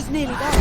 She's nearly there.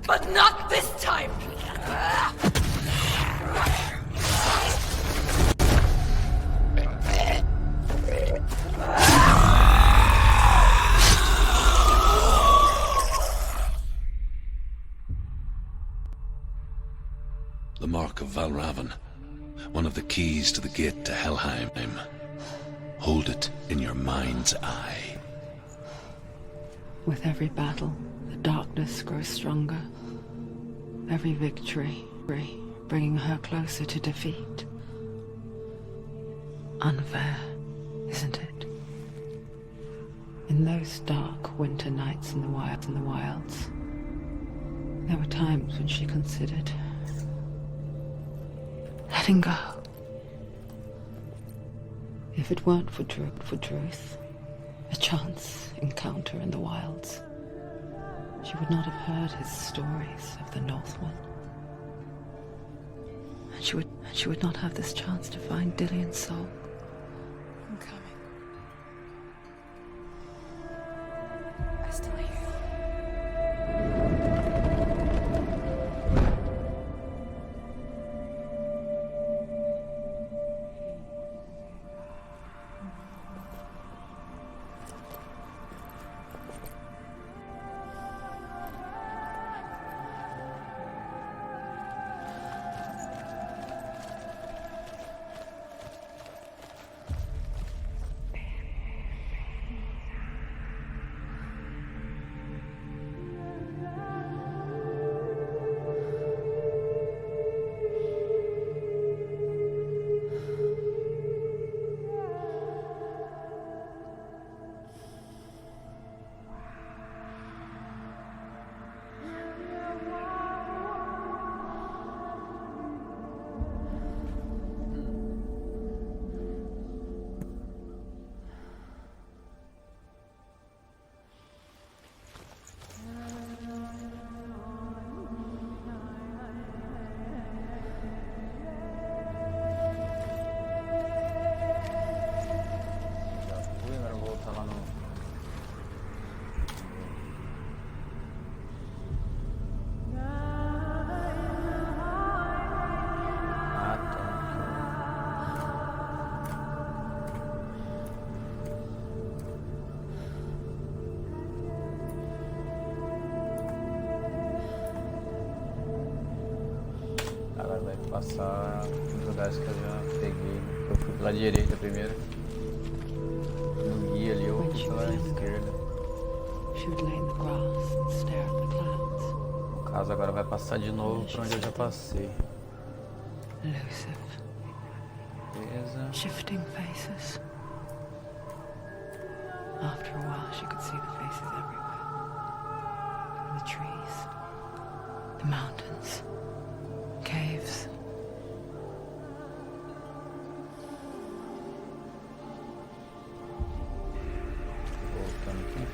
But not this time! The Mark of Valravn. One of the keys to the gate to Helheim. Hold it in your mind's eye. With every battle, the darkness grows stronger. Every victory, bringing her closer to defeat. Unfair, isn't it? In those dark winter nights in the wilds, there were times when she considered letting go. If it weren't for Druth, a chance encounter in the wilds, she would not have heard his stories of the Northman. And she would not have this chance to find Dillion's soul. I'm coming. I still hear you. Passar nos lugares que eu já peguei. Eu fui pela direita primeiro. No guia ali, eu fui pela esquerda. No caso, agora vai passar de novo pra onde eu já passei. Beleza. Shifting faces. After a while, she could see the faces everywhere. the trees, the mountains, caves. Voltando aqui.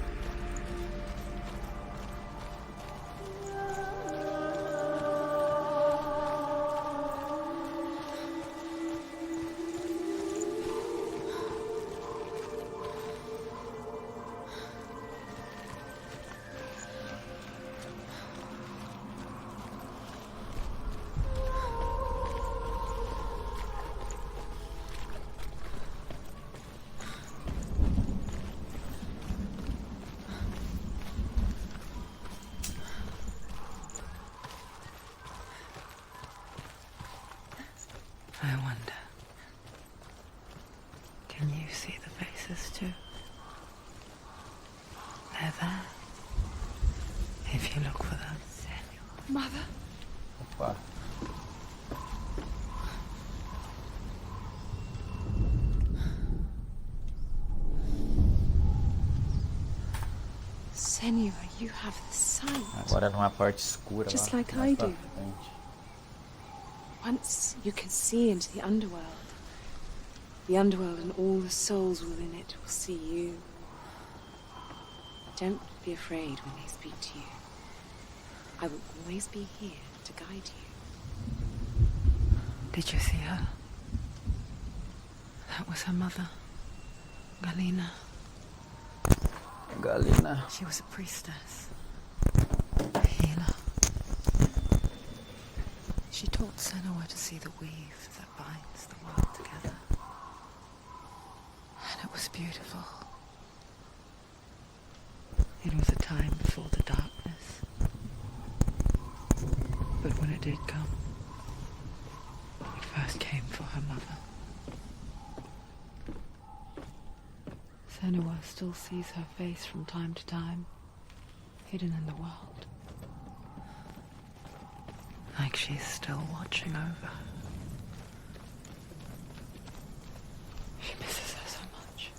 I wonder, can you see the faces too? They're there, if you look for them. Mother? Opa. Senua, you have the sight. Agora numa parte escura Just lá, like mais I pra do. frente. Once you can see into the underworld and all the souls within it will see you. Don't be afraid when they speak to you. I will always be here to guide you. Did you see her? That was her mother, Galina. Galina. She was a priestess, a healer. She taught Senua to see the weave that binds the world together. And it was beautiful. It was a time before the darkness. But when it did come, it first came for her mother. Senua still sees her face from time to time, hidden in the world. Like she's still watching over her. She misses her so much.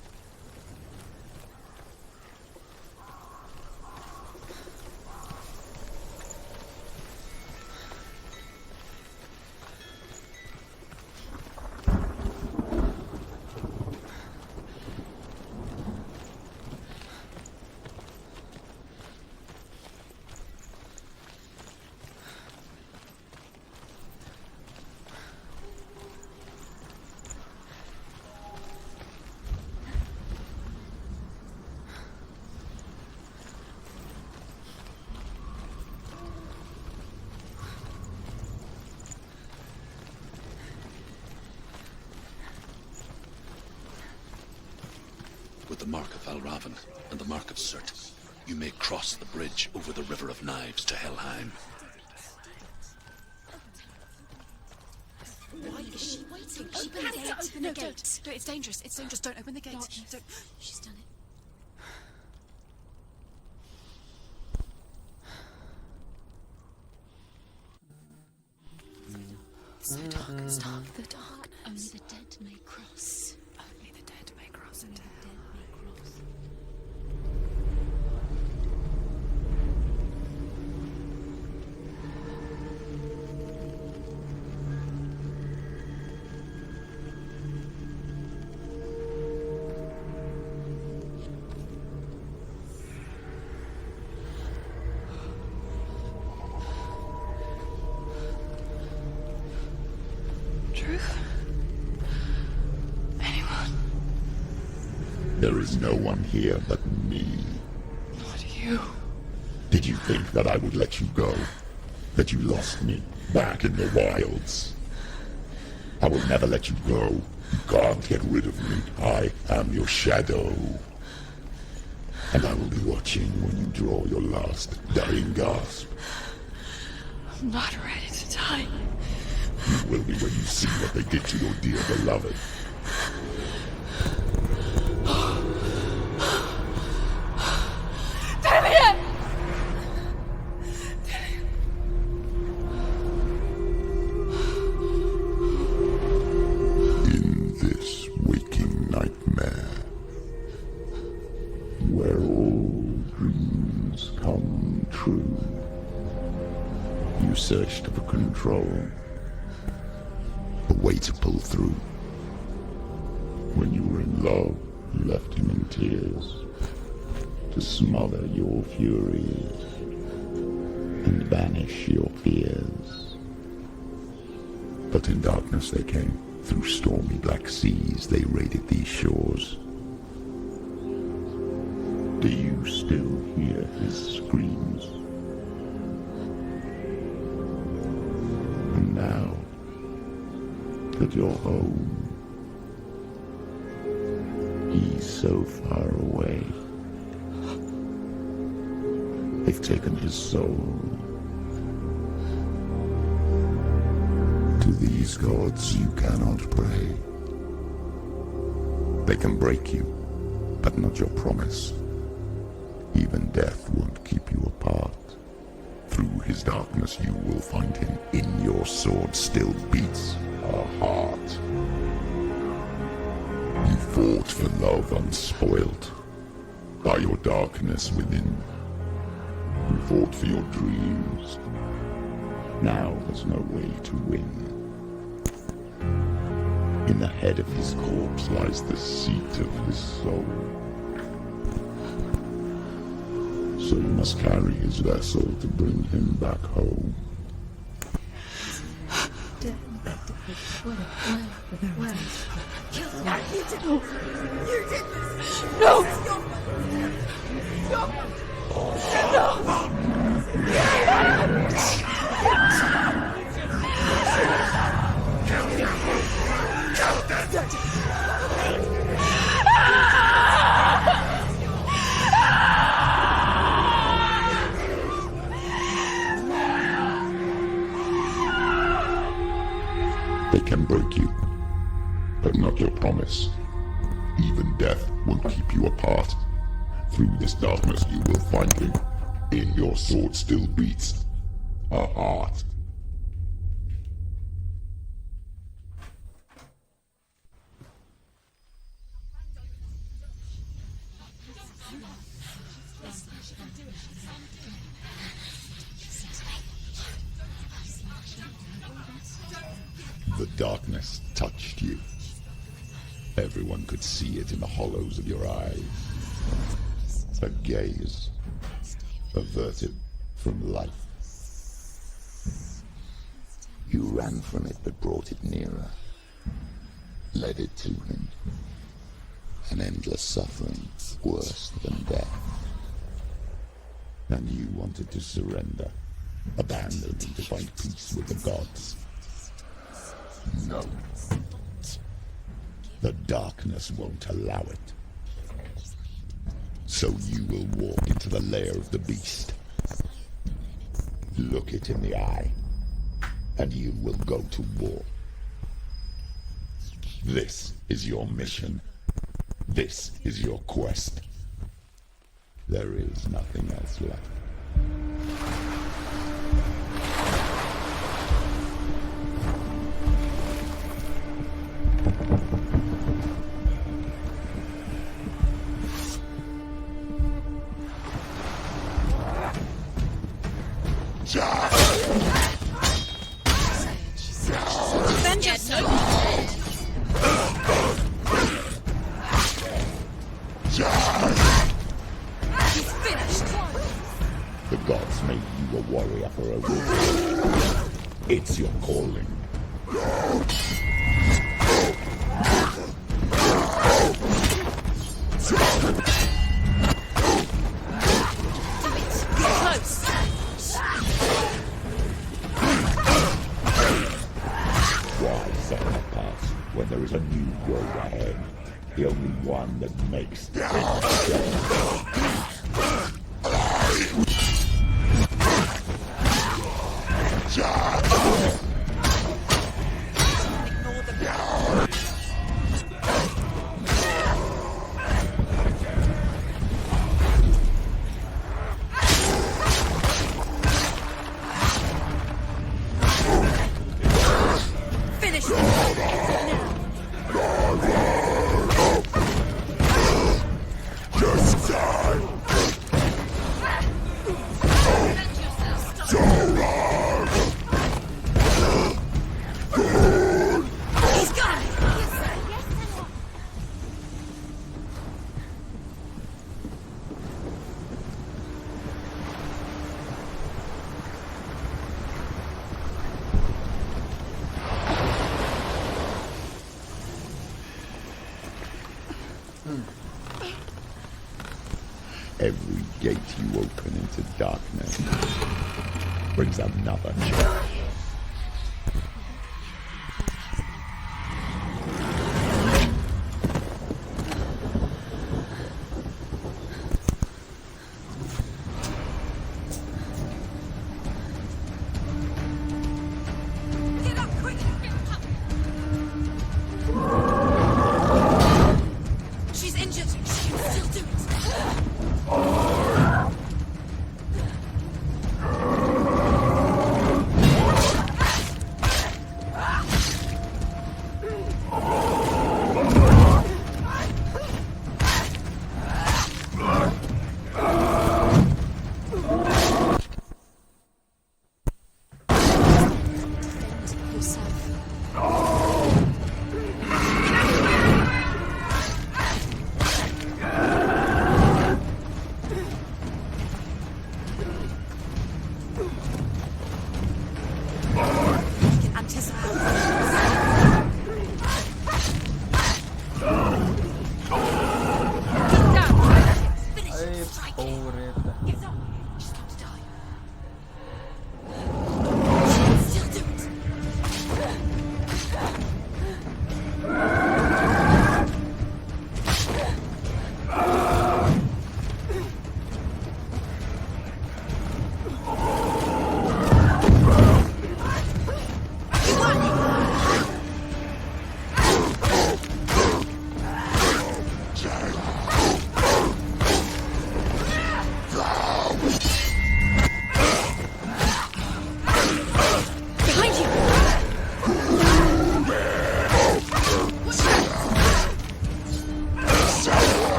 With the mark of Valravan and the mark of Surt, you may cross the bridge over the River of Knives to Helheim. Why is she waiting? She better open the gate. No, it's dangerous. It's dangerous. Don't open the gate. Don't. She's done it. It's so dark. It's dark. The dark. Only the dead may cross. Only the dead may cross into hell. Truth? Anyone? There is no one here but me. Not you. Did you think that I would let you go? That you lost me back in the wilds? I will never let you go. You can't get rid of me. I am your shadow. And I will be watching when you draw your last dying gasp. I'm not ready to die. You will be when you see what they did to your dear beloved. In this waking nightmare, where all dreams come true. You searched for control, a way to pull through. When you were in love, you left him in tears, to smother your furies and banish your fears. But in darkness they came, through stormy black seas they raided these shores. Do you still hear his screams? And now that you're home, he's so far away. They've taken his soul. To these gods you cannot pray. They can break you, but not your promise. Even death won't keep you apart. Through his darkness you will find him. In your sword still beats a heart. You fought for love unspoilt by your darkness within. You fought for your dreams. Now there's no way to win. In the head of his corpse lies the seat of his soul. So you must carry his vessel to bring him back home. They can break you, but not your promise. Even death won't keep you apart. Through this darkness you will find him. In your sword still beats a heart. The darkness touched you. Everyone could see it in the hollows of your eyes. A gaze averted from life. You ran from it but brought it nearer. Led it to him. An endless suffering worse than death. And you wanted to surrender. Abandon him to find peace with the gods. No. The darkness won't allow it. So you will walk into the lair of the beast. Look it in the eye, and you will go to war. This is your mission. This is your quest. There is nothing else left. The gods made you a warrior for a reason. It's your calling. Why set them apart when there is a new road ahead? The only one that makes sense. Just die! every gate you open into darkness brings another change.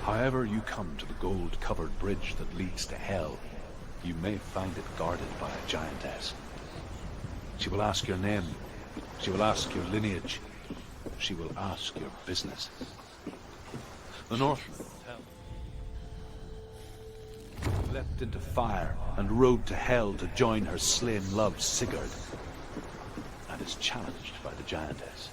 However you come to the gold-covered bridge that leads to Hell, you may find it guarded by a giantess. She will ask your name. She will ask your lineage. She will ask your business. The Northland leapt into fire and rode to Hell to join her slain love Sigurd, and is challenged by the giantess.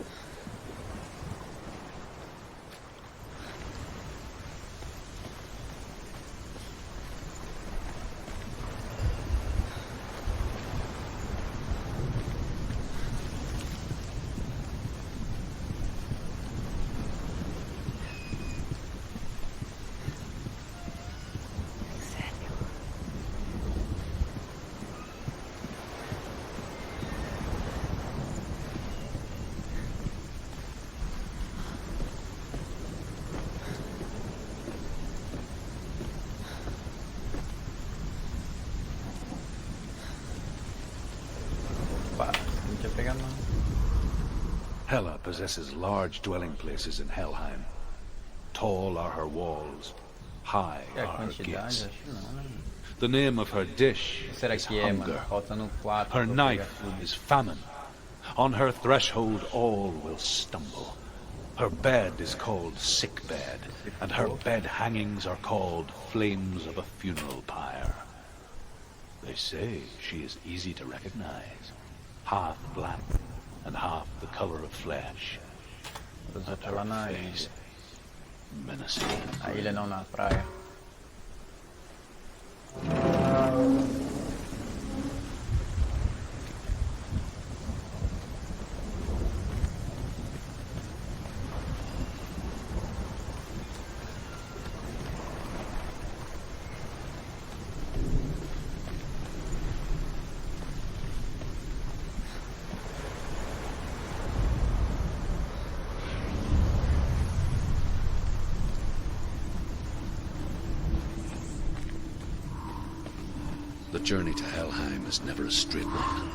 Hela possesses large dwelling places in Helheim. Tall are her walls, high are her gates. The name of her dish is hunger. Her knife is famine. On her threshold all will stumble. Her bed is called sick bed, and her bed hangings are called flames of a funeral pyre. They say she is easy to recognize, half black and half the color of flesh. But her face menacing. A ilha não, na praia. The journey to Helheim is never a straight one.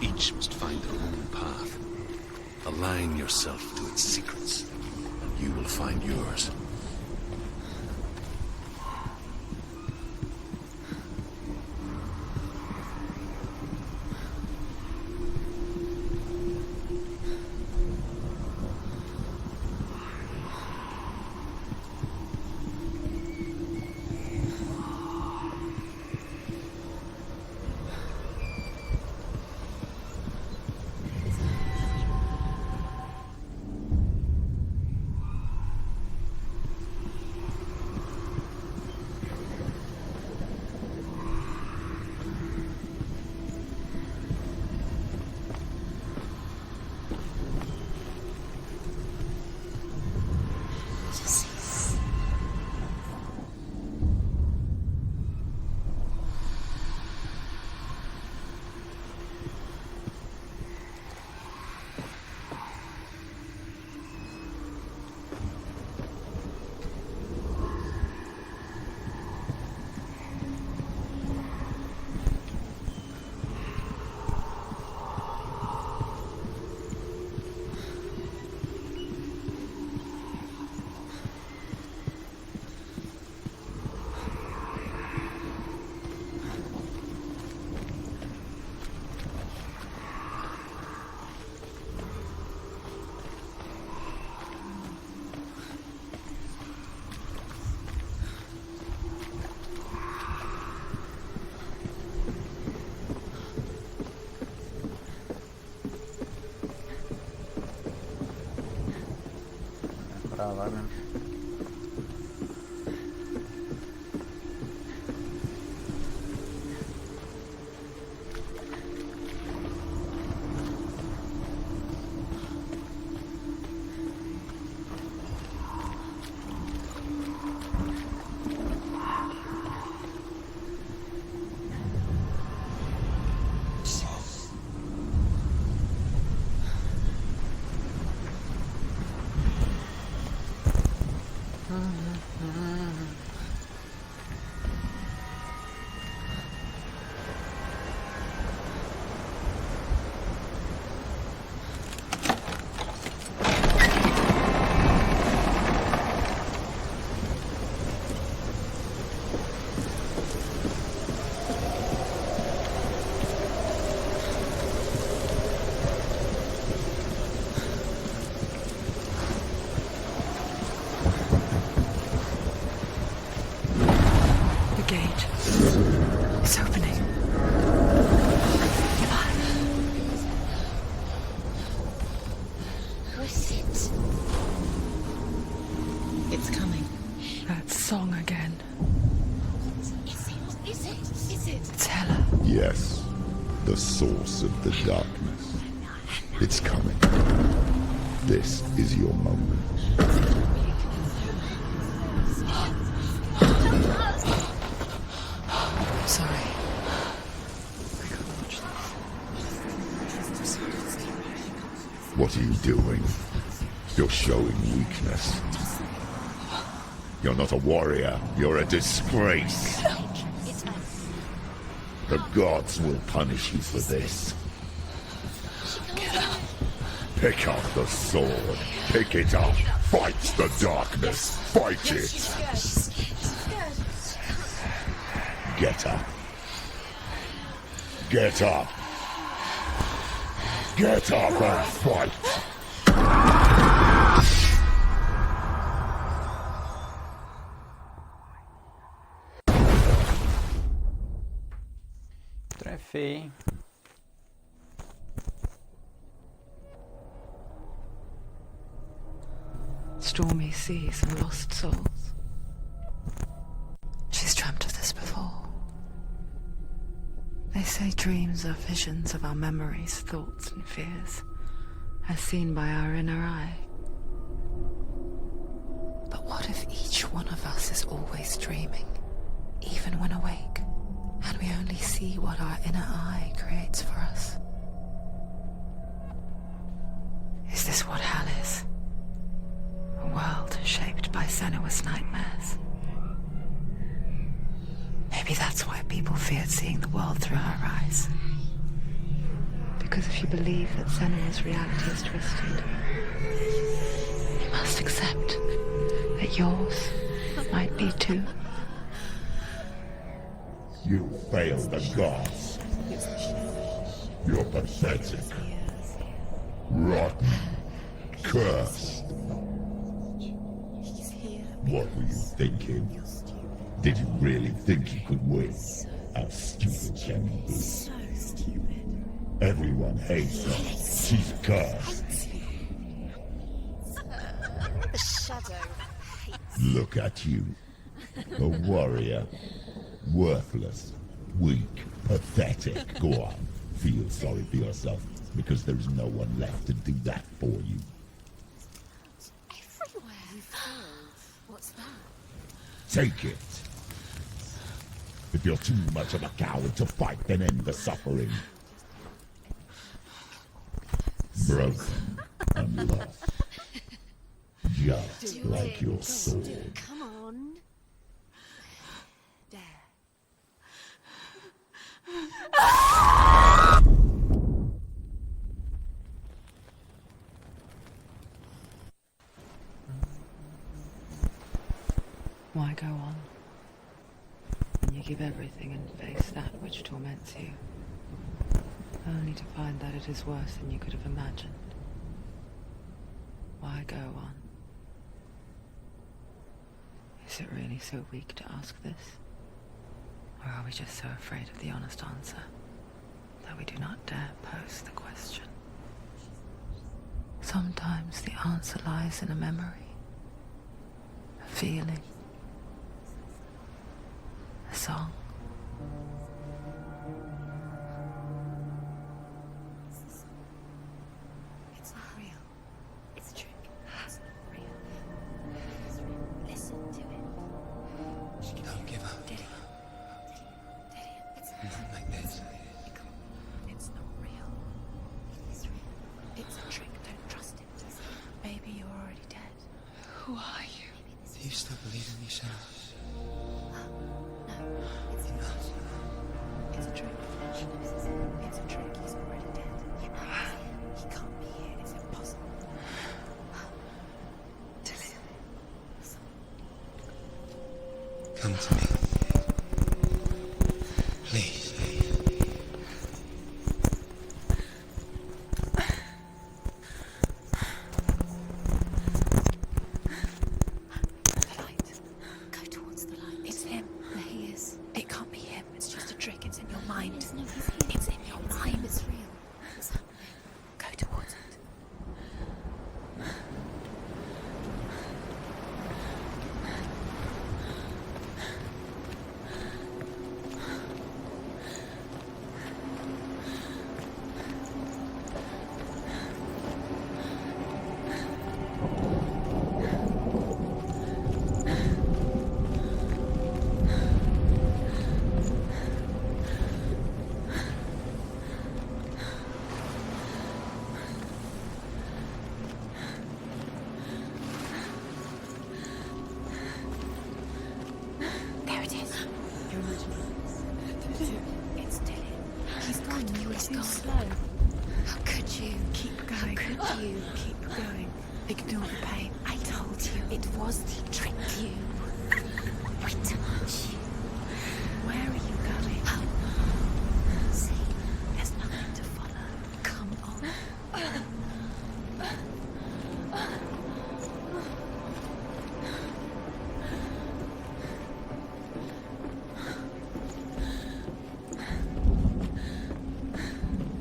Each must find their own path. Align yourself to its secrets, and you will find yours. Pra lá mesmo. Yes, the source of the darkness. It's coming. This is your moment. Sorry. What are you doing? You're showing weakness. You're not a warrior. You're a disgrace. The gods will punish you for this. Pick up the sword. Pick it up. Fight the darkness. Fight it. Get up. Get up. Get up and fight. Trefei. Stormy seas and lost souls. She's dreamt of this before. They say dreams are visions of our memories, thoughts and fears, as seen by our inner eye. But what if each one of us is always dreaming, even when awake, and we only see what our inner eye creates for us? Is this what hell is? A world shaped by Senua's nightmares. Maybe Maybe that's why people feared seeing the world through her eyes. Because if you believe that Senua's reality is twisted, you must accept that yours might be too. You failed the gods. You're pathetic. Rotten. Cursed. What were you thinking? Did you really think you could win? How stupid can you be? So stupid. Everyone hates her. She's cursed. The shadow hates. Look at you. A warrior. Worthless. Weak. Pathetic. Go on. Feel sorry for yourself, because there is no one left to do that for you. Everywhere. You failed. What's that? Take it. If you're too much of a coward to fight, then end the suffering. Broken and lost. Just like your sword. Come on. There. Why go on when you give everything and face that which torments you, only to find that it is worse than you could have imagined? Why go on? Is it really so weak to ask this? Or are we just so afraid of the honest answer that we do not dare pose the question? Sometimes the answer lies in a memory, a feeling, a song. It's not real. It's a trick. It's not real. It's real. Listen to it. Don't give up. Did it? It's Not like this. It's not real. It's real. It's a trick. Don't trust it. Maybe you're already dead. Who are you? Do you still believe in me, Senua? No, it's not. It's a trick. It's a trick. He's already dead. He can't be here. It's impossible. Come to me. Please. The light. Go towards the light. It's him. There he is. It can't be him. It's just a trick. It's in your mind. It's in your mind. It's real. What's happening? Go towards it. There it is. You're imagining this. It's still him. He's gone. You were too slow. How could you? Keep going. How could you? Keep going. Ignore the pain. I told you it was to trick you. We touch you. Where are you going? See, there's nothing to follow. Come on.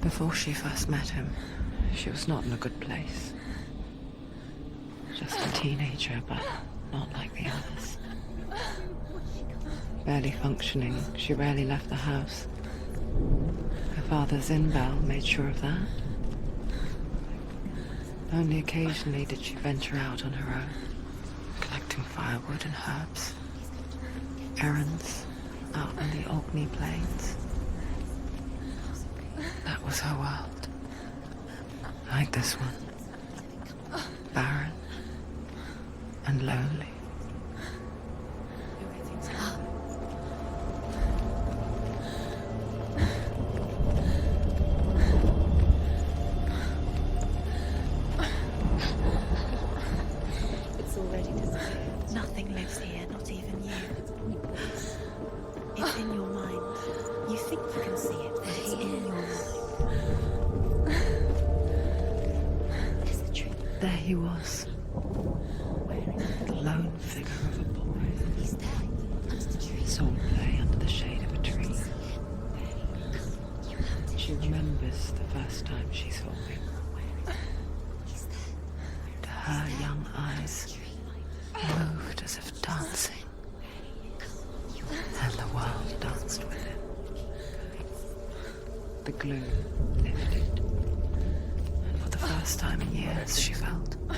Before she first met him, she was not in a good place. Just a teenager, but not like the others. Barely functioning, she rarely left the house. Her father's in-bell made sure of that. Only occasionally did she venture out on her own, collecting firewood and herbs. Errands out on the Orkney plains. That was her world. Like this one. Barren and lonely. here, not even you. It's in your mind. You think you can see it, but it's in your mind. Is the tree? There he was, the lone figure of a boy. He's there. Under the tree. Saul lay under the shade of a tree. You have to. She remembers the first time she saw him. He's there. To her young eyes, he moved as if dancing, and the world danced with him. The glue lifted, and for the first time in years she felt a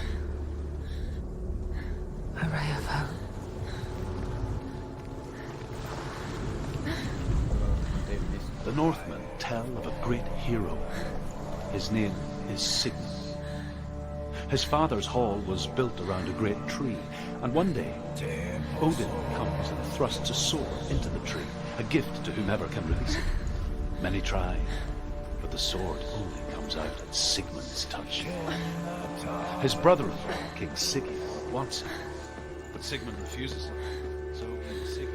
ray of hope. The Northmen tell of a great hero. His name is Sigmund. His father's hall was built around a great tree, and one day Odin comes and thrusts a sword into the tree, a gift to whomever can release it. Many try, but the sword only comes out at Sigmund's touch. His brother-in-law, King Sigurd, wants it, but Sigmund refuses it. So King Sigurd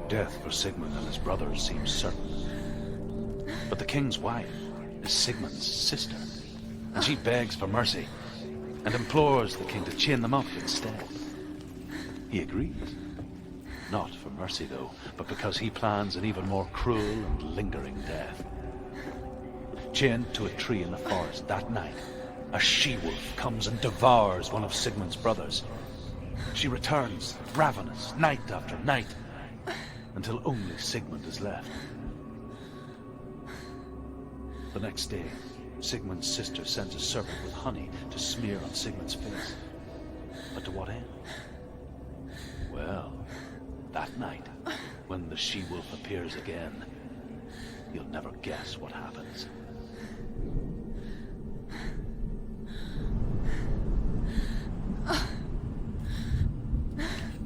death for Sigmund and his brothers seems certain. But the king's wife is Sigmund's sister, and she begs for mercy and implores the king to chain them up instead. He agrees. Not for mercy, though, but because he plans an even more cruel and lingering death. Chained to a tree in the forest that night, a she-wolf comes and devours one of Sigmund's brothers. She returns, ravenous, night after night, until only Sigmund is left. The next day, Sigmund's sister sends a servant with honey to smear on Sigmund's face. But to what end? Well, that night, when the she-wolf appears again, you'll never guess what happens.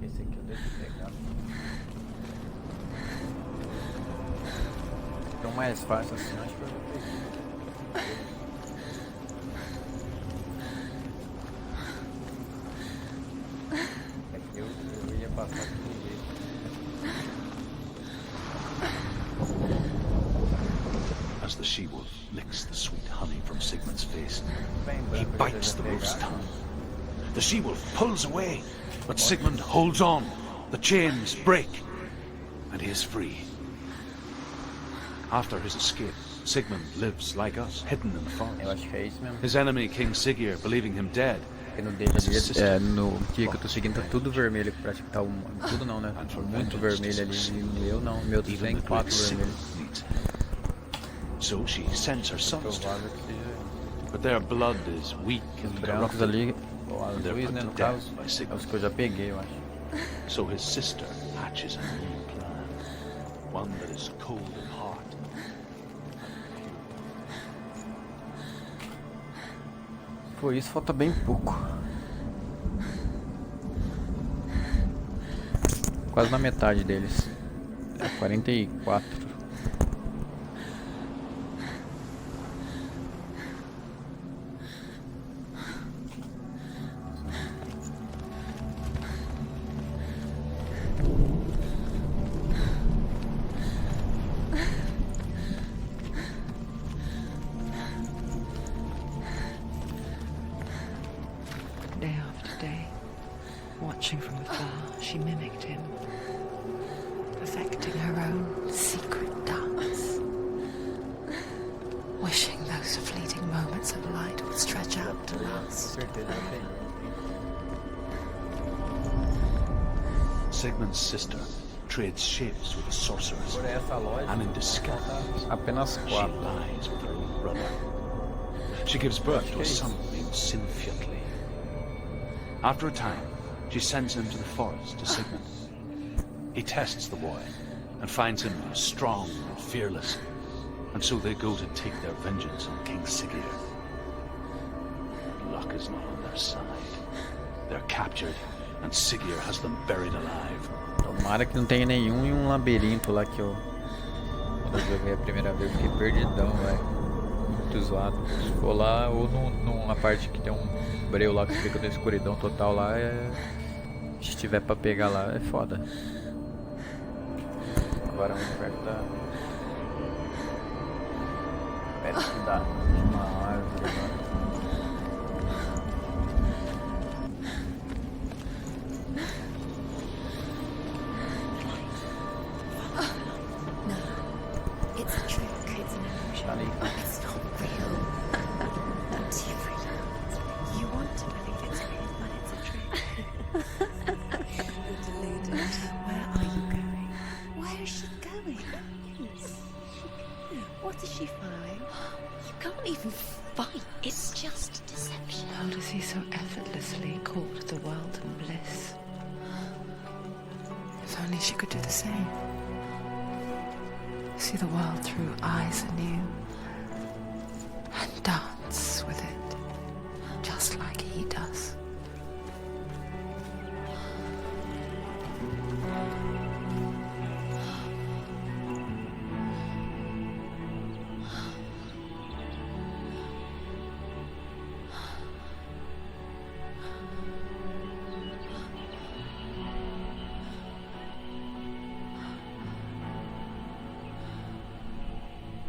Esse aqui eu deixo pegar. Então mais fácil assim, acho que eu vou pegar. É que eu ia passar daquele jeito. As the she-wolf licks the sweet honey from Sigmund's face, Bem he branco, bites eu the já wolf's pegar. tongue. The she-wolf pulls away, but Sigmund holds on. The chains break, and he is free. After his escape, Sigmund lives like us, hidden in the Eu forest. acho que é isso mesmo. His enemy, King Sigurd, believing him dead, Porque no dele ali, no dia que eu tô seguindo, tá tudo vermelho. Praticamente tá tudo não, né? Tá muito vermelho ali. E o meu não, o meu even tem the great 4 Sigurd vermelhos. needs him. So she sends her sons to him, Provável que seja. but their blood is weak Os and brancos corrupted, ali, ou azuis, né, no caso, by é Sigmund. os que eu já peguei, eu acho. So his sister hatches a new plan, one that is cold in heart. Foi isso, falta bem pouco. Quase na metade deles. É 44. Day after day, watching from afar, she mimicked him, perfecting her own secret dance, wishing those fleeting moments of light would stretch out to last. Certeza que eu peguei. Sigmund's sister trades shapes with the sorcerers, Por essa loja, and in disguise, apenas she 4. lies with her own brother. She gives birth to a son named Sinfjotli. After a time, she sends him to the forest to Sigmund. He tests the boy and finds him strong and fearless, and so they go to take their vengeance on King Sigurd. But luck is not on their side. They're captured, and Sigurd has them buried alive. Tomara que não tenha nenhum em um labirinto lá que eu. Quando eu joguei a primeira vez, fiquei perdidão, velho. muito zoado. Se for lá, ou numa parte que tem um breu lá que fica na escuridão total lá, se tiver pra pegar lá, é foda. Agora muito perto da... Perto da uma árvore agora. It's a trick. It's an illusion. Tá ali. It's not real. Not real. You want to believe it's real, but it's a trick. You're deluded. Where are you going? Where is she going? What does she find? You can't even fight. It's just deception. How does he so effortlessly court the world and bliss? If only she could do the same. See the world through eyes anew and dance with it, just like he does.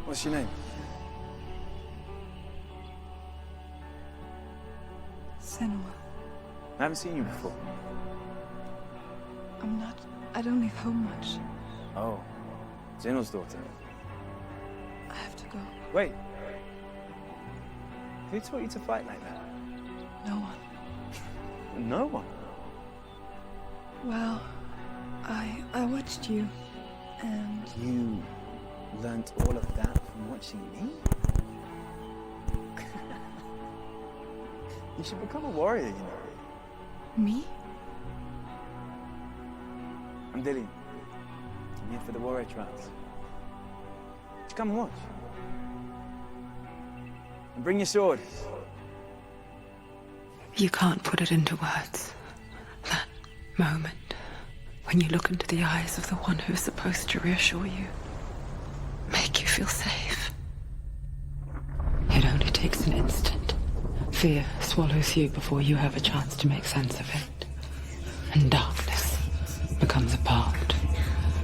What's your name? Senua, I haven't seen you before. I don't leave home much. Oh, Zenua's daughter. I have to go. Wait. Who taught you to fight like that? No one. No one. Well, I watched you, and You learnt all of that from watching me? You should become a warrior, you know. me? I'm Dillian. I'm here for the warrior trials. Just come and watch. And bring your sword. You can't put it into words. That moment when you look into the eyes of the one who's supposed to reassure you, make you feel safe. It only takes an instant. Fear swallows you before you have a chance to make sense of it. And darkness becomes a part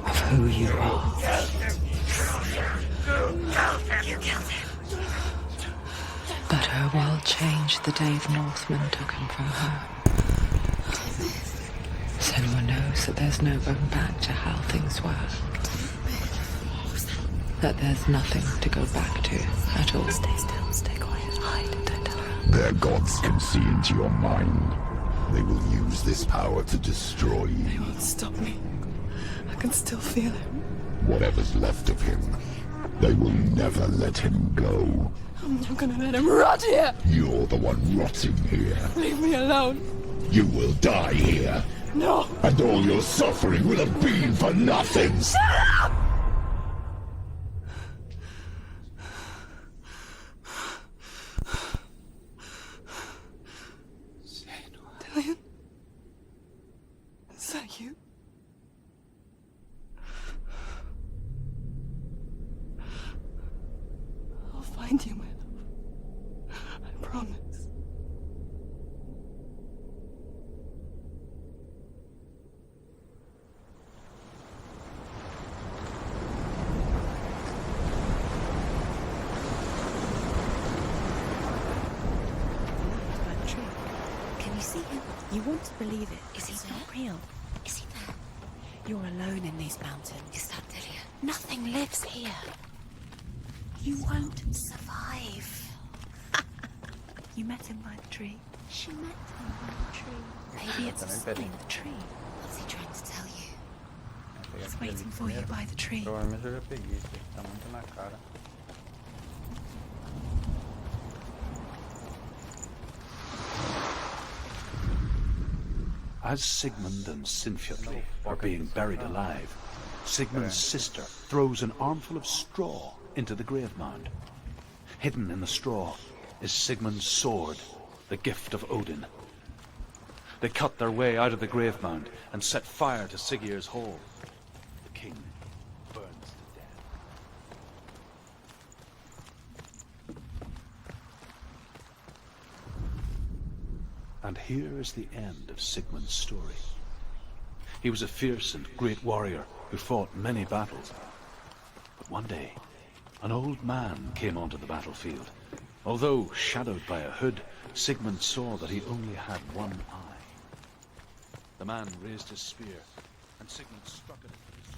of who you are. You killed him. But her world changed the day the Northmen took him from her. Senua knows that there's no going back to how things were. That there's nothing to go back to at all. Stay still, stay quiet, hide, don't tell her. Their gods can see into your mind. They will use this power to destroy They you. won't stop me. I can still feel it. Whatever's left of him, they will never let him go. I'm not gonna let him rot here. You're the one rotting here. Leave me alone. You will die here. No. And all your suffering will have been for nothing. Dillian? Is that you? I'll find you, my love. I promise. Can you see him? You want to believe it. Is he It's there? not real. Is he there? You're alone in these mountains. Is that Dillian? Nothing lives here. You won't. Survive. You met him by the tree. She met him by the tree. Maybe it's a Também sign, peraí. the tree. What's he trying to tell you? He's waiting for you by the tree. Provavelmente eu já peguei, isso aí tá muito na cara. As Sigmund and Sinfjotli are being buried alive, Sigmund's sister throws an armful of straw into the grave mound. Hidden in the straw is Sigmund's sword, the gift of Odin. They cut their way out of the grave mound and set fire to Siggeir's hall. The king burns to death. And here is the end of Sigmund's story. He was a fierce and great warrior who fought many battles. But one day, an old man came onto the battlefield. Although shadowed by a hood, Sigmund saw that he only had one eye. The man raised his spear, and Sigmund struck at it with his sword.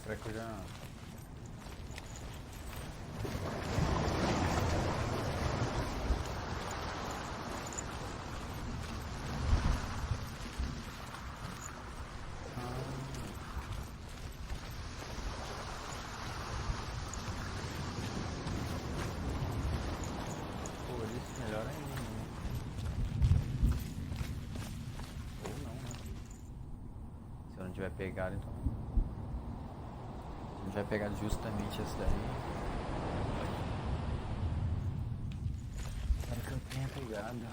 Será que eu já... Por isso melhor ainda, né? Ou não, né? Se eu não tiver pegado, então... A gente vai pegar justamente esse daí. Espero que eu tenha pegado.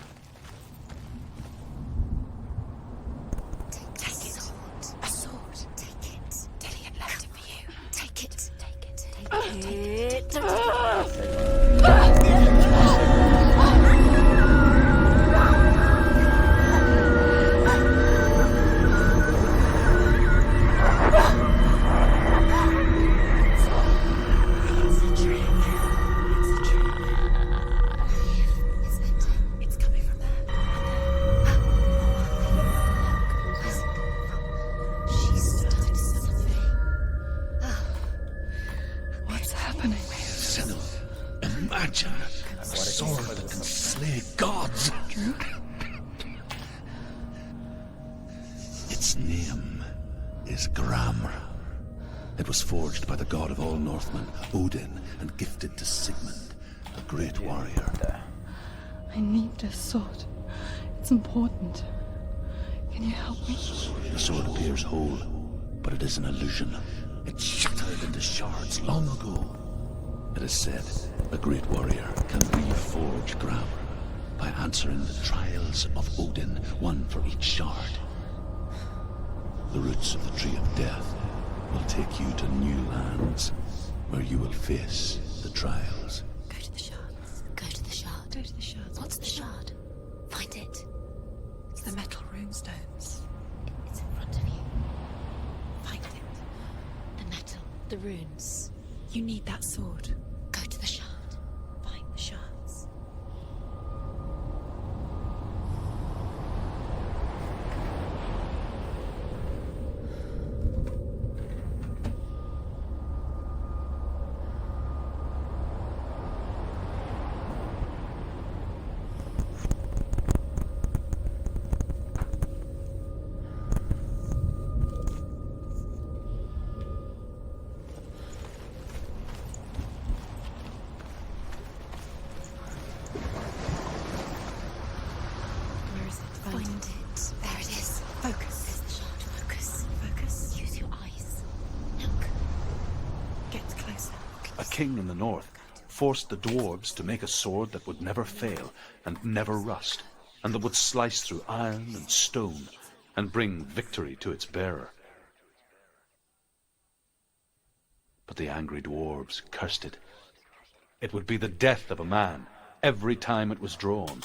Take a sword. A sword. Take it. Dillian left it for you. Take it. Take it. Take it. Take it. Its name is Gramr. It was forged by the god of all Northmen, Odin, and gifted to Sigmund, a great warrior. I need this sword. It's important. Can you help me? The sword appears whole, but it is an illusion. It shattered into shards long ago. It is said a great warrior can reforge Gramr by answering the trials of Odin, one for each shard. The roots of the Tree of Death will take you to new lands, where you will face the trials. Go to the shards. Go to the shard. Go to the shards. What's the shard? Find it. It's the metal runestones. It's in front of you. Find it. The metal. The runes. You need that sword. Go to the shard. Find the shards. king in the north, forced the dwarves to make a sword that would never fail and never rust, and that would slice through iron and stone and bring victory to its bearer. But the angry dwarves cursed it. It would be the death of a man every time it was drawn,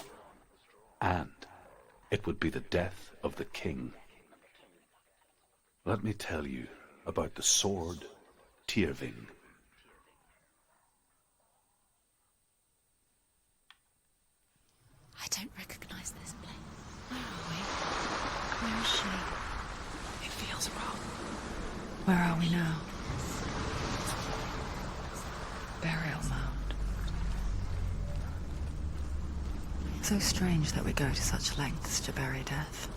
and it would be the death of the king. Let me tell you about the sword Tyrving. I don't recognize this place. Where are we? Where is she? It feels wrong. Where are we now? Burial mound. So strange that we go to such lengths to bury death.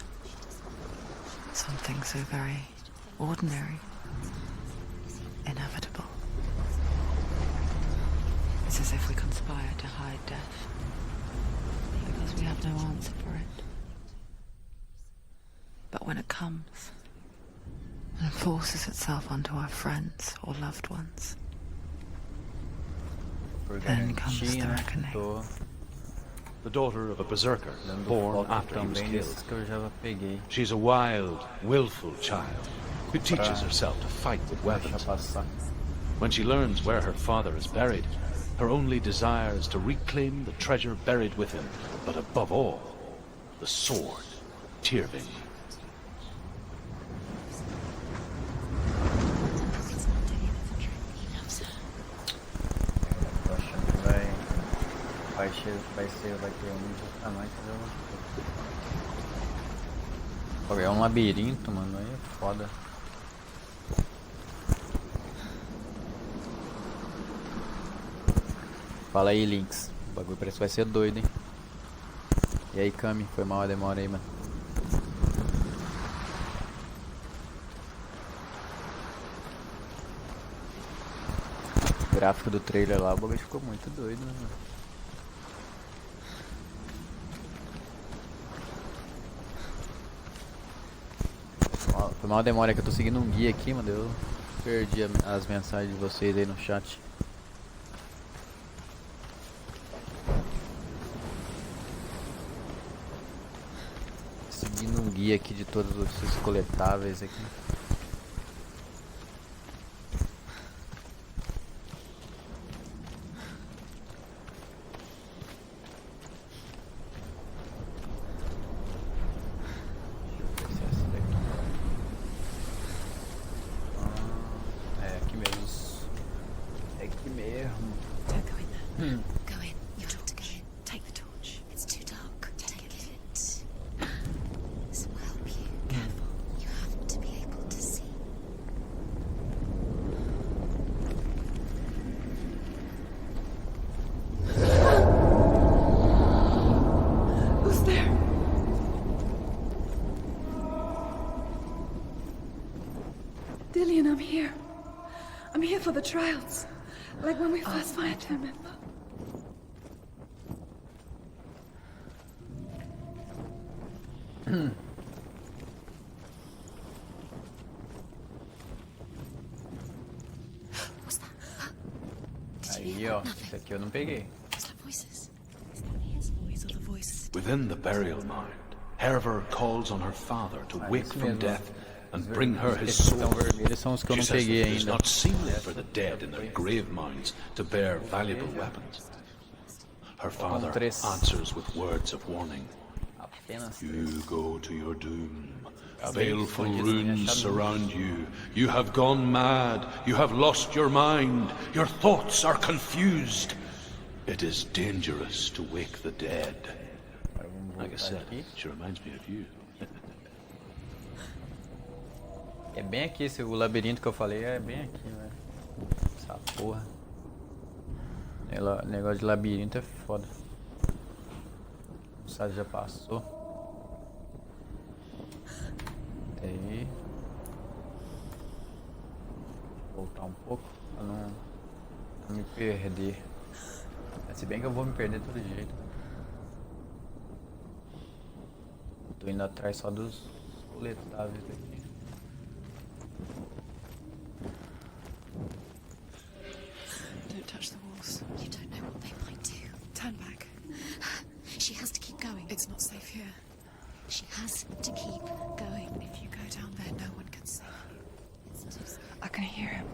Something so very ordinary, inevitable. It's as if we conspire to hide death, because we have no answer for it. But when it comes, and forces itself onto our friends or loved ones, then comes the reckoning. The daughter of a berserker, born after he was killed. Que eu já peguei. She's a wild, willful child who teaches herself to fight with weapons. When she learns where her father is buried, her only desire is to reclaim the treasure buried with him, but above all, the sword, Tyrving. Tô achando que vai ter um justamente. Pô, é um labirinto, mano, aí é foda. Fala aí, Lynx. O bagulho parece que vai ser doido, hein? E aí, Kami, foi mal a demora aí, mano. O gráfico do trailer lá, o bagulho ficou muito doido, né, mano? Foi mal a demora que eu tô seguindo um guia aqui, mano. Eu perdi as mensagens de vocês aí no chat. Seguindo um guia aqui de todos os coletáveis aqui. Don't go in there. Go in. You're told to go in. Take the torch. It's too dark. Take it. This will help you. Careful. You have to be able to see. Who's there? Dillian, I'm here. I'm here for the trials. Like when we first met, remember? What's that? Did you Aí, hear ó. that? Esse aqui eu não peguei. Is that voices? Is that his voice or the voices? Within the burial mound, Hervor calls on her father to wake isso from mesmo. death and bring her his Esses que estão sword. vermelhos são os que eu She não says that peguei it is ainda. not seemly for the dead in their grave mounds to bear valuable weapons. Her father tres. answers with words of warning. Apenas You go to your doom. bem Baleful escondido, runes né? surround you. You have gone mad. You have lost your mind. Your thoughts are confused. It is dangerous to wake the dead. Agora vamos Like I voltar said, aqui. she reminds me of you. É bem aqui, o labirinto que eu falei é bem aqui, velho. Essa porra. Negócio de labirinto é foda. O site já passou. Aí. Voltar um pouco pra não me perder. Se bem que eu vou me perder de todo jeito. Tô indo atrás só dos coletáveis aqui. Don't She has to keep going. It's not safe here. She has to keep going. If you go down there, no one can save you. It's too safe. I can hear him.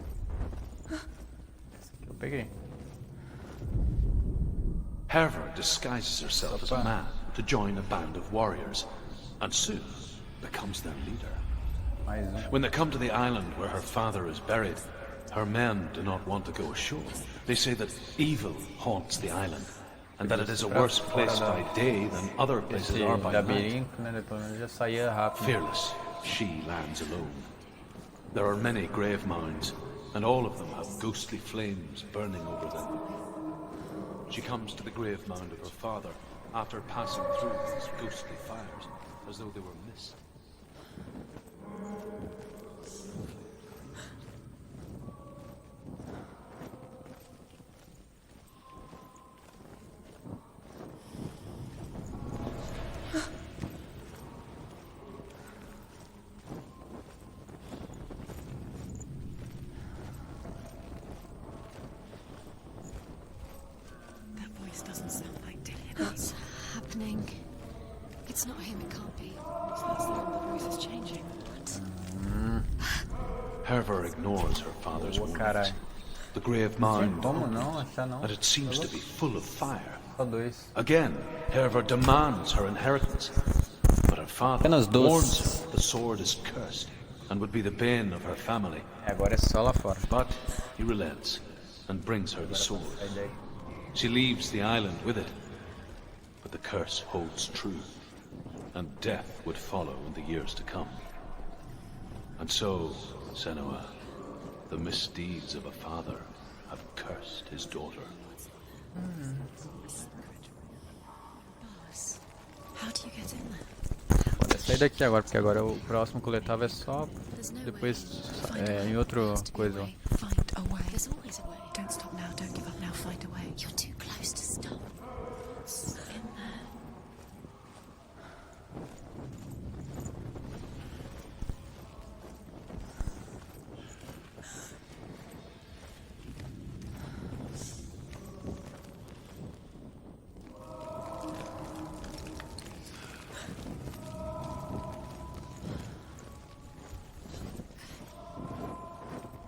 Eu peguei. Herva disguises herself as a man to join a band of warriors, and soon becomes their leader. Mais When they come to the island where her father is buried, her men do not want to go ashore. They say that evil haunts the island, and that it is a worse place by day than other places Esse are by night. labirinto, né? Pelo menos já saía rápido. Fearless, she lands alone. There are many grave mounds, and all of them have ghostly flames burning over them. She comes to the grave mound of her father after passing through these ghostly fires, as though they were mist. That voice doesn't sound like Dillian. What's happening? It's not him, it can't be. So that's the one the voice is changing. Herva ignores her father's Ô, warnings. caralho. The grave Tem mound, como não? Achar não. but it seems to be full of fire. Só dois. Again, Herva demands her inheritance, but her father Apenas dois. warns her the sword is cursed and would be the bane of her family. Agora é só lá fora. But he relents and brings her the sword. Sai daí. She leaves the island with it, but the curse holds true, and death would follow in the years to come. And so, Senua, the misdeeds of a father have cursed his daughter. How do you get in there? Pode sair daqui agora, porque agora o próximo coletável é só There's no depois way. em outra Has to be a coisa. way. Find a way. There's always a way. Don't stop now, don't give up now, find a way. You're too close to stop. It's in there.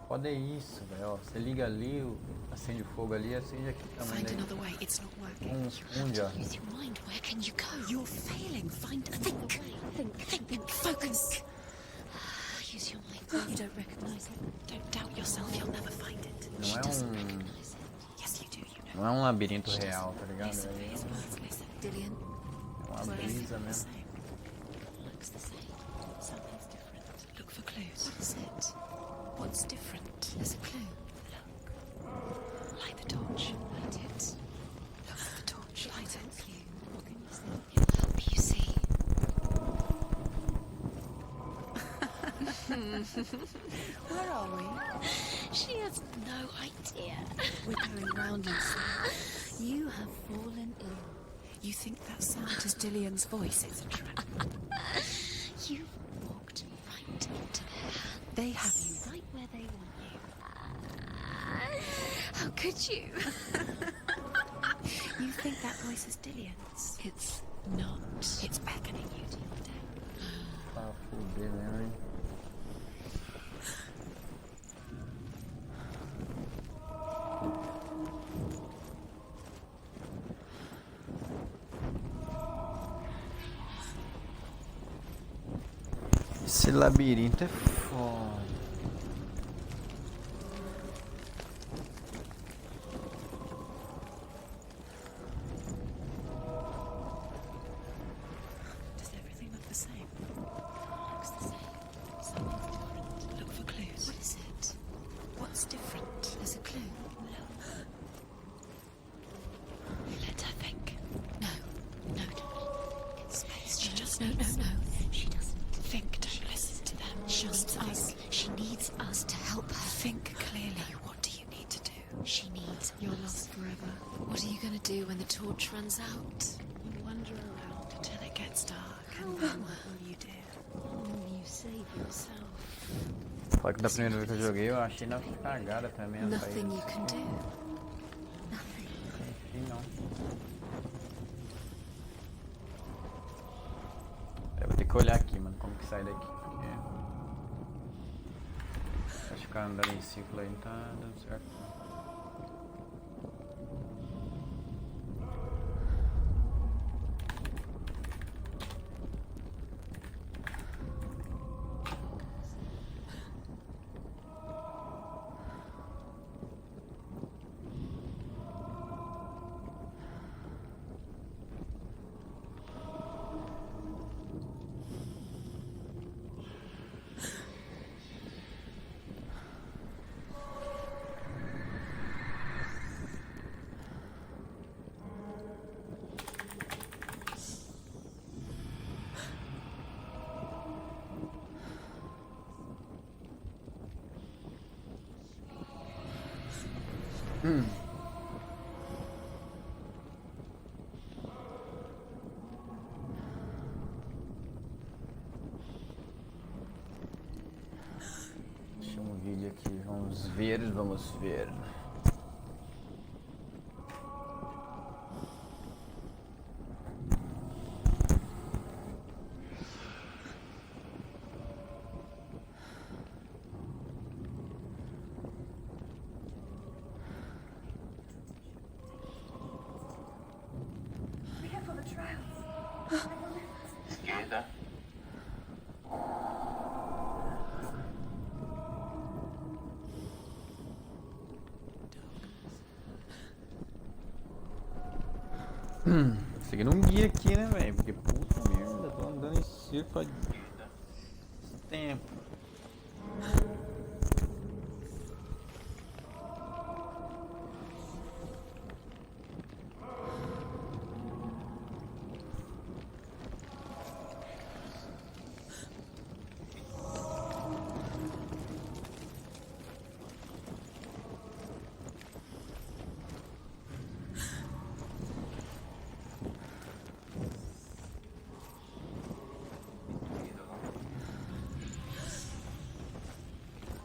Foda é isso, velho. Ó, você liga ali, acende o fogo ali, acende aqui também. Find Daí. another way, it's not working. Um já. Use your mind. Where can you go? You're failing, find another way. Think. Focus. Use your mind. You don't recognize it. Don't doubt yourself, you'll never find it. Não She é doesn't um. recognize it. Yes, you do, you know. Não é um labirinto real, tá ligado? Listen, É listen, listen. Dillian uma brisa The mesmo. same. looks the same. Something's different. Look for clues. What is it? What's different? There's a clue. Light the torch. Light it. Look for the torch. Light it. Help you. What can you say? It'll help you see. Where are we? She has no idea. We're going round in circles. You have fallen ill. You think that sound is Dillian's voice? It's a trap. You've walked right into their hands. They have you. Right where they want you. How could you? You think that voice is Dillian's? It's not. It's beckoning you to your death. Pra fuder mesmo, hein? Esse labirinto é foda. Does everything look the same? Looks the same. Something's different. Look for clues. What is it? What's different? There's a clue. Let her think. No. No, don't. It's space. She just no, needs- no. She doesn't. Think, don't listen to them. She Just needs us. think. She needs us to help her. Think clearly. What do you need to do? She needs You're us. lost forever. What are you going to do when the torch runs out? You wander around until it gets dark, and then what will you do? You save yourself. Só que da primeira vez que eu joguei, eu achei na cagada também a Nothing saída. you can do. Nothing. Enfim, não. que olhar aqui, mano. Como que sai daqui? Acho que ficar andando em círculo aí não tá dando certo. Deixa um vídeo aqui, vamos ver, vamos ver. Esquerda. Seguindo um guia aqui, né, velho? Porque puta merda, tô andando em círculo há tempo.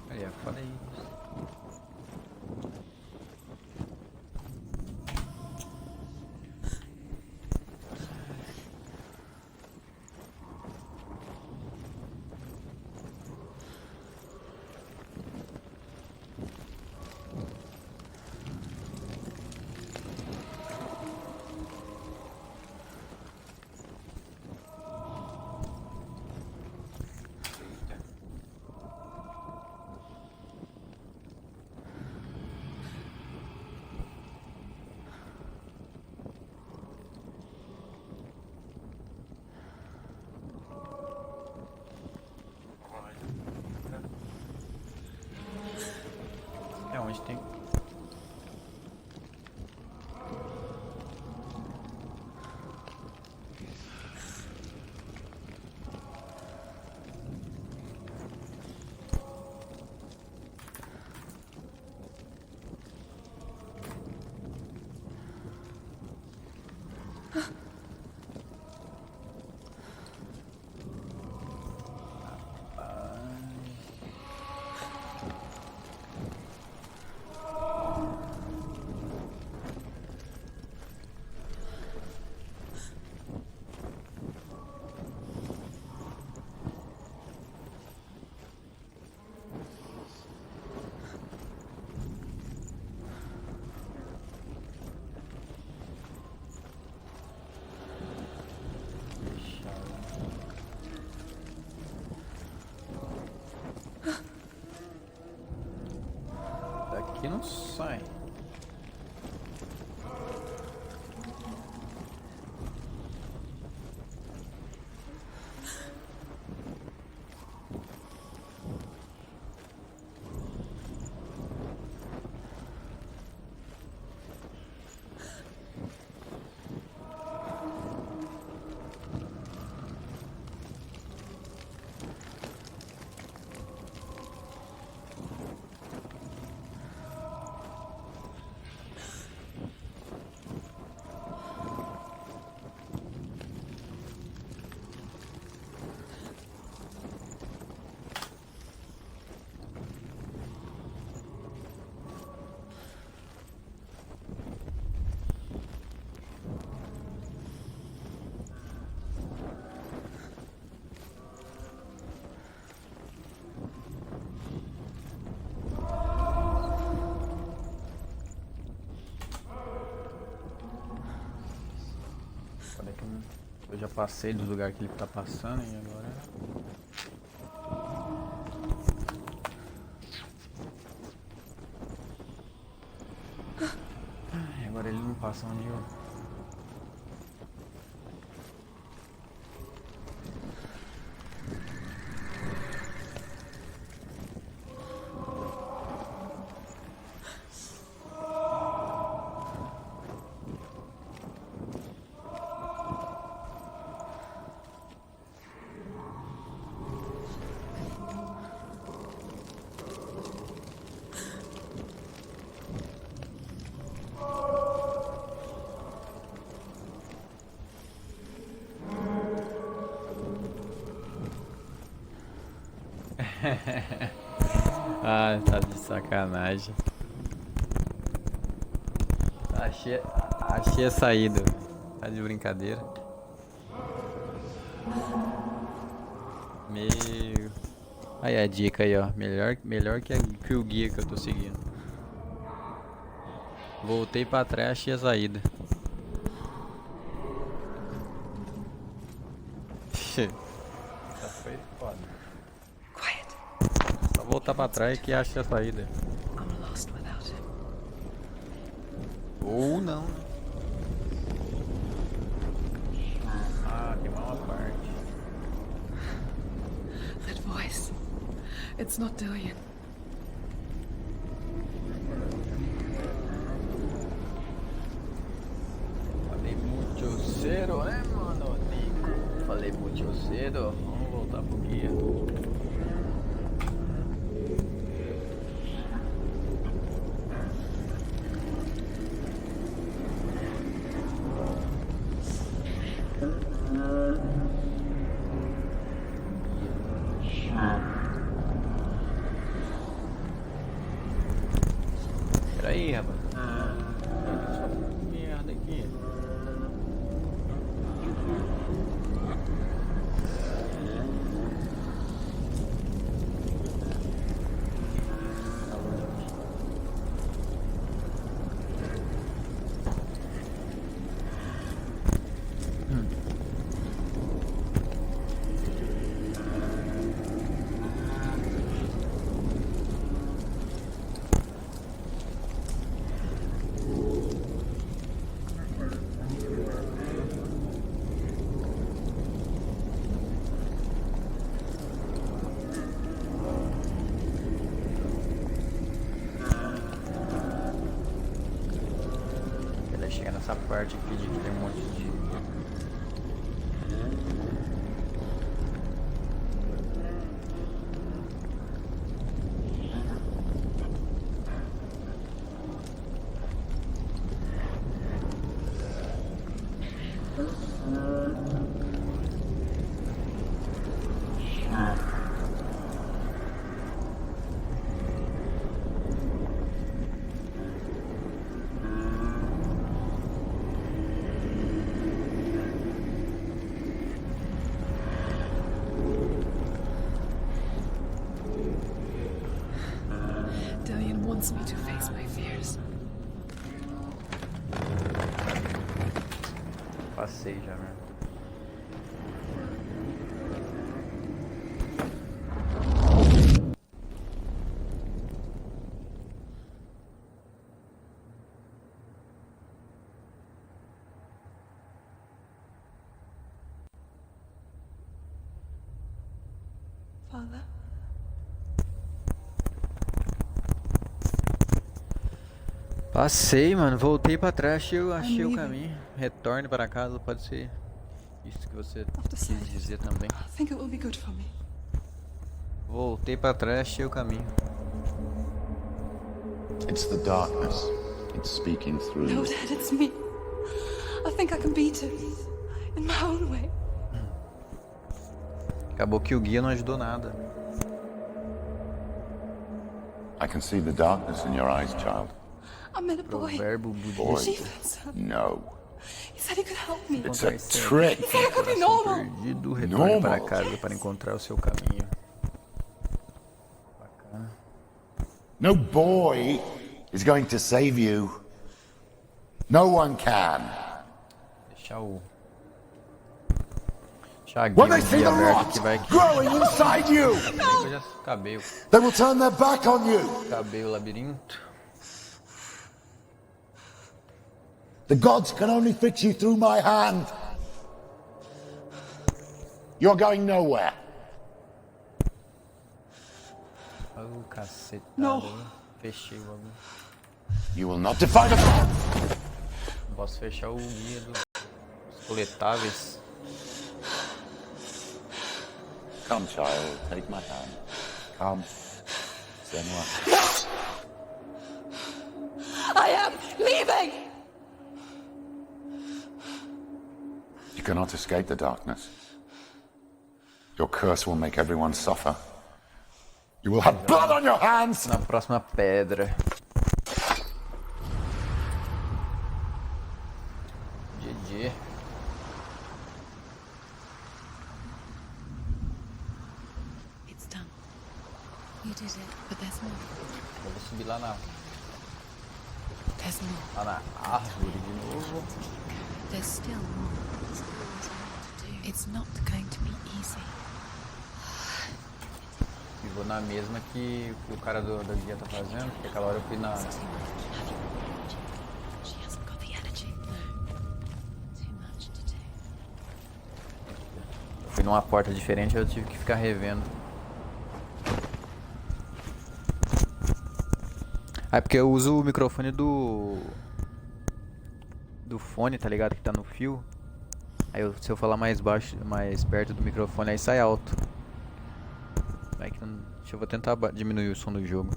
Aí, eu falei isso. É onde tem. Daqui não sai. Eu já passei dos lugares que ele tá passando e agora... Ai, agora ele não passa onde eu... Ah, tá de sacanagem. Achei a saída. Tá de brincadeira. Meu. Aí a dica aí, ó. Melhor que o guia que eu tô seguindo. Voltei pra trás, achei a saída. Essa foi foda. Quiet. Só voltar pra trás que acha a saída. I'm lost without him. Ou não. Ah, tem mais uma parte. That voice. It's not Dillian. Falei muito cedo, né, mano? Falei muito cedo. Vamos voltar pro guia. Peraí, rapaz. Essa merda aqui. Ele chega nessa parte aqui de que tem um monte de... Dillian wants me to face my fears. Passei já, né? Father? Passei, mano. Voltei pra trás, achei o caminho. Retorne para casa, pode ser isso que você quis dizer também. I think it will be good for me. Voltei pra trás, achei o caminho. It's the darkness. It's speaking through No, you. Dad, it's me. I think I can beat it. In my own way. Acabou que o guia não ajudou nada. I can see the darkness in your eyes, child. I met a boy. Provérbio Boy. budista. She thinks so. No. He said he could help me. It's a trick. He said I could be Coração normal. perdido, retorne para Normal. casa para encontrar o seu caminho. Bacana. No boy is going to save you. No one can. Deixar o When they see the rot growing inside you, Cabelo, they will turn their back on you. cabelo labirinto. The gods can only fix you through my hand. You're going nowhere. Oh, cacetado. No. Fechei o bagulho. You will not defy the gods. Não posso fechar o guia dos coletáveis. Come, child, take my hand. Come, Senua. I am leaving! You cannot escape the darkness. Your curse will make everyone suffer. You will have blood on your hands! Na próxima pedra. GG. It's done. You did it, but there's more. Eu vou subir lá na There's more. árvore de novo. There's still more. It's not going to be easy. E vou na mesma que o cara da guia tá fazendo, porque aquela hora eu fui na... She hasn't got the energy. No. Too much to do. Eu fui numa porta diferente, eu tive que ficar revendo. Ah, é porque eu uso o microfone do fone, tá ligado? Que tá no fio. Aí se eu falar mais baixo, mais perto do microfone, aí sai alto. Vai que não... Deixa eu vou tentar diminuir o som do jogo.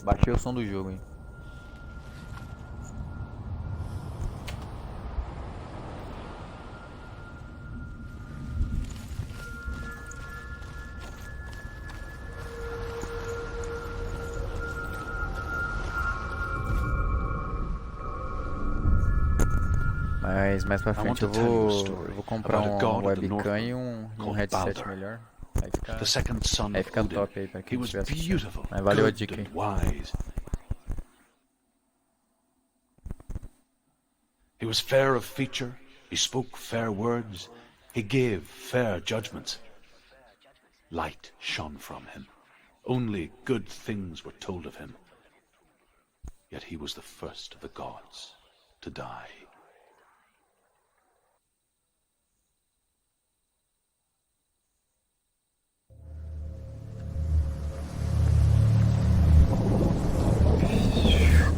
Baixei o som do jogo, hein. Mas mais pra frente eu vou comprar um webcam e um headset melhor. Aí fica top aí pra quem estiver assistindo. Mas valeu a dica aí. He was fair of feature, he spoke fair words, he gave fair judgments. Light shone from him. Only good things were told of him. Yet he was the first of the gods to die.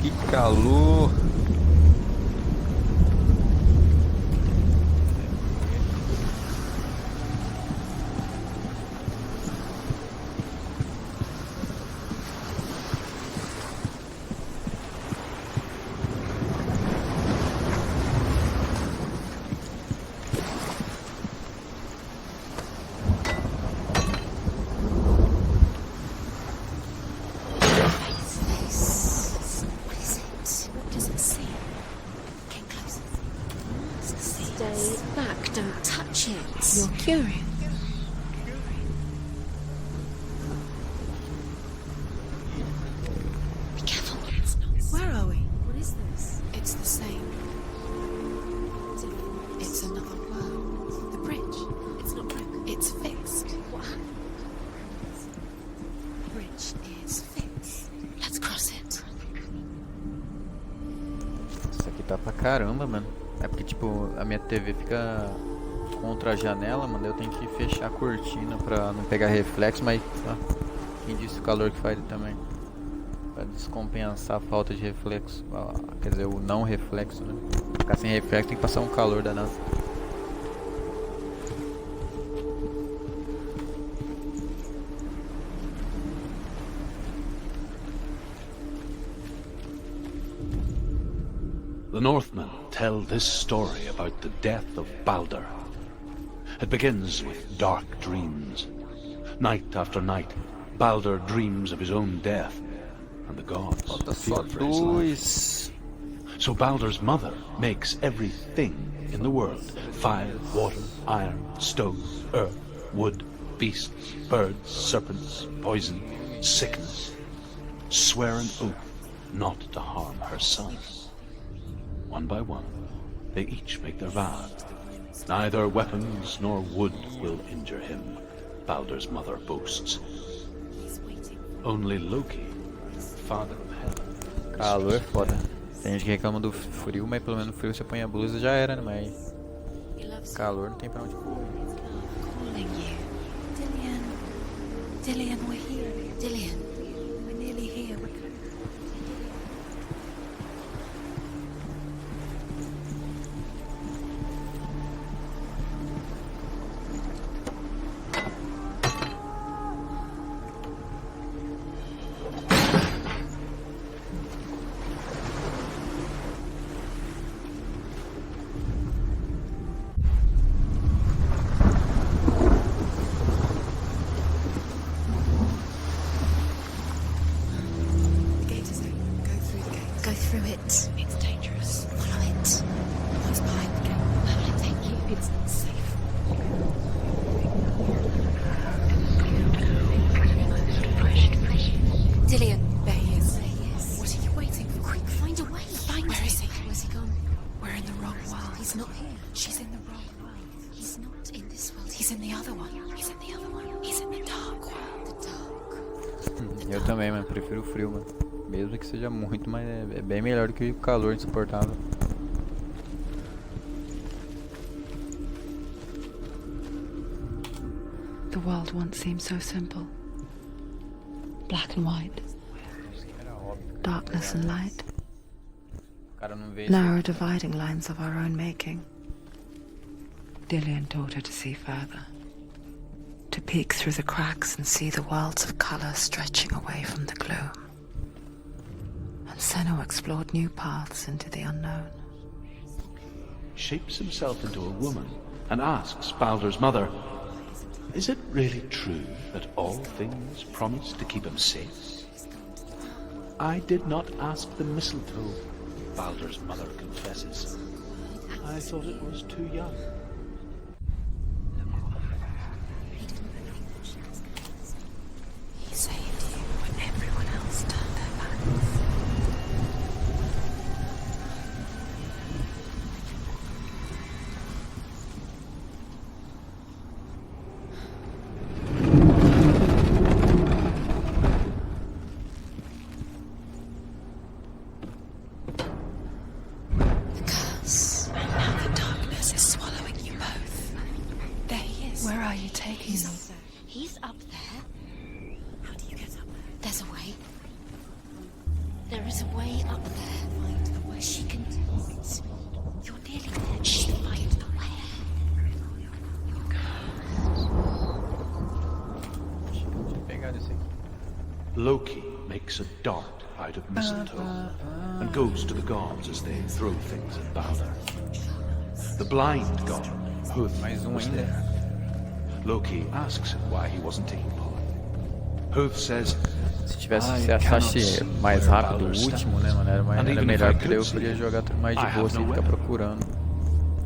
Que calor! You're curious. Be careful. It's not. Where are we? What is this? It's the same. It's another world. The bridge. It's not broken. It's fixed. What happened? The bridge is fixed. Let's cross it. Isso aqui tá pra caramba, mano. É porque, tipo, a minha TV fica contra a janela, mano. Eu tenho que fechar a cortina pra não pegar reflexo, mas quem disse o calor que faz também. Pra descompensar a falta de reflexo. Quer dizer, o não reflexo, né? Ficar sem reflexo tem que passar um calor danado. The Northmen tell this story about the death of Baldur. It begins with dark dreams. Night after night, Baldur dreams of his own death, and the gods fear for his life. So Baldur's mother makes everything in the world: fire, water, iron, stone, earth, wood, beasts, birds, serpents, poison. sickness, swear an oath not to harm her son. One by one, they each make their vow. Neither weapons nor wood will injure him, Baldur's mother boasts. Only Loki, father of Hela. Calor é foda. Tem gente que reclama do frio, mas pelo menos no frio você põe a blusa já era, né? Mas calor não tem pra onde correr. Calling you. Dillian. Dillian, we're here. Dillian. We're nearly here. We're The gate is open. Go through the gate. Go through it. It's dangerous. Follow it. What's behind the gate? Where will it take you? It's safe. Dillian. There he is. There he is. What are you waiting for? Quick, find a way. Where is he? Where's he gone? We're in the wrong world. He's not here. She's in the wrong world. He's not in this world. He's in the other one. He's in the other one. He's in the dark world. The dark. Eu também, mano. Prefiro o frio, mano. Mesmo que seja muito, mas é bem melhor do que o calor insuportável. The world once seemed so simple. Black and white, darkness and light, O cara não vê narrow dividing lines of our own making. Dillian taught her to see further, to peek through the cracks and see the worlds of color stretching away from the gloom. And Senua explored new paths into the unknown. Shapes himself into a woman and asks Baldur's mother, "Is it really true that all things promise to keep him safe?" "I did not ask the mistletoe," Baldur's mother confesses. "I thought it was too young." He saved you when everyone else turned their backs. The curse. And now the darkness is swallowing you both. There he is. Where are you taking me? He's up there. How do you get up there? There's a way. There is a way up there. Find a way. She can do it. You're nearly there. She find the way. Pegar esse aqui. Loki makes a dart out of mistletoe and goes to the gods as they throw things at Baldur. The blind god, Húð, Mais was ainda. there. Loki asks him why he wasn't taking part. Húð says, Se tivesse, "I se cannot achasse see mais where rápido o Baldur último, né, mano? Era And even if melhor I porque daí eu could podia see, jogar mais de I boa have sem no ficar weapon." procurando.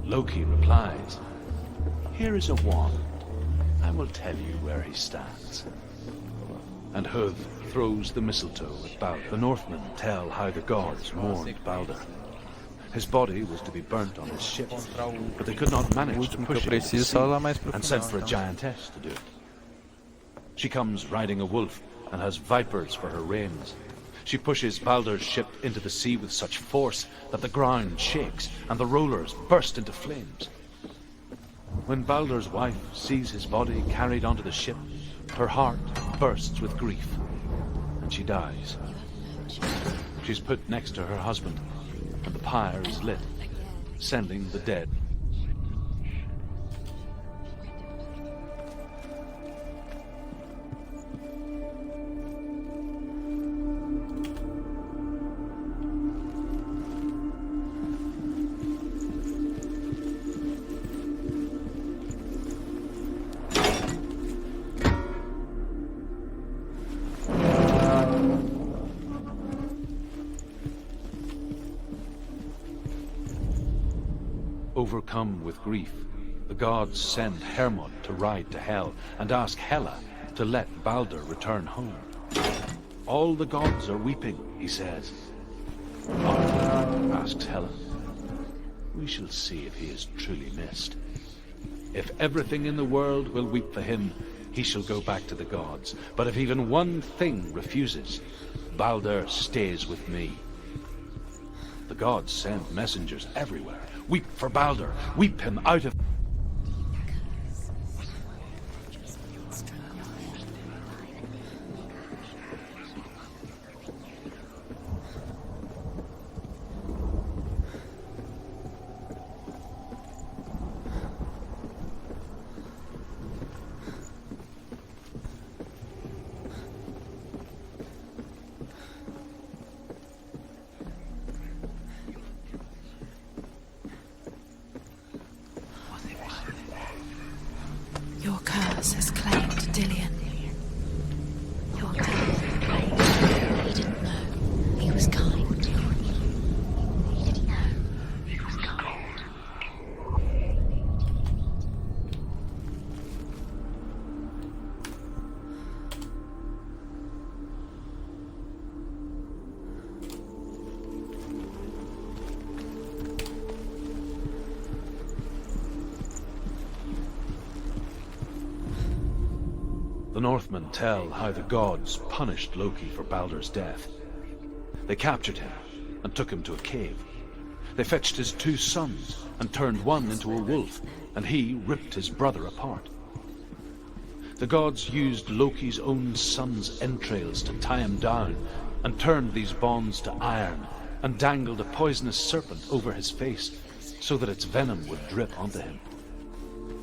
Loki replies, "Here is a wand. I will tell you where he stands." And Húð throws the mistletoe at Baldur. The Northmen tell how the gods mourned Baldur. His body was to be burnt on his ship, but they could not manage to último que eu push it into the preciso, só lá sea mais pro and sent final, for a então. giantess to do it. She comes riding a wolf and has vipers for her reins. She pushes Baldur's ship into the sea with such force that the ground shakes and the rollers burst into flames. When Baldur's wife sees his body carried onto the ship, her heart bursts with grief and she dies. She's put next to her husband and the pyre is lit, sending the dead. Overcome with grief, the gods send Hermod to ride to Hell and ask Hela to let Baldur return home. All the gods are weeping, he says. Arthur asks Helen. We shall see if he is truly missed. If everything in the world will weep for him, he shall go back to the gods. But if even one thing refuses, Baldur stays with me. The gods send messengers everywhere. Weep for Baldur. Weep him out of... Your curse has claimed Dillion. Your dad claimed he didn't know. He was kind. He didn't know. He was kind. The Northmen tell how the gods punished Loki for Baldur's death. They captured him and took him to a cave. They fetched his 2 sons and turned one into a wolf, and he ripped his brother apart. The gods used Loki's own son's entrails to tie him down and turned these bonds to iron and dangled a poisonous serpent over his face so that its venom would drip onto him.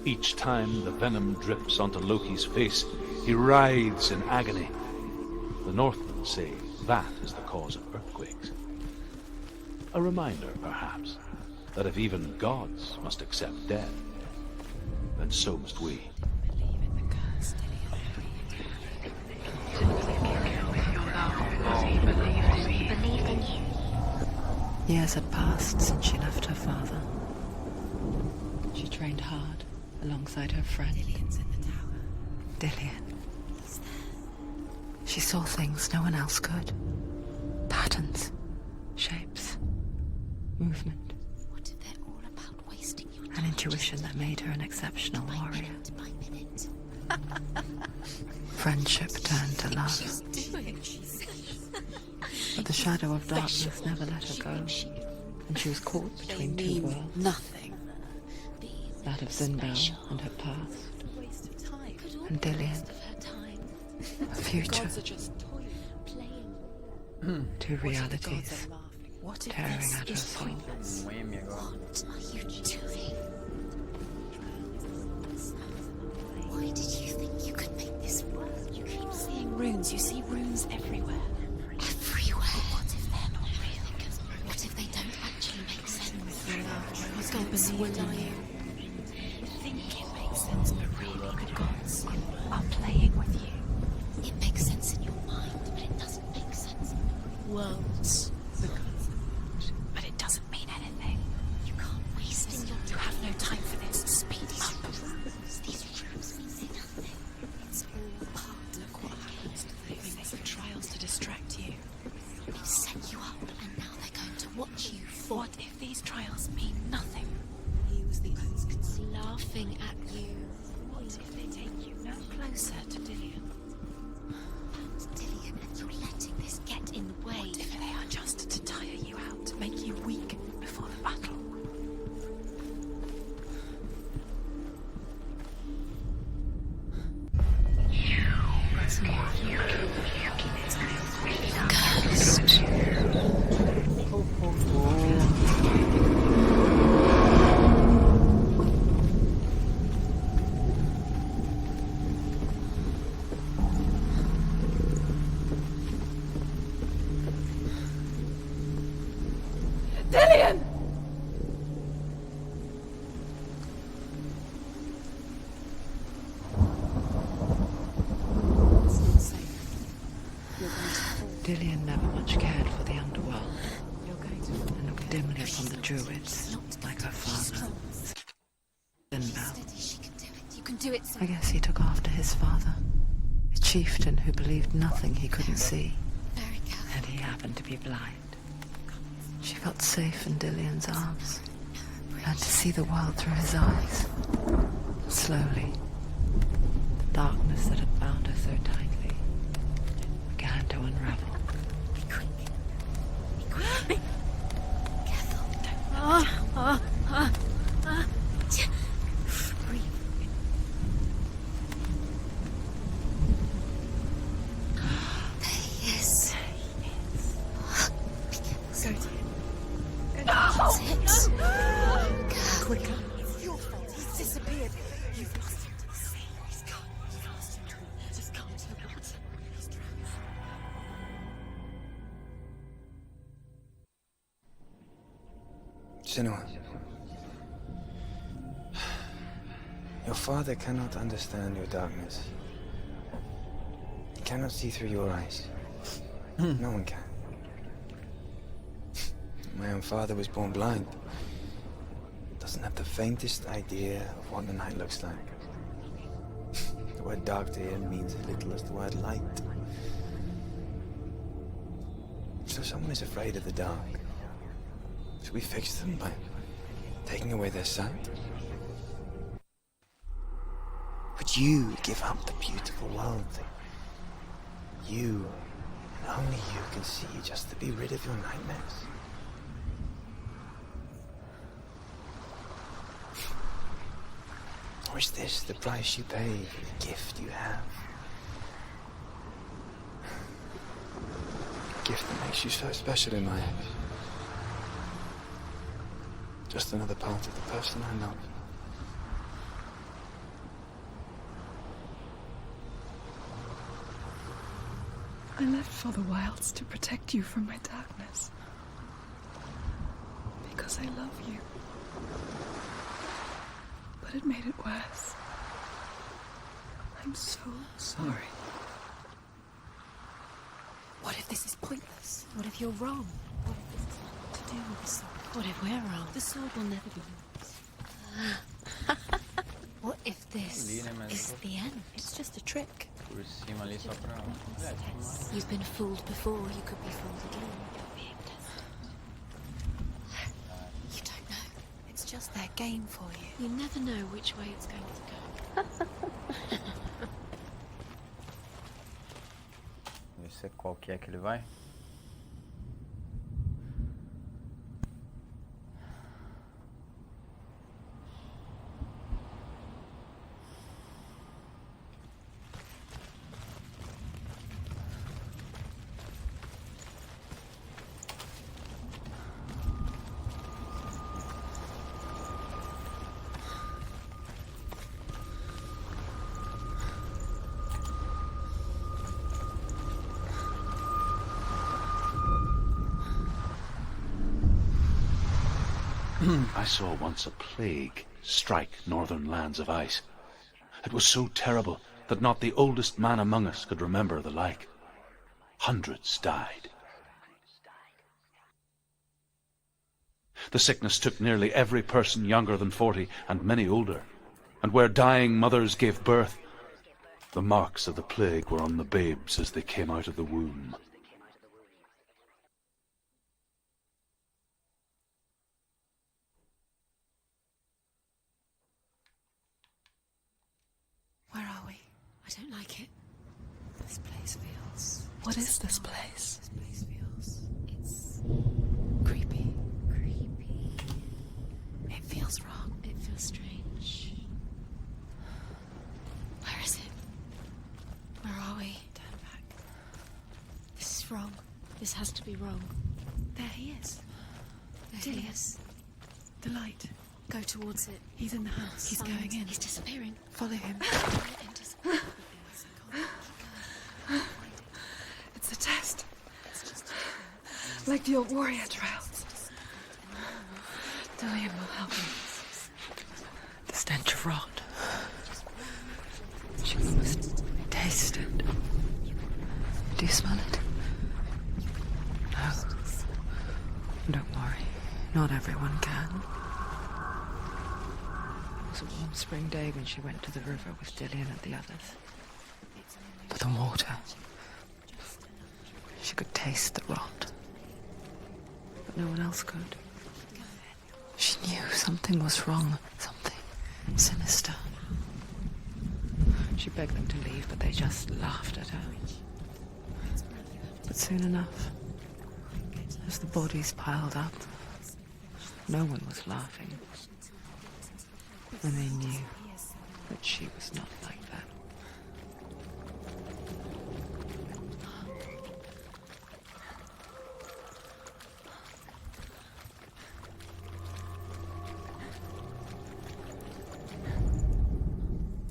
Each time the venom drips onto Loki's face, he writhes in agony. The Northmen say that is the cause of earthquakes. A reminder, perhaps, that if even gods must accept death, then so must we. Years had passed since she left her father. She trained hard alongside her friend. Dillion. She saw things no one else could. Patterns, shapes, movement. What if they're all about wasting your An intuition that made her an exceptional warrior. minute by minute? Friendship turned to love. But the shadow of darkness never let her go, and she was caught between 2 worlds. Nothing. That of Zindel and her past, and Dillion, her future. 2 realities tearing at her soul. What are you doing? Why did you think you could make this work? You keep seeing runes. You see runes everywhere. Everywhere. What if they're not real? What if they don't actually make sense? What's going on? We're dying. You think it makes sense, but really the gods are playing with you. It makes sense in your mind, but it doesn't make sense in the worlds. But it doesn't mean anything. You can't waste it. You have no time for this. Speed up. These rules mean nothing. It's all part of what happens to things. They make trials to distract you. They've set you up, and now they're going to watch you fall. What if these trials mean nothing? He was the laughing at you. What if they take you no closer to Dillion? Dillion, and you're letting this get in the way. What if they are just to tire you out, to make you weak before the battle? Cursed. Dillion! Dillion never much cared for the underworld, and looked dimly upon the druids, like her father. Zindel. Steady, she can do it. You can do it. I guess he took after his father. It chieftain who believed nothing he couldn't see. Very careful. And he happened to be blind. She felt safe in Dillian's arms, learned to see the world through his eyes. Slowly, the darkness that had bound her so tightly began to unravel. Be quick. Be quick. Careful. Don't look down. Breathe. There he is. Be careful. Go to him. That's it. Quicker. It's your fault. He's disappeared. You've lost him to the sea. He's gone. You've lost him to it. Just come to the water. He's drowned. Senua. Your father cannot understand your darkness. He cannot see through your eyes. No one can. My own father was born blind. Doesn't have the faintest idea of what the night looks like. The word dark to him means as little as the word light. So someone is afraid of the dark. Should we fix them by taking away their sight? Would you give up the beautiful world? You, and only you, can see just to be rid of your nightmares. Or is this the price you pay for the gift you have? A gift that makes you so special in my eyes. Just another part of the person I love. I left for the wilds to protect you from my darkness. Because I love you. But it made it worse. I'm so sorry. What if this is pointless? What if you're wrong? What if this is nothing to do with the sword? What if we're wrong? The sword will never be yours. What if this is the end? It's just a trick. Por cima ali só pra... You've been fooled before, you could be fooled again. You're being tested. You don't know. It's just their game for you. You never know which way it's going to go. Esse é qual que é que ele vai? I saw once a plague strike northern lands of ice. It was so terrible that not the oldest man among us could remember the like. Hundreds died. The sickness took nearly every person younger than 40 and many older. And where dying mothers gave birth, the marks of the plague were on the babes as they came out of the womb. Where are we? I don't like it. This place feels... What is this place? This place feels... It's... creepy. Creepy. It feels wrong. It feels strange. Where is it? Where are we? Turn back. This is wrong. This has to be wrong. There he is. There he is. The light. Go towards it. He's in the house. He's going in. He's disappearing. Follow him. It's a test. Like the old warrior trials. Dillian will help him. The stench of rot. She must taste it. Do you smell it? No. Don't worry. Not everyone can. It was a warm spring day when she went to the river with Dillian and the others. for the water. She could taste the rot, but no one else could. She knew something was wrong, something sinister. She begged them to leave, but they just laughed at her. But soon enough, as the bodies piled up, no one was laughing. And they knew that she was not like that.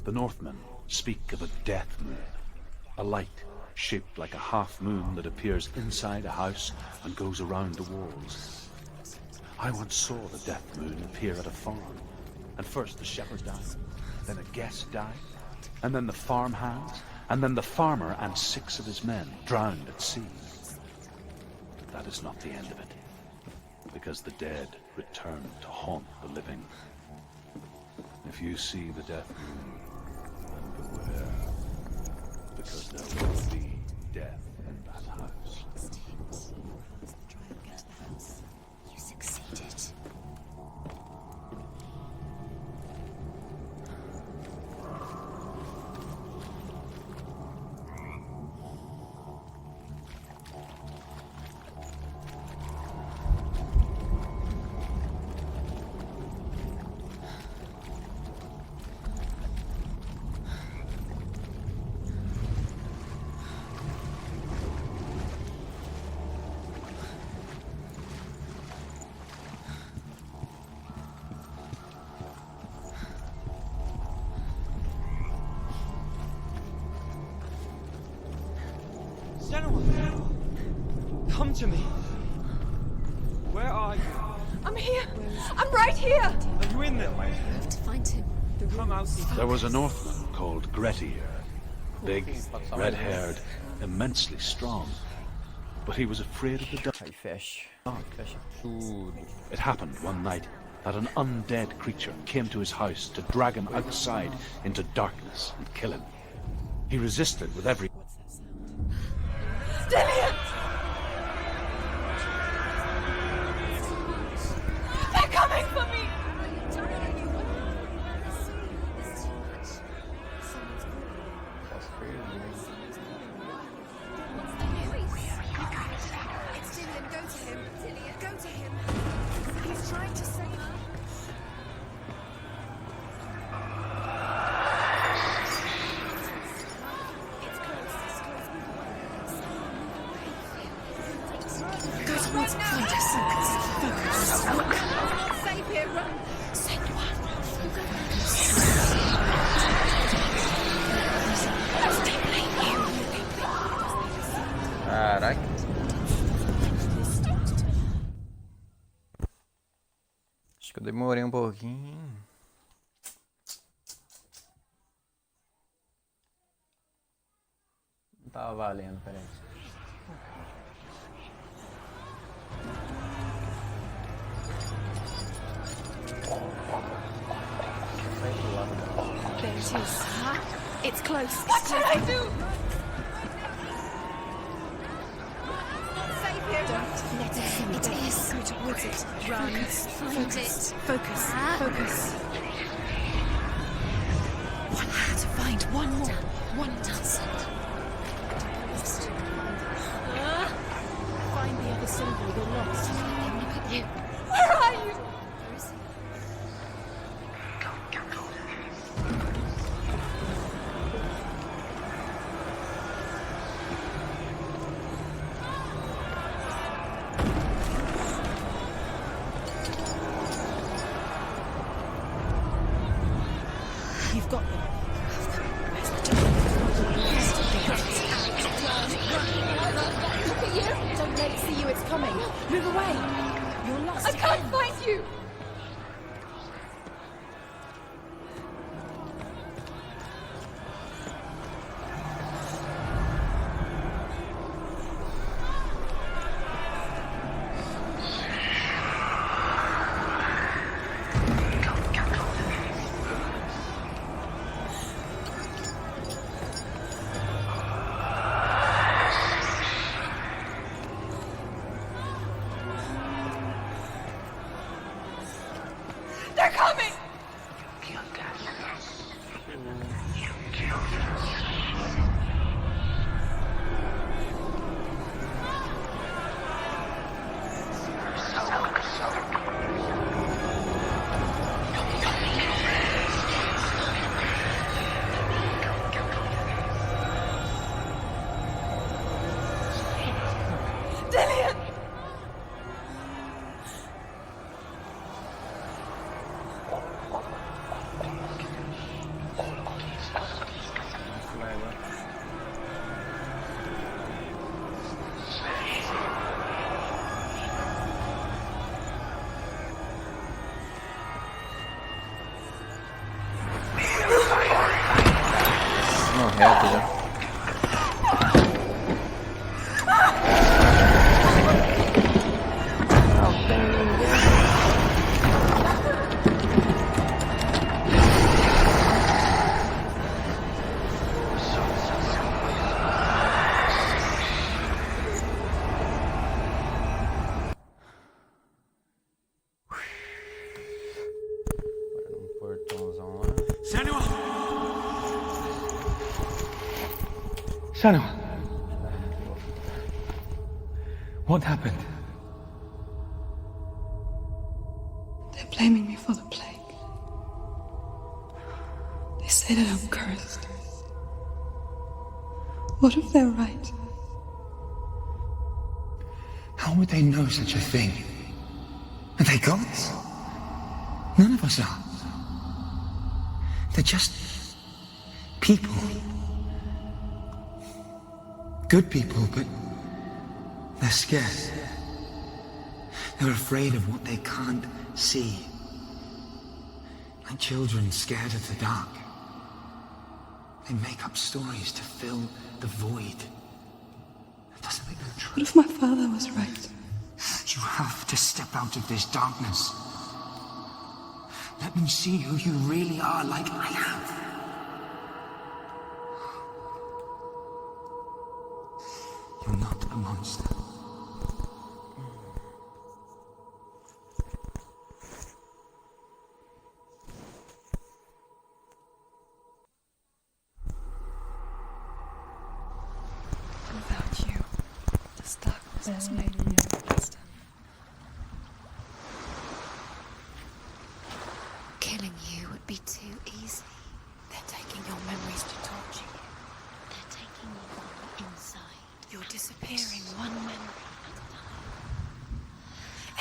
The Northmen speak of a death moon, a light shaped like a half moon that appears inside a house and goes around the walls. I once saw the death moon appear at a farm, and first the shepherd died, then a guest died, and then the farm hands, and then the farmer and 6 of his men drowned at sea. That is not the end of it, because the dead return to haunt the living. If you see the death moon, then beware, because there will be death in that house. You succeeded. Senua! Come to me! Where are you? I'm here! I'm right here! Are you in there? I have to find him. Come out. There was a Northman called Grettir, big, red-haired, immensely strong, but he was afraid of the dark. Aí fecha. Fecha tudo. It happened one night that an undead creature came to his house to drag him outside into darkness and kill him. He resisted with every... Dillian! They're coming for me! It's Dillian, go to him. Dillian, go to him. He's trying to save her. It's close, it's close. Move away. Go towards it. Find us. Focus. Not safe here, run. Senua. Caraca. Acho que eu demorei um pouquinho. Não tava valendo, peraí. There it is. It's close. What should I do? Safe here, run. Don't let it see. It is. Go towards it. Run. Find it. Focus. Focus. One to find one more. One dozen. Find the other symbol. You're lost. Look at you. Where are you? You've got them. Where's the door? Look at you. Don't let it see you. It's coming. Move away. You're lost. I can't find you! reto já. Senua! Senua! What happened? They're blaming me for the plague. They say that I'm cursed. What if they're right? How would they know such a thing? Are they gods? None of us are. They're just people. Good people, but they're scared. They're afraid of what they can't see. Like children scared of the dark. They make up stories to fill the void. That doesn't make them true. What if my father was right? You have to step out of this darkness. Let them see who you really are, like I have. You're not a monster. Without you, this darkness has made me a monster. Killing you would be too easy. They're taking your memories to torture you. They're taking you on the inside. You're disappearing one memory at a time.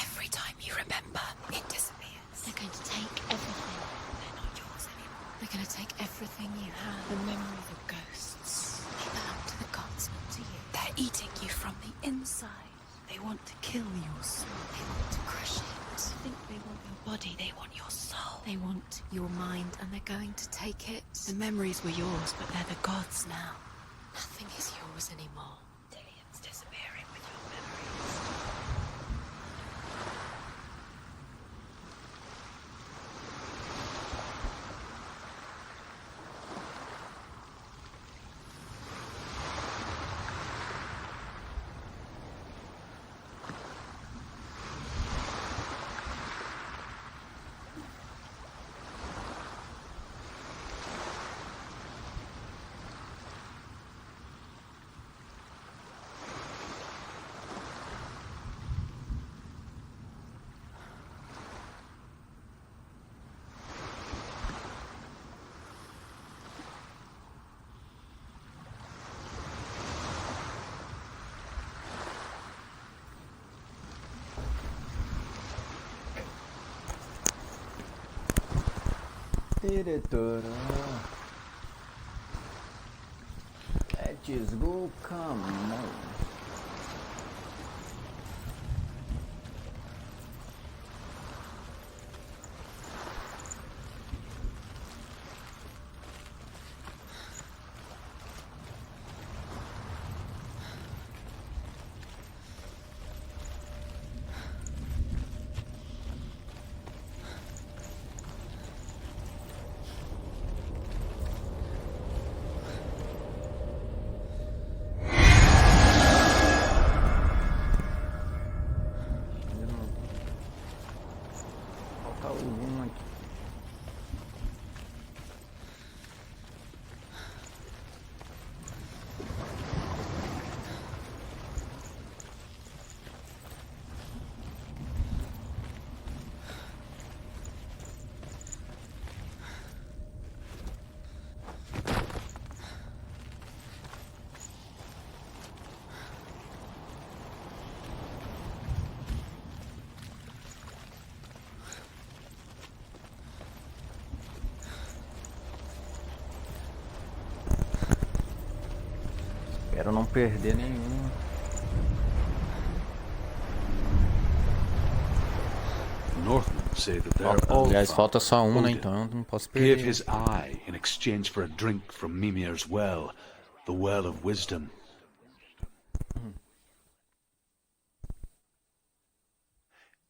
Every time you remember, it disappears. They're going to take everything. They're not yours anymore. They're going to take everything you have. The memories of ghosts. They belong to the gods, not to you. They're eating you from the inside. They want to kill your soul. They want to crush it. I think they want your body. They want your soul. They want your mind, and they're going to take it. The memories were yours, but they're the gods now. Nothing is yours anymore. Dillian's disappearing with your memories. Diretora. Let's go, come on. Espero não perder nenhum. Northmen say that their Aliás, falta só all-father, né? Odin, Então eu não posso gave perder. his eye in exchange for a drink from Mimir's well, the well of wisdom.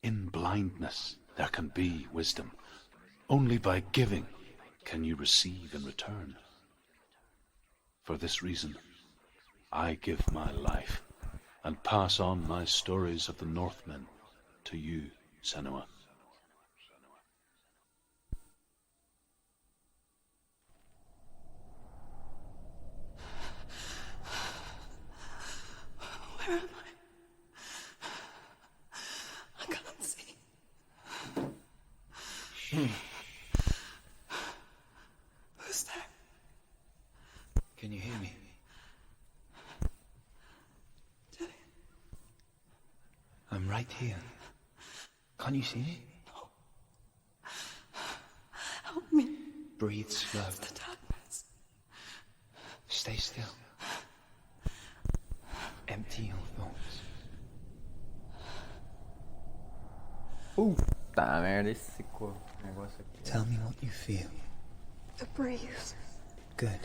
In blindness there can be wisdom. Only by giving can you receive in return. For this reason, I give my life and pass on my stories of the Northmen to you, Senua. Where am I? I can't see. Who's there? Can you hear me? I'm right here. Can't you see me? No. Help me. Breathe slow. The darkness. Stay still. Empty your thoughts. Tá, merda, esse negócio aqui. Tell me what you feel. The breeze. Good.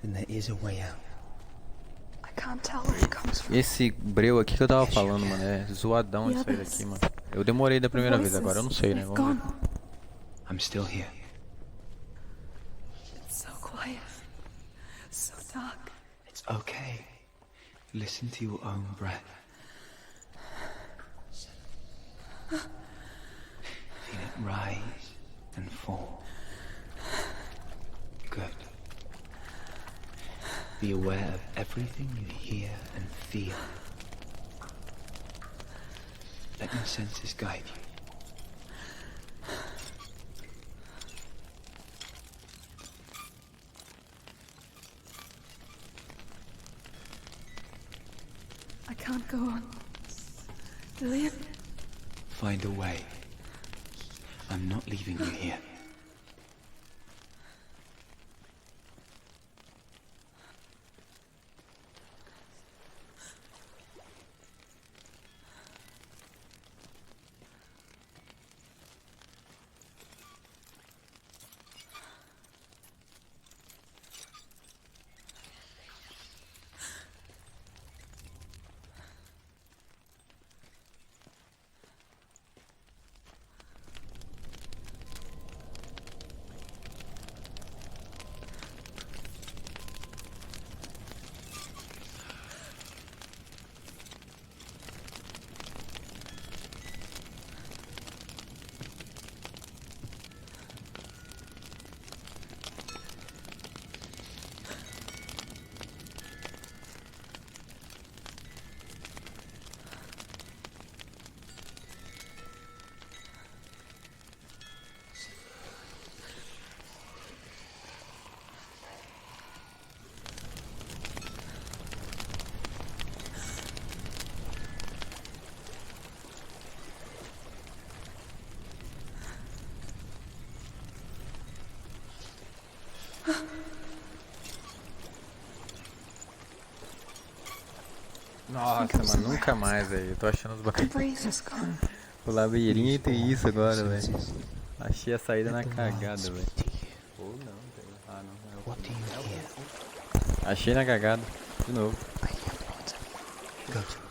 Then there is a way out. I can't tell where it comes from. Esse breu aqui que eu tava falando, mano, é zoadão isso aí daqui, mano. Eu demorei da primeira vez, agora eu não sei, né? Vamos ver. I'm still here. It's so quiet. So dark. It's okay. Listen to your own breath. Feel it rise and fall. Good. Be aware of everything you hear and feel. Let your senses guide you. I can't go on. Dillian? Find a way. I'm not leaving you here. Nossa, mano, nunca mais, velho. Eu tô achando os The bagulhos. breeze is gone. O labirinto e isso agora, velho. Achei a saída na cagada, velho. Ou não, velho. Ah, não. What do you hear? Achei na cagada. De novo. I hear water. Go to it.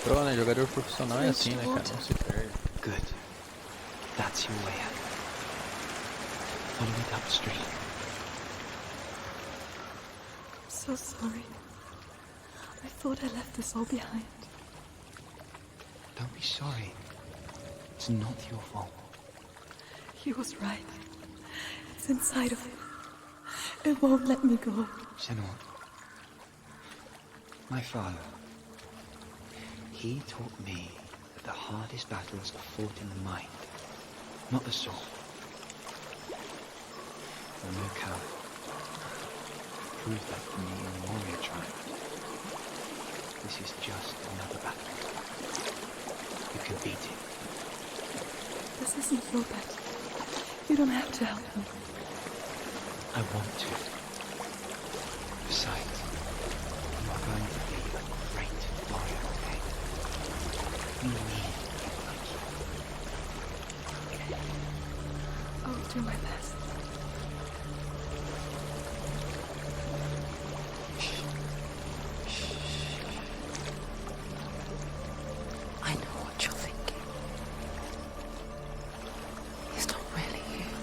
Pro, né? Jogador profissional é assim, né, cara? Não se perde. Good. That's your way out. Follow it upstream. I'm so sorry. I thought I left this all behind. Don't be sorry. It's not your fault. He was right. It's inside of him. It won't let me go. Senua. My father. He taught me that the hardest battles are fought in the mind, not the sword. You're no coward. Prove that to me in the warrior tribe. This is just another battle. You can beat it. This isn't your battle. You don't have to help me. I want to. Besides, you are going to be a great warrior, okay? We need I'll do my best. I know what you're thinking. He's not really here.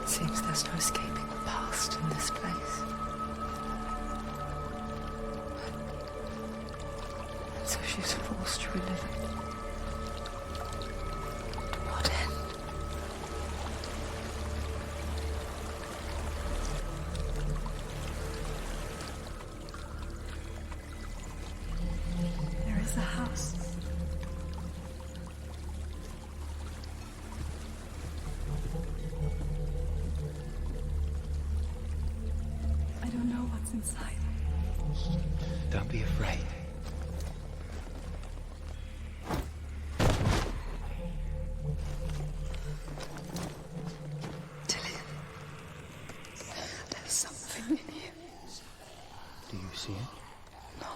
It seems there's no escaping the past in this place. And so she's forced to relive it. To what end? There is a house. I don't know what's inside. Don't be afraid. Tilly, there's something in you. Do you see it? No.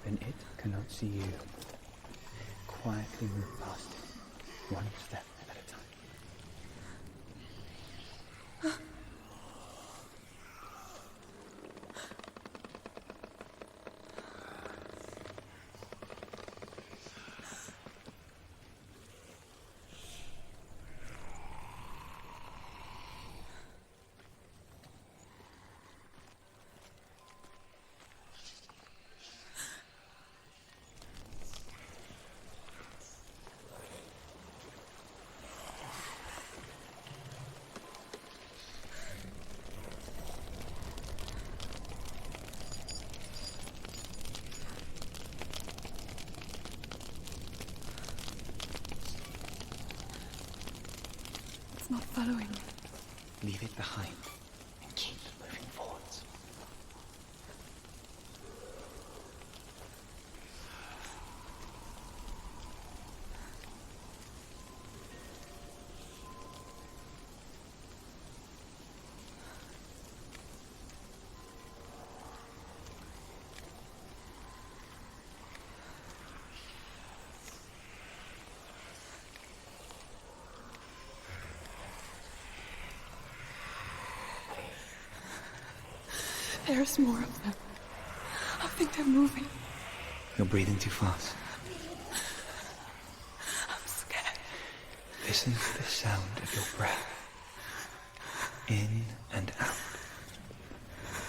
Then it cannot see you. Quietly move past it, one step at a time. It's not following me. Leave it behind and keep moving forwards. There's more of them. I think they're moving. You're breathing too fast. I'm scared. Listen to the sound of your breath. In and out.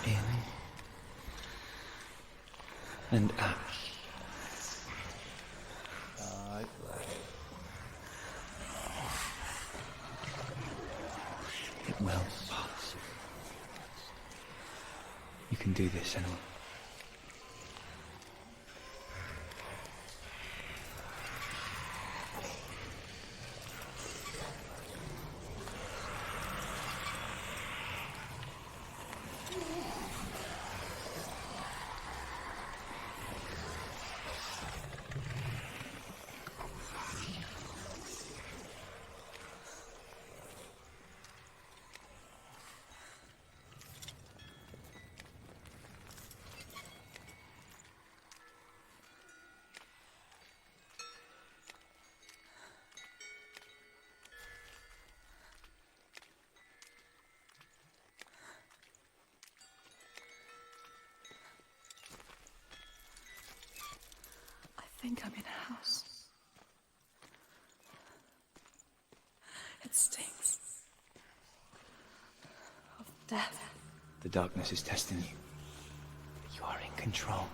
In and out. It will pass. You can do this, Senua. I think I'm in a house. It stinks of death. The darkness is testing you. You are in control.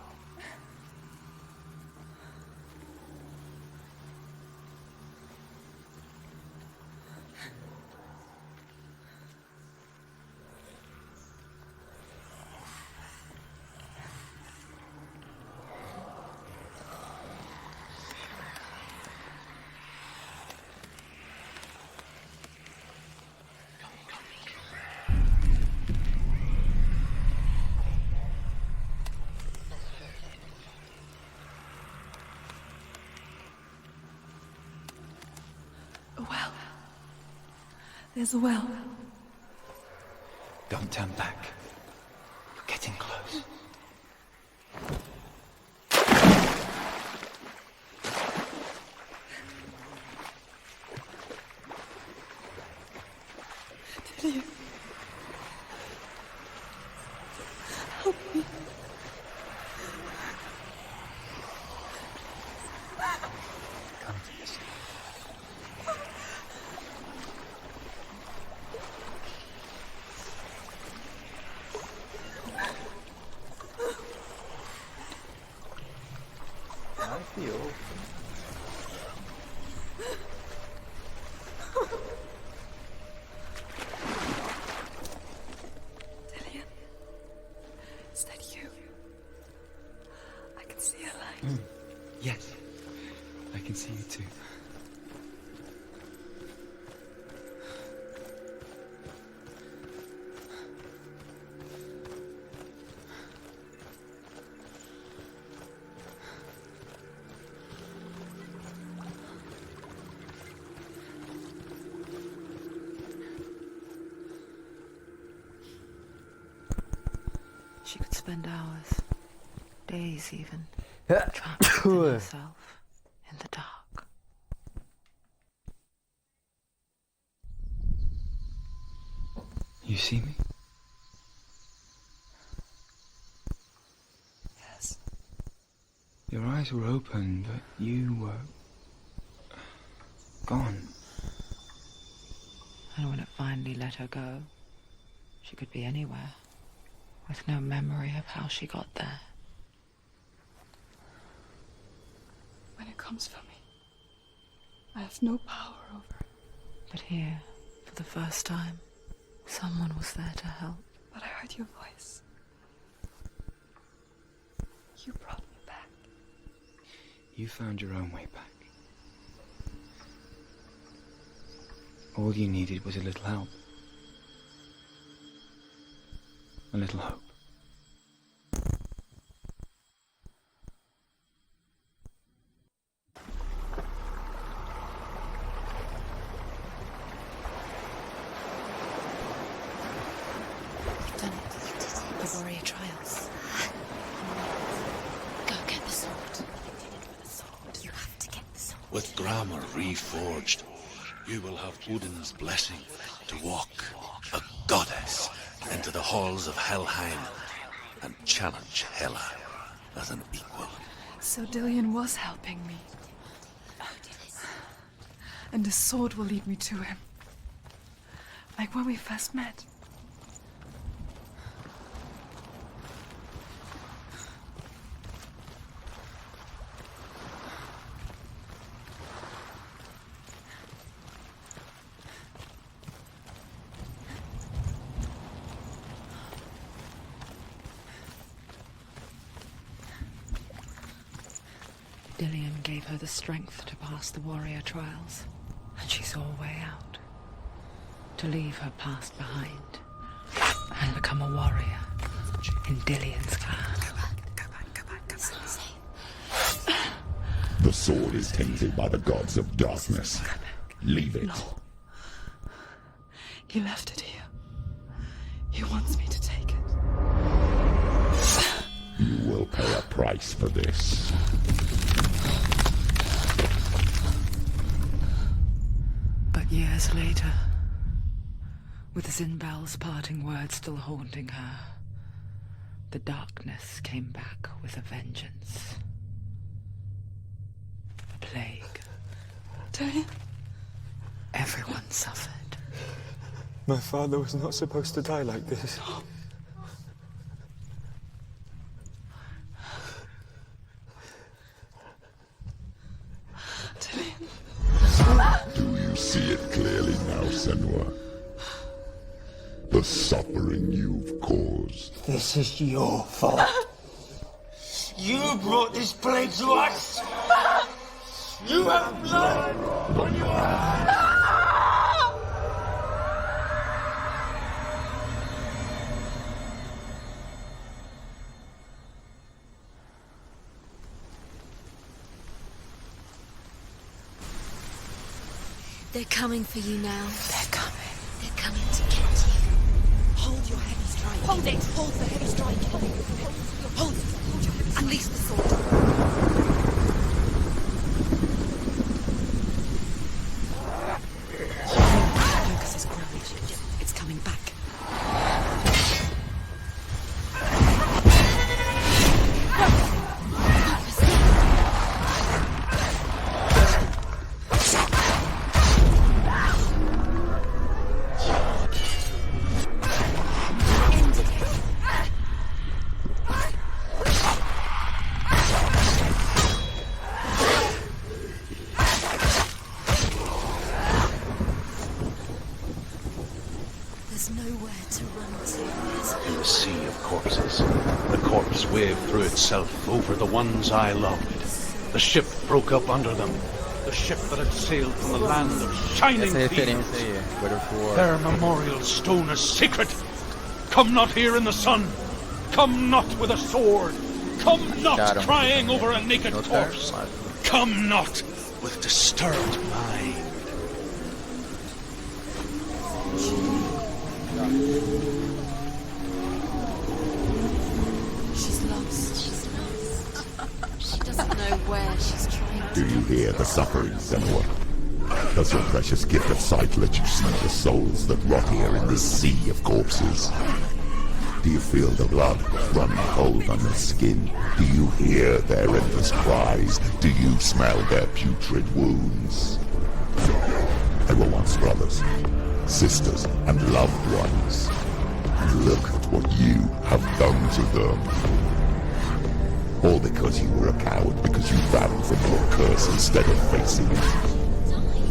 Well, There's a well. Don't turn back. You're getting close. Dillian. Help me. Come to this. I feel. Dillian. Is that you? I can see a light. Yes. I can see you too. She could spend hours, days even, trapped within herself in the dark. You see me? Yes. Your eyes were open, but you were gone. And when it finally let her go, she could be anywhere, with no memory of how she got there. When it comes for me, I have no power over it. But here, for the first time, someone was there to help. But I heard your voice. You brought me back. You found your own way back. All you needed was a little help. A little hope. You've done it. You did it. The warrior trials. Go get the sword. You did it for the sword. You have to get the sword. With grammar reforged, you will have Odin's blessing to walk, a goddess, into the halls of Helheim and challenge Hela as an equal. So Dillian was helping me. And the sword will lead me to him. Like when we first met. Dillian gave her the strength to pass the warrior trials, and she saw a way out. To leave her past behind and become a warrior in Dillian's clan. The sword is tainted by the gods of darkness. Leave it. No. He left it here. He wants me to take it. You will pay a price for this. But years later, with Zinbel's parting words still haunting her, the darkness came back with a vengeance. A plague. Dillian? Everyone suffered. My father was not supposed to die like this. Do you see it clearly now, Senua? The suffering you've caused. This is your fault. You brought this plague to us. You have blood on your hands. They're coming for you now. They're coming. They're coming to get you. Hold your heavy strike. Hold it! Hold the heavy strike. Hold it. Hold your heavy strike. Unleash the sword. Focus is grounded. It's coming back. There's nowhere to run to. In a sea of corpses, the corpse waved through itself over the ones I loved. The ship broke up under them. The ship that had sailed from the land of shining Essa fields. referência aí, God of War. Their memorial stone is sacred. Come not here in the sun. Come not with a sword. Come not crying over a naked corpse. Come not with disturbed mind. She's lost. She's lost. She doesn't know where she's trying to Do you hear the suffering, Senua? Does your precious gift of sight let you see the souls that rot here in this sea of corpses? Do you feel the blood running cold on their skin? Do you hear their endless cries? Do you smell their putrid wounds? They were once brothers, sisters, and loved ones. And look at what you have done to them. All because you were a coward, because you ran from your curse instead of facing it.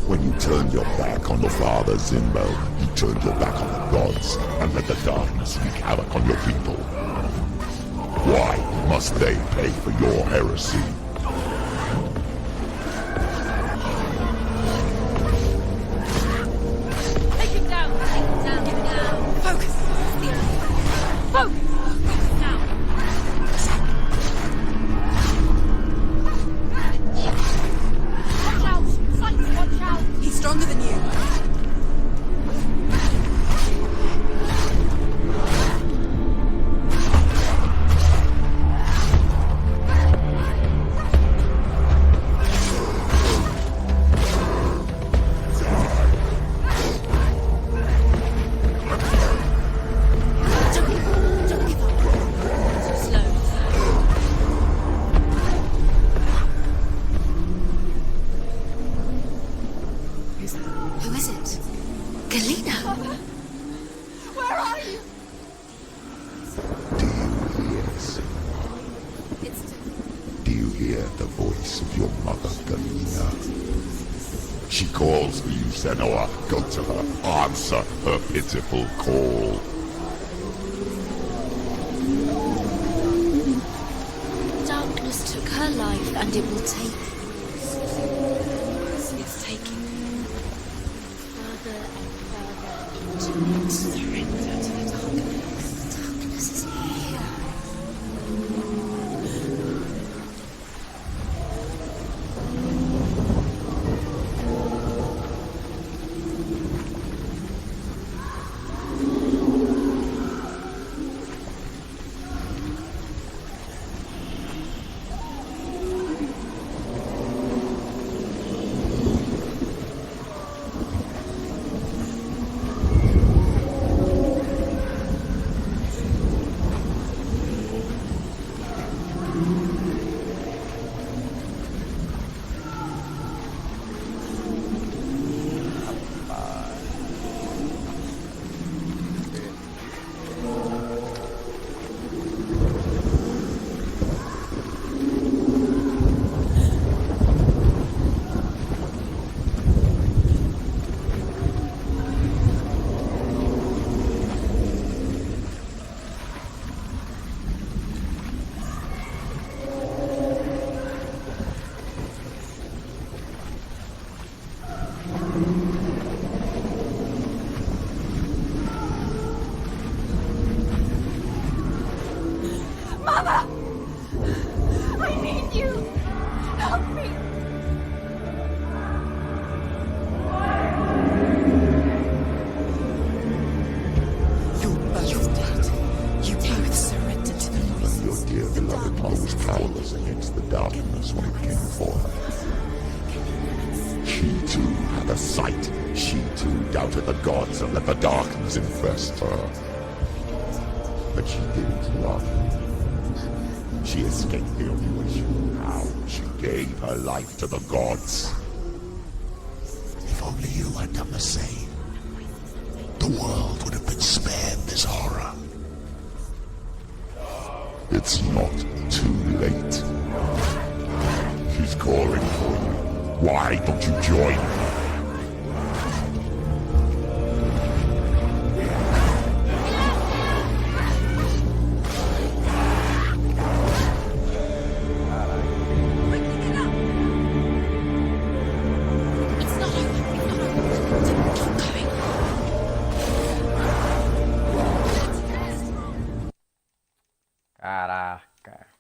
When you turned your back on your father, Zinbo, you turned your back on the gods and let the darkness wreak havoc on your people. Why must they pay for your heresy? Take him down! Take him down now! Focus. Focus! Now! Watch out! Sights, watch out! He's stronger than you. Don't give up. Slow. Who is it? Galena! Where are you? Do you hear, Senua? Do you hear the voice of your mother, Galena? She calls for you, Senua. Go to her. Answer her pitiful call. Darkness took her life and it will take yours. It's taking you further and further into it. Surrender to the darkness. Darkness is here. too doubted the gods and let the darkness infest her. But she didn't love me. She escaped the only way she knew how. She gave her life to the gods. If only you had done the same, the world would have been spared this horror. It's not too late. She's calling for you. Why don't you join her? Caraca.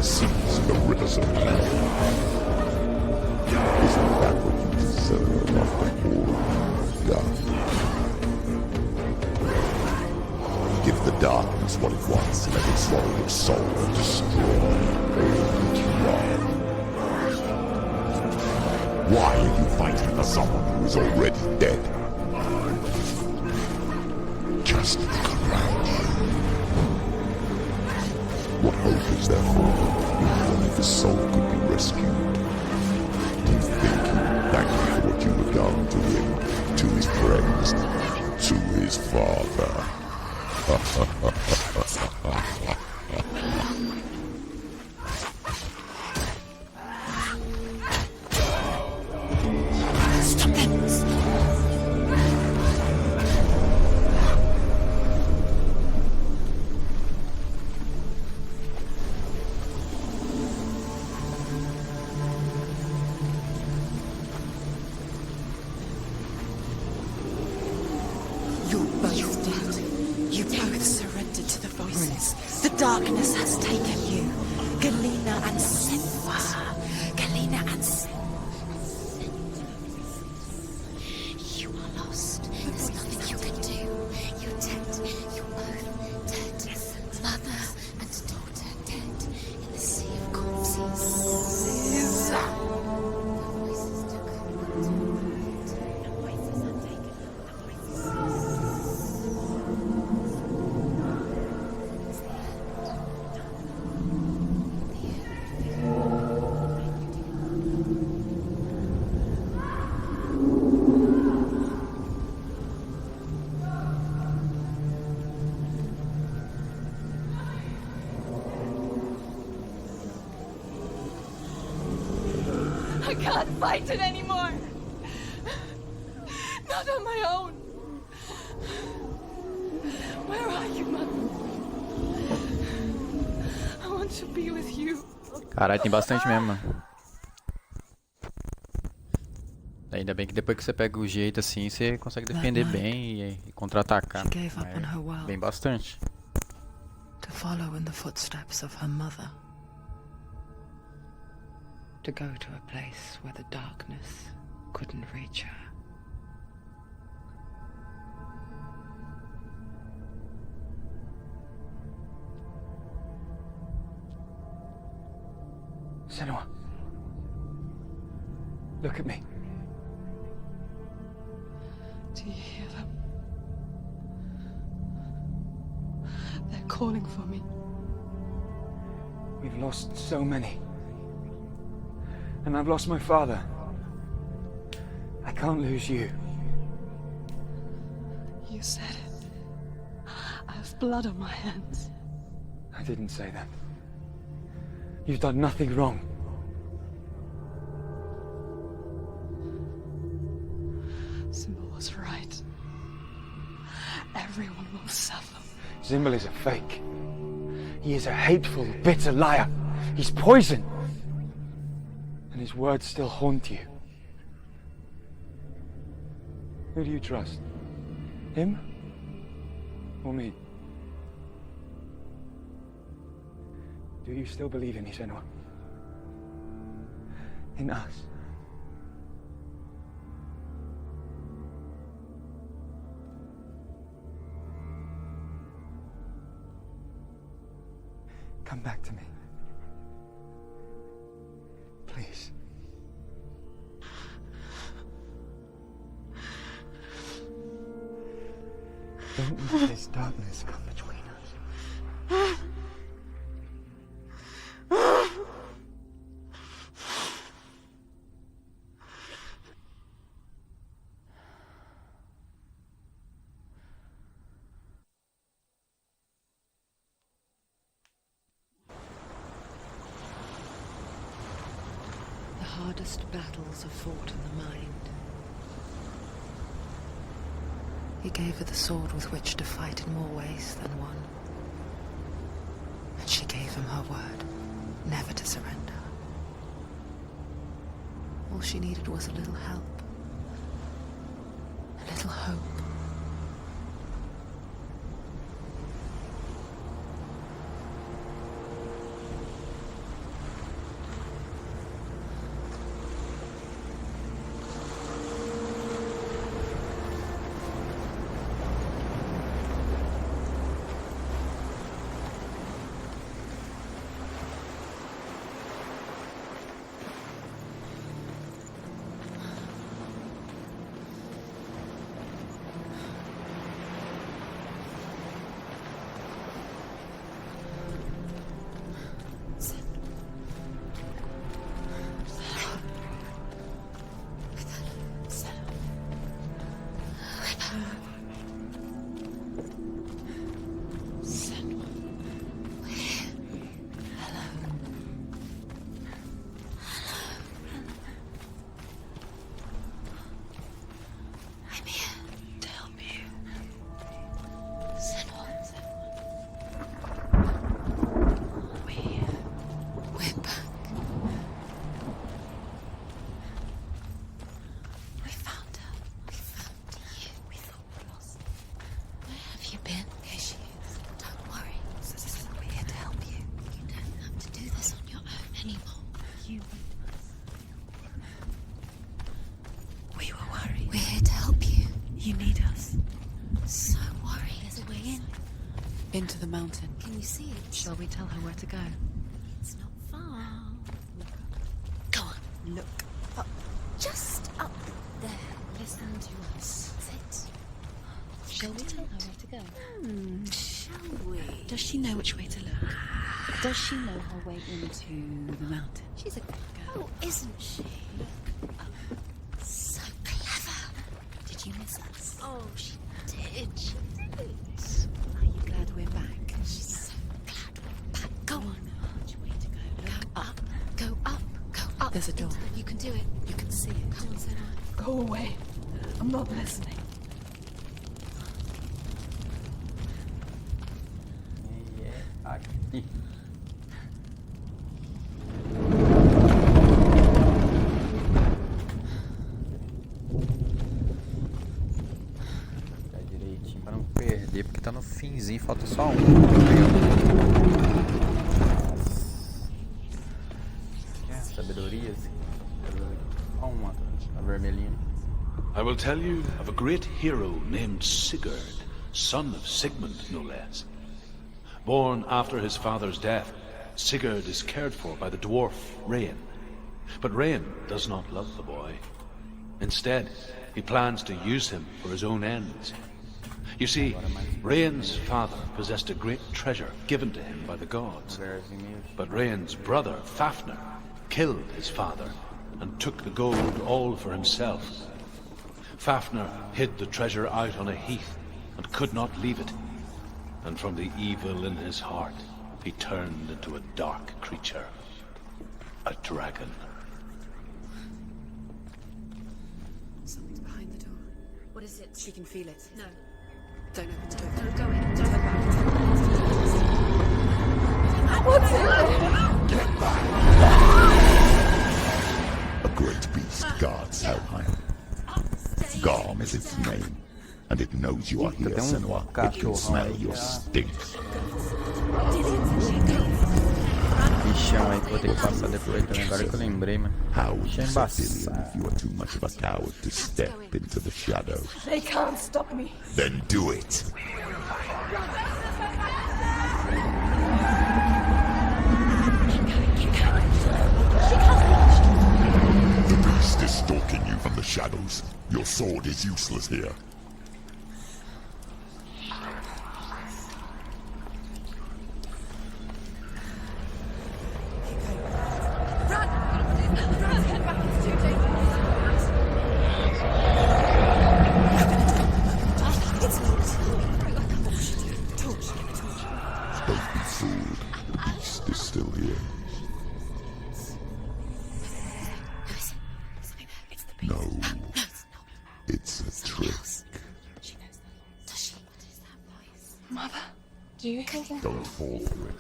the seas and the rivers of hell. Isn't that what you deserve after all you've done? Give the darkness what it wants, let it swallow your soul and destroy all that you are. Why are you fighting for someone who is already dead? Just look around you. What hope is there for him if only the soul could be rescued? Do you think he will thank you for what you have done to him, to his friends, to his father? Stop them! You're both dead. You both surrendered to the voices. The darkness has taken you. Galena and Senua. Galena and Senua. You are lost. There's nothing you can do. You're dead. You're both dead. Mother and daughter dead in the sea of corpses. The voices took her. The voices had taken her. I can't fight it anymore. Not on my own. Where are you, Mother? I want to be with you. Caralho, tem bastante mesmo, mano. Ainda bem que depois que você pega o jeito assim, você consegue defender bem e contra-atacar. Bem bastante. To follow in the footsteps of her mother. To go to a place where the darkness couldn't reach her. Senua. Look at me. Do you hear them? They're calling for me. We've lost so many. And I've lost my father. I can't lose you. You said it. I have blood on my hands. I didn't say that. You've done nothing wrong. Symbol was right. Everyone will suffer. Zimbel is a fake. He is a hateful, bitter liar. He's poison. And his words still haunt you. Who do you trust? Him? Or me? Do you still believe in me, Senua? In us? Come back to me. Please. Don't let this darkness come between us. The hardest battles are fought in the mind. He gave her the sword with which to fight in more ways than one. And she gave him her word, never to surrender. All she needed was a little help, a little hope. Into the mountain. Can you see it? Shall we tell her where to go? It's not far. Go on. Look. Up. Just up there. Listen to us. That's it. Shall we tell her where to go? Shall we? Does she know which way to look? Does she know her way into the mountain? She's a good girl. Oh, isn't she? So clever. Did you miss us? Oh, she did. She did. Are you glad we're back? She's so glad we're back. Go on. Which way to go? Look Up. Go up. Go up. There's a door. You can do it. You can see it. Come on, Senua. Go away. I'm not listening. Aqui. Tá direitinho pra não perder, porque tá no finzinho, falta só um. Sabedoria, só uma, a vermelhinha. I will tell you of a great hero named Sigurd, son of Sigmund, no less. Born after his father's death, Sigurd is cared for by the dwarf Rain. But Rain does not love the boy. Instead, he plans to use him for his own ends. You see, Rain's father possessed a great treasure given to him by the gods. But Rain's brother, Fafnir, killed his father and took the gold all for himself. Fafnir hid the treasure out on a heath and could not leave it. And from the evil in his heart, he turned into a dark creature. A dragon. Something's behind the door. What is it? She can feel it. No. Don't open the door. Don't go in. Don't Turn back. What's in there? Get back! A great beast guards Helheim. Garm is its name, and it knows you are here, Senua. It can smell your stink. Bichão aí que vou ter que passar depois também, agora que eu lembrei, mano. How would you Bichão say, Dillion, embaçado. if you are too much of a coward to step into the shadows? They can't stop me. Then do it! The beast is stalking you from the shadows. Your sword is useless here. Don't be fooled. The beast is still here. No, it's a trick. Mother, do you hear that? Don't fall for it.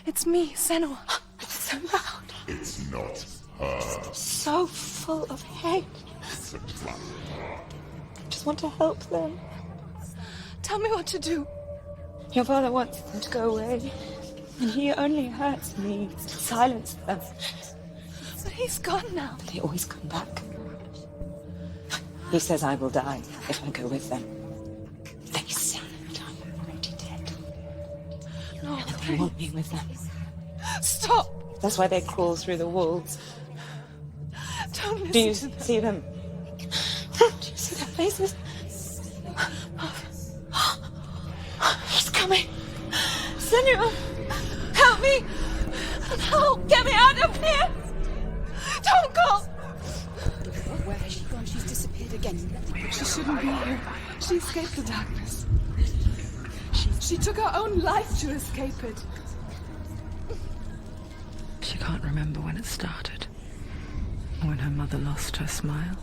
It's me, Senua. It's so loud. It's not her. So full of hate. It's a trap. I just want to help them. Tell me what to do. Your father wants them to go away. And he only hurts me to silence them. But he's gone now. But they always come back. He says I will die if I go with them. They say that I'm already dead. No, They want me with them. stop. That's why they crawl through the walls. Don't listen Do you to them. see them? Do you see their faces? He's coming. Senua, help me. Help, get me out of here. Don't go. Where has she gone? She's disappeared again. She shouldn't be here. She escaped the darkness. She took her own life to escape it. She can't remember when it started. When her mother lost her smile.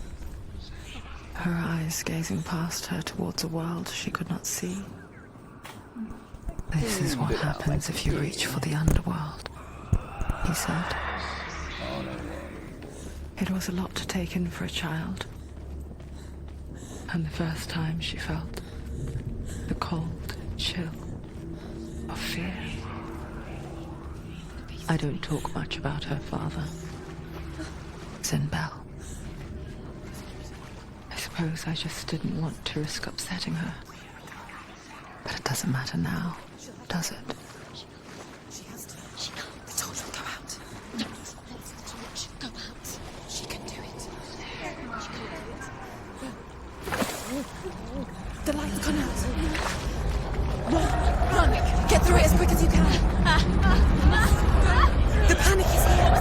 Her eyes gazing past her towards a world she could not see. This is what happens if you reach for the underworld, he said. It was a lot to take in for a child. And the first time she felt the cold chill of fear. I don't talk much about her father, Sinbel. I suppose I just didn't want to risk upsetting her. But it doesn't matter now. does it? She has to. She can't. The torch will go out. Let's the torch go out. She can do it. The light's gone out. Run! Get through it as quick as you can. The panic is here.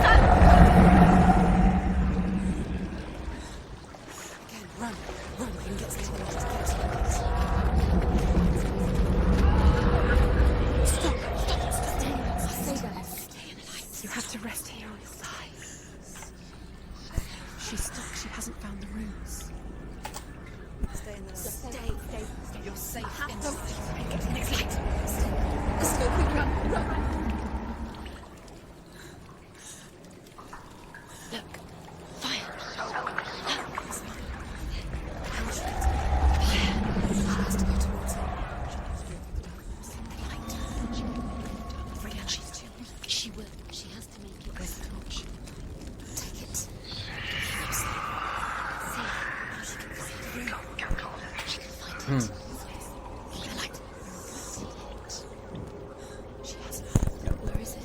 Again, run. Run and get to the light. Stop. Stay there. Stay in the light. You have to rest here on your side. She's stuck. She hasn't found the rooms. Stay in the light. Stay. You're safe in the light. Get to the next light. Let's go quick. Run. Look. Fire. She has to go towards it. She's too weak. She will. She has to make it. Where's the torch? Take it. See how she can find through. She can find it. The light. She has it. Where is it?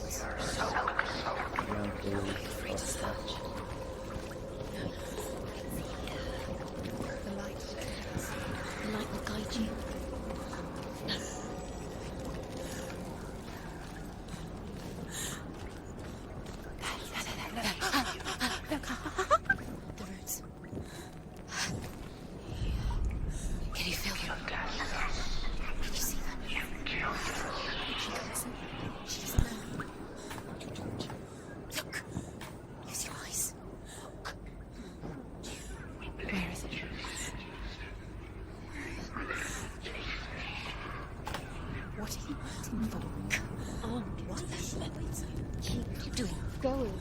Free to Touch. The light. The light will guide you. No. The roots. Can you feel them? Can you see them? She can't listen. She doesn't know. Look. Use your eyes. Look. Where is it? What are you waiting for? Come on. What? Keep doing. Going.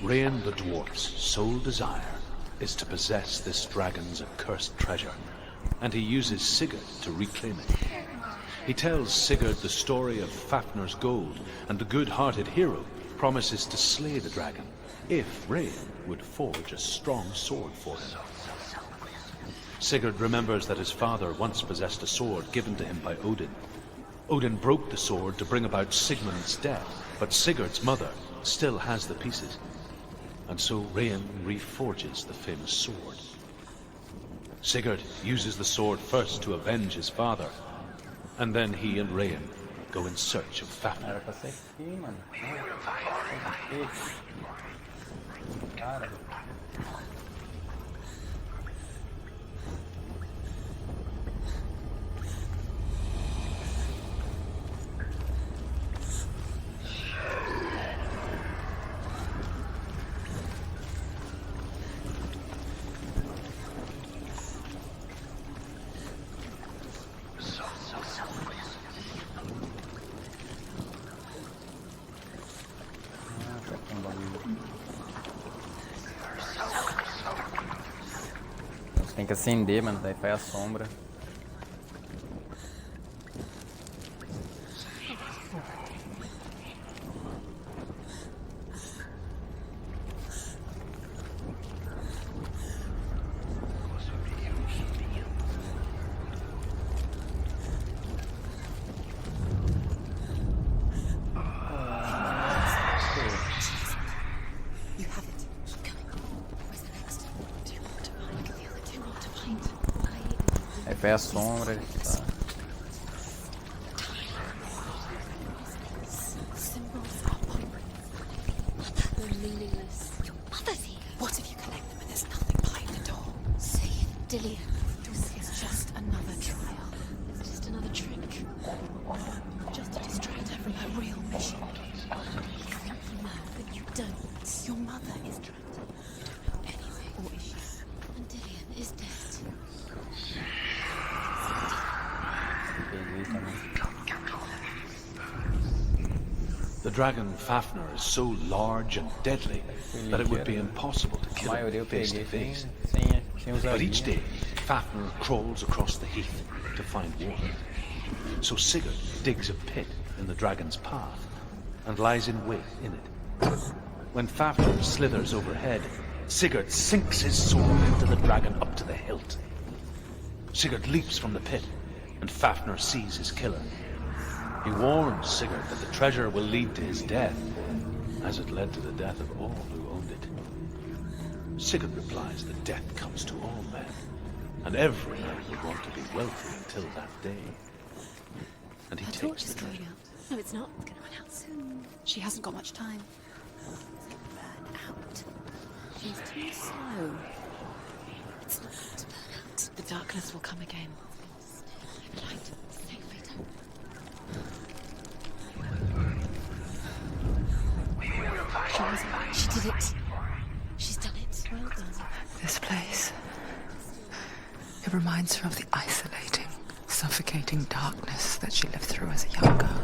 Rain the dwarf's sole desire is to possess this dragon's accursed treasure, and he uses Sigurd to reclaim it. He tells Sigurd the story of Fafnir's gold, and the good-hearted hero promises to slay the dragon if Rain would forge a strong sword for him. Sigurd remembers that his father once possessed a sword given to him by Odin. Odin broke the sword to bring about Sigmund's death, but Sigurd's mother still has the pieces. And so Rain reforges the famous sword. Sigurd uses the sword first to avenge his father, and then he and Rain go in search of Fafnir. Era pra ser aqui, mano. Cara. Tem que acender, mano, daí faz a sombra. You have it. Keep going. Where's the next? Two more to find. Look at the other two more to find. Aí faz a sombra. Tá. Symbols Dillian, this is just another trial. It's just another trick. Just to distract her from her real mission. You think you know, but you don't. Your mother is trapped. You don't know anyway. Or is she? And Dillian is dead. The dragon Fafnir is so large and deadly that it would be impossible to kill him face to face. But each day, Fafnir crawls across the heath to find water. So Sigurd digs a pit in the dragon's path and lies in wait in it. When Fafnir slithers overhead, Sigurd sinks his sword into the dragon up to the hilt. Sigurd leaps from the pit, and Fafnir sees his killer. He warns Sigurd that the treasure will lead to his death, as it led to the death of all who owned it. Sigurd replies that death comes to all men, and every man would want to be wealthy until that day. And he takes the treasure. No, it's not. It's gonna run out soon. She hasn't got much time. Burn out. She's too slow. It's not going to burn out. The darkness will come again. Light. She did it. She's done it. Well done. This place, it reminds her of the isolating, suffocating darkness that she lived through as a young girl.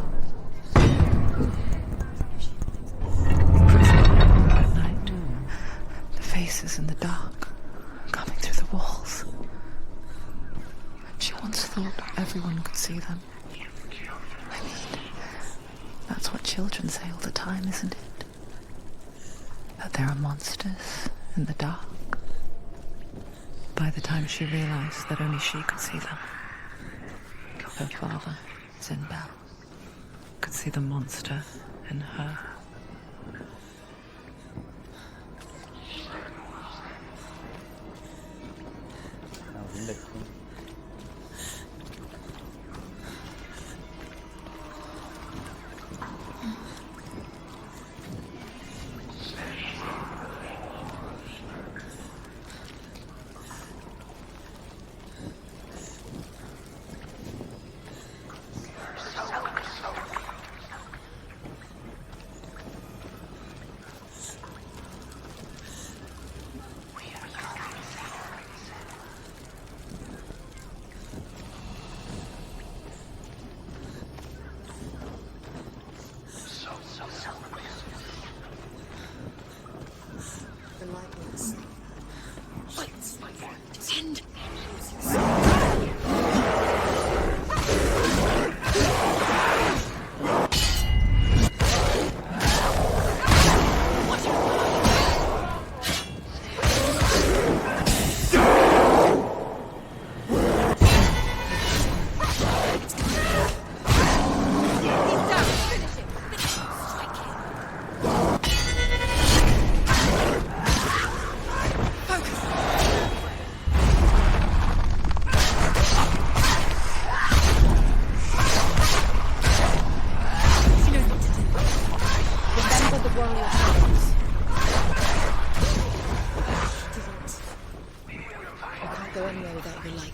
At night, the faces in the dark, coming through the walls. And she once thought everyone could see them. I mean, that's what children say all the time, isn't it? That there are monsters in the dark. By the time she realized that only she could see them, her father, Zinbel, could see the monster in her.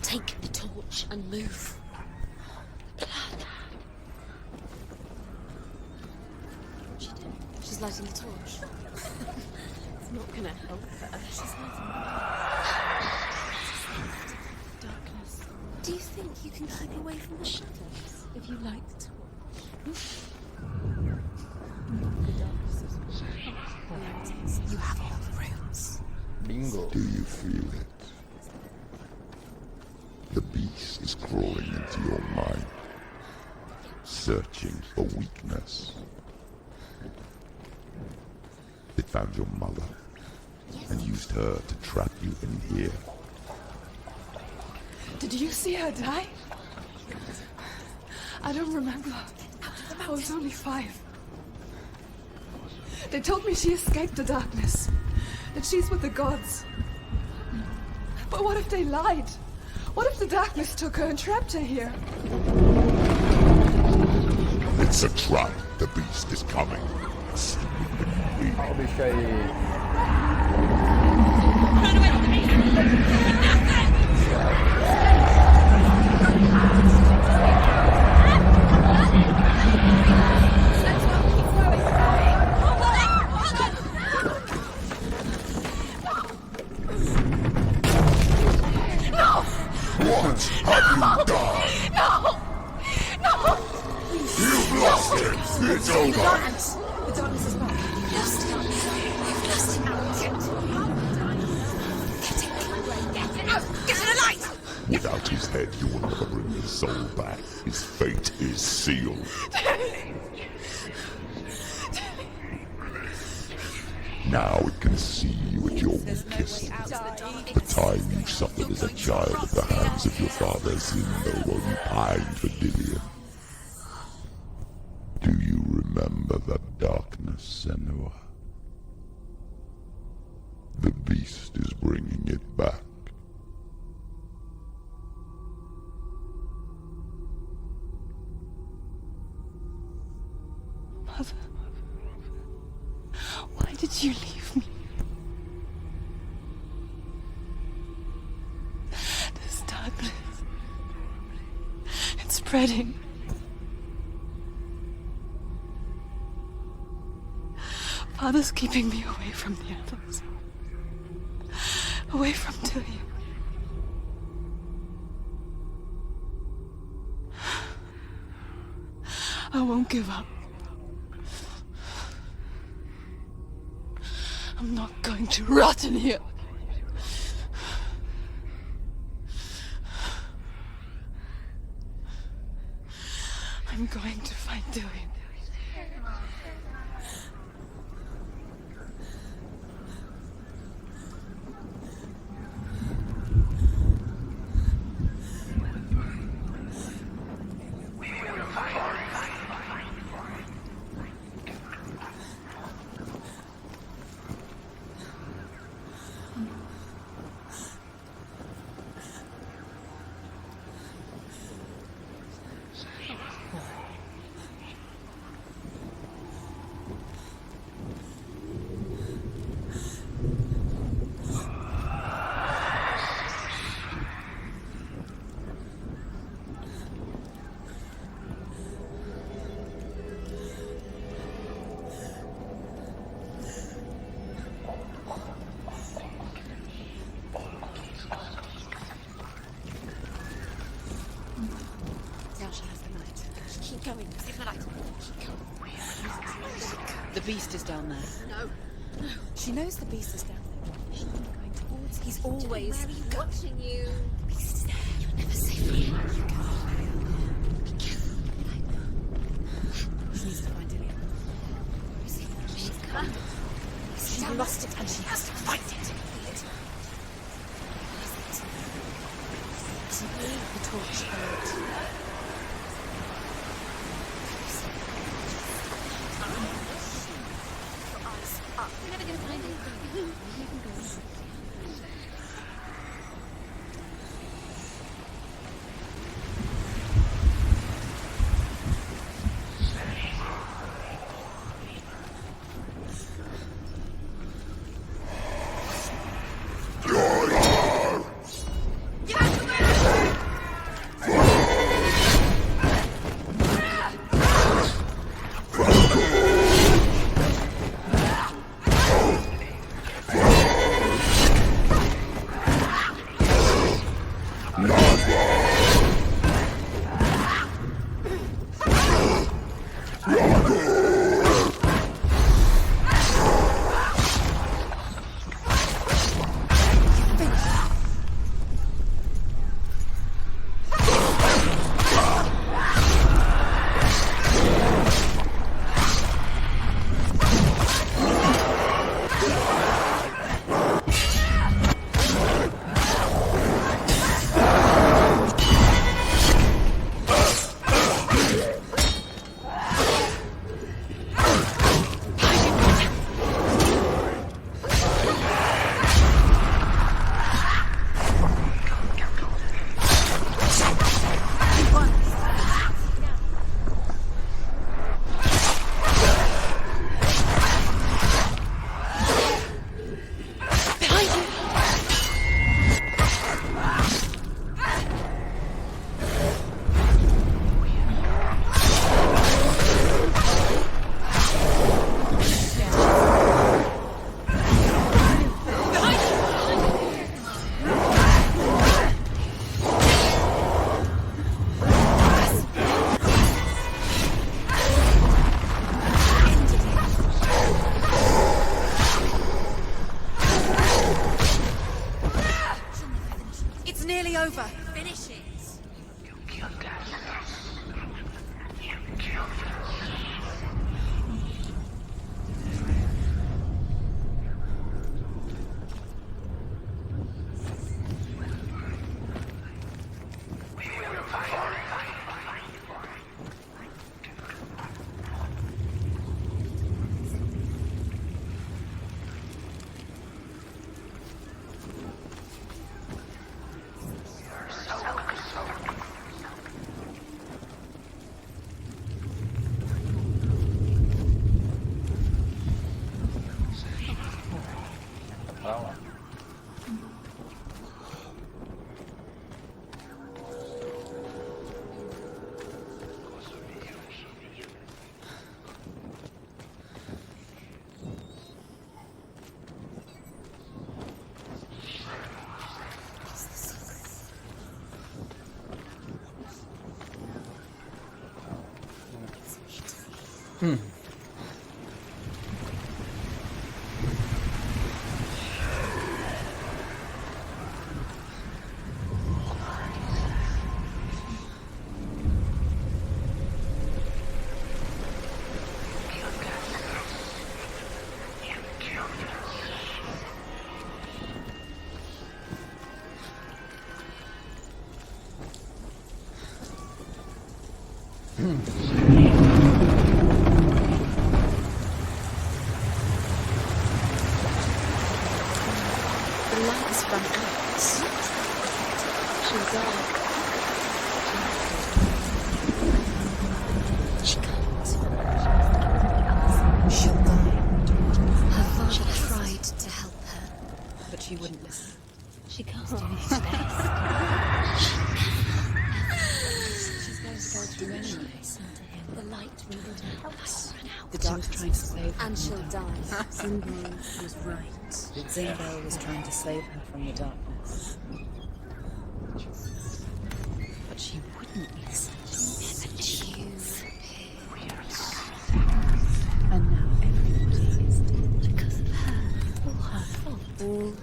Take the torch and move. Blood. What's she doing? She's lighting the torch. It's not gonna help her. She's lighting the darkness. Do you think you can keep away from the shadows if you light the torch? The darkness is there it is. You have all the rooms. Bingo. Do you feel it? The beast is crawling into your mind, searching for weakness. It found your mother and used her to trap you in here. Did you see her die? I don't remember. I was only 5. They told me she escaped the darkness, that she's with the gods. But what if they lied? What if the darkness took her and trapped her here? It's a trap. The beast is coming. Olha o bicho aí. God have you done? No! No! You've lost him! It's over! The darkness is back. You've lost him. You've lost him. Get it out! Get to the light! Without his head, you will never bring his soul back. His fate is sealed. Now it can see you at your weakest. The time you suffered as a child at the hands of your father Zindo while you pined for Dillion. Do you remember that darkness, Senua? The beast is bringing it back. Mother, why did you leave me? This darkness, it's spreading. Father's keeping me away from the others. Away from Dillion. I won't give up. I'm not going to rot in here. I'm going to find Dillion. Going. Save the light. The beast is down there. No. No. She knows the beast is down there. She's going towards. He's always Where are you watching you. The beast is there. You're never safe from him. You go. She needs to find Dillion. Where is he? She's lost it and she has to find it. The torch out. We're never going to find anything. You can go. It's nearly over. Finish it. The lights run out. She'll die. She can't. She'll die. Her father tried to help her, but she wouldn't listen. She can't do his best. She's going to go through anyway. The light will help us. The dark's trying to save her. And she'll die. Zingbel was right. Zingbel was trying to save her from the darkness. But she wouldn't listen. But you And now everybody is dead. because of her. All her fault. All her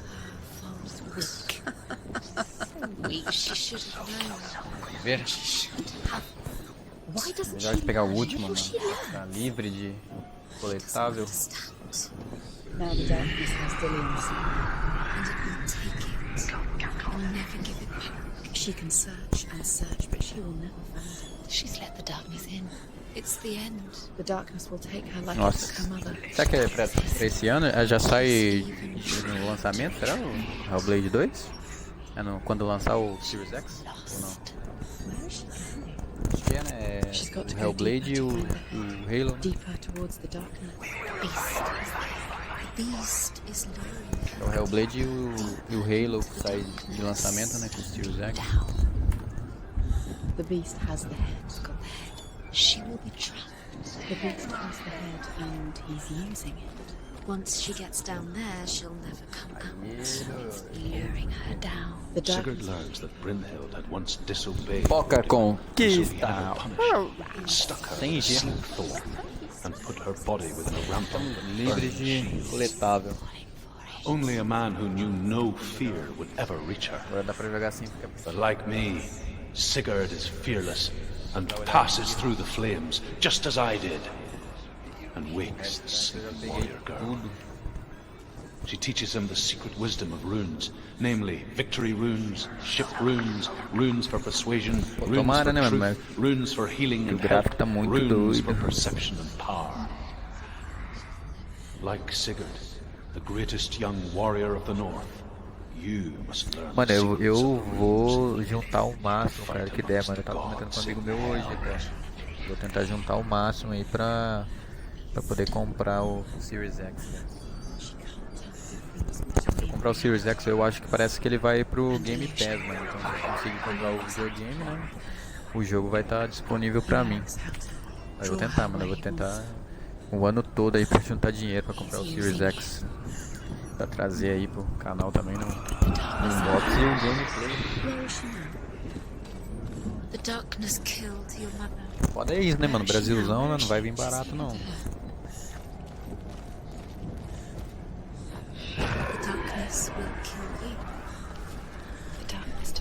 fault. Weak. Weak. She should have known. Ver. Why doesn't Melhor she de pegar o learn? último, Will mano. she learn? Tá livre de coletável. Understand. Now the darkness has Dillian's. And it will take it. It will never give it back. She can search and search, but she will never find it. She's let the darkness in. It's the end. The darkness will take her like it Nossa. took her mother. Será que é pra esse ano? Já sai no lançamento, será? O HellBlade 2? É no, quando lançar o Series X? Ou não? Where is she going? Acho que é, né? She's got to O go HellBlade e deeper o to find her. Halo. Deeper towards the darkness. Beast is luring É o HellBlade e o Halo que sai de lançamento, né? Com o Series X. The beast has the head. got the head. She will be trapped. The beast has the head and he's using it. Once she gets down there, she'll never come out. It's luring her down. The Sigurd darkness. learns that Brynhild had once disobeyed Foca Odin, conquista. so he had her punished, stuck her Sem in a gelo. sling thorn, and put her body within a rampant Livre burning de shield. coletável. Only a man who knew no fear would ever reach her. Agora dá pra jogar assim, fica But like me, Sigurd is fearless and passes through the flames, just as I did, and wakes the sleeping warrior girl. She teaches him the secret wisdom of runes, namely victory runes, ship runes, runes for persuasion, runes tomara, for né, mano, truth, runes for healing and o gráfico help, tá muito runes doido. for perception and power. Like Sigurd, the greatest young warrior of the north, you must learn Mano, the eu secrets of vou runes. juntar o máximo, cara, que der, mano. Eu tava comentando com um amigo meu hoje, até. Vou tentar juntar o máximo aí pra poder comprar o Series X. Né? Se eu comprar o Series X, eu acho que parece que ele vai pro Game Pass, mano. Então, se eu conseguir comprar o videogame, né? O jogo vai estar disponível pra mim. Aí eu vou tentar, mano. Eu vou tentar o ano todo aí pra juntar dinheiro pra comprar o Series X. Pra trazer aí pro canal também no Xbox e o gameplay. The darkness killed your mother. Foda é isso, né, mano? Brasilzão, né? Não vai vir barato, não. The darkness will kill you. The darkness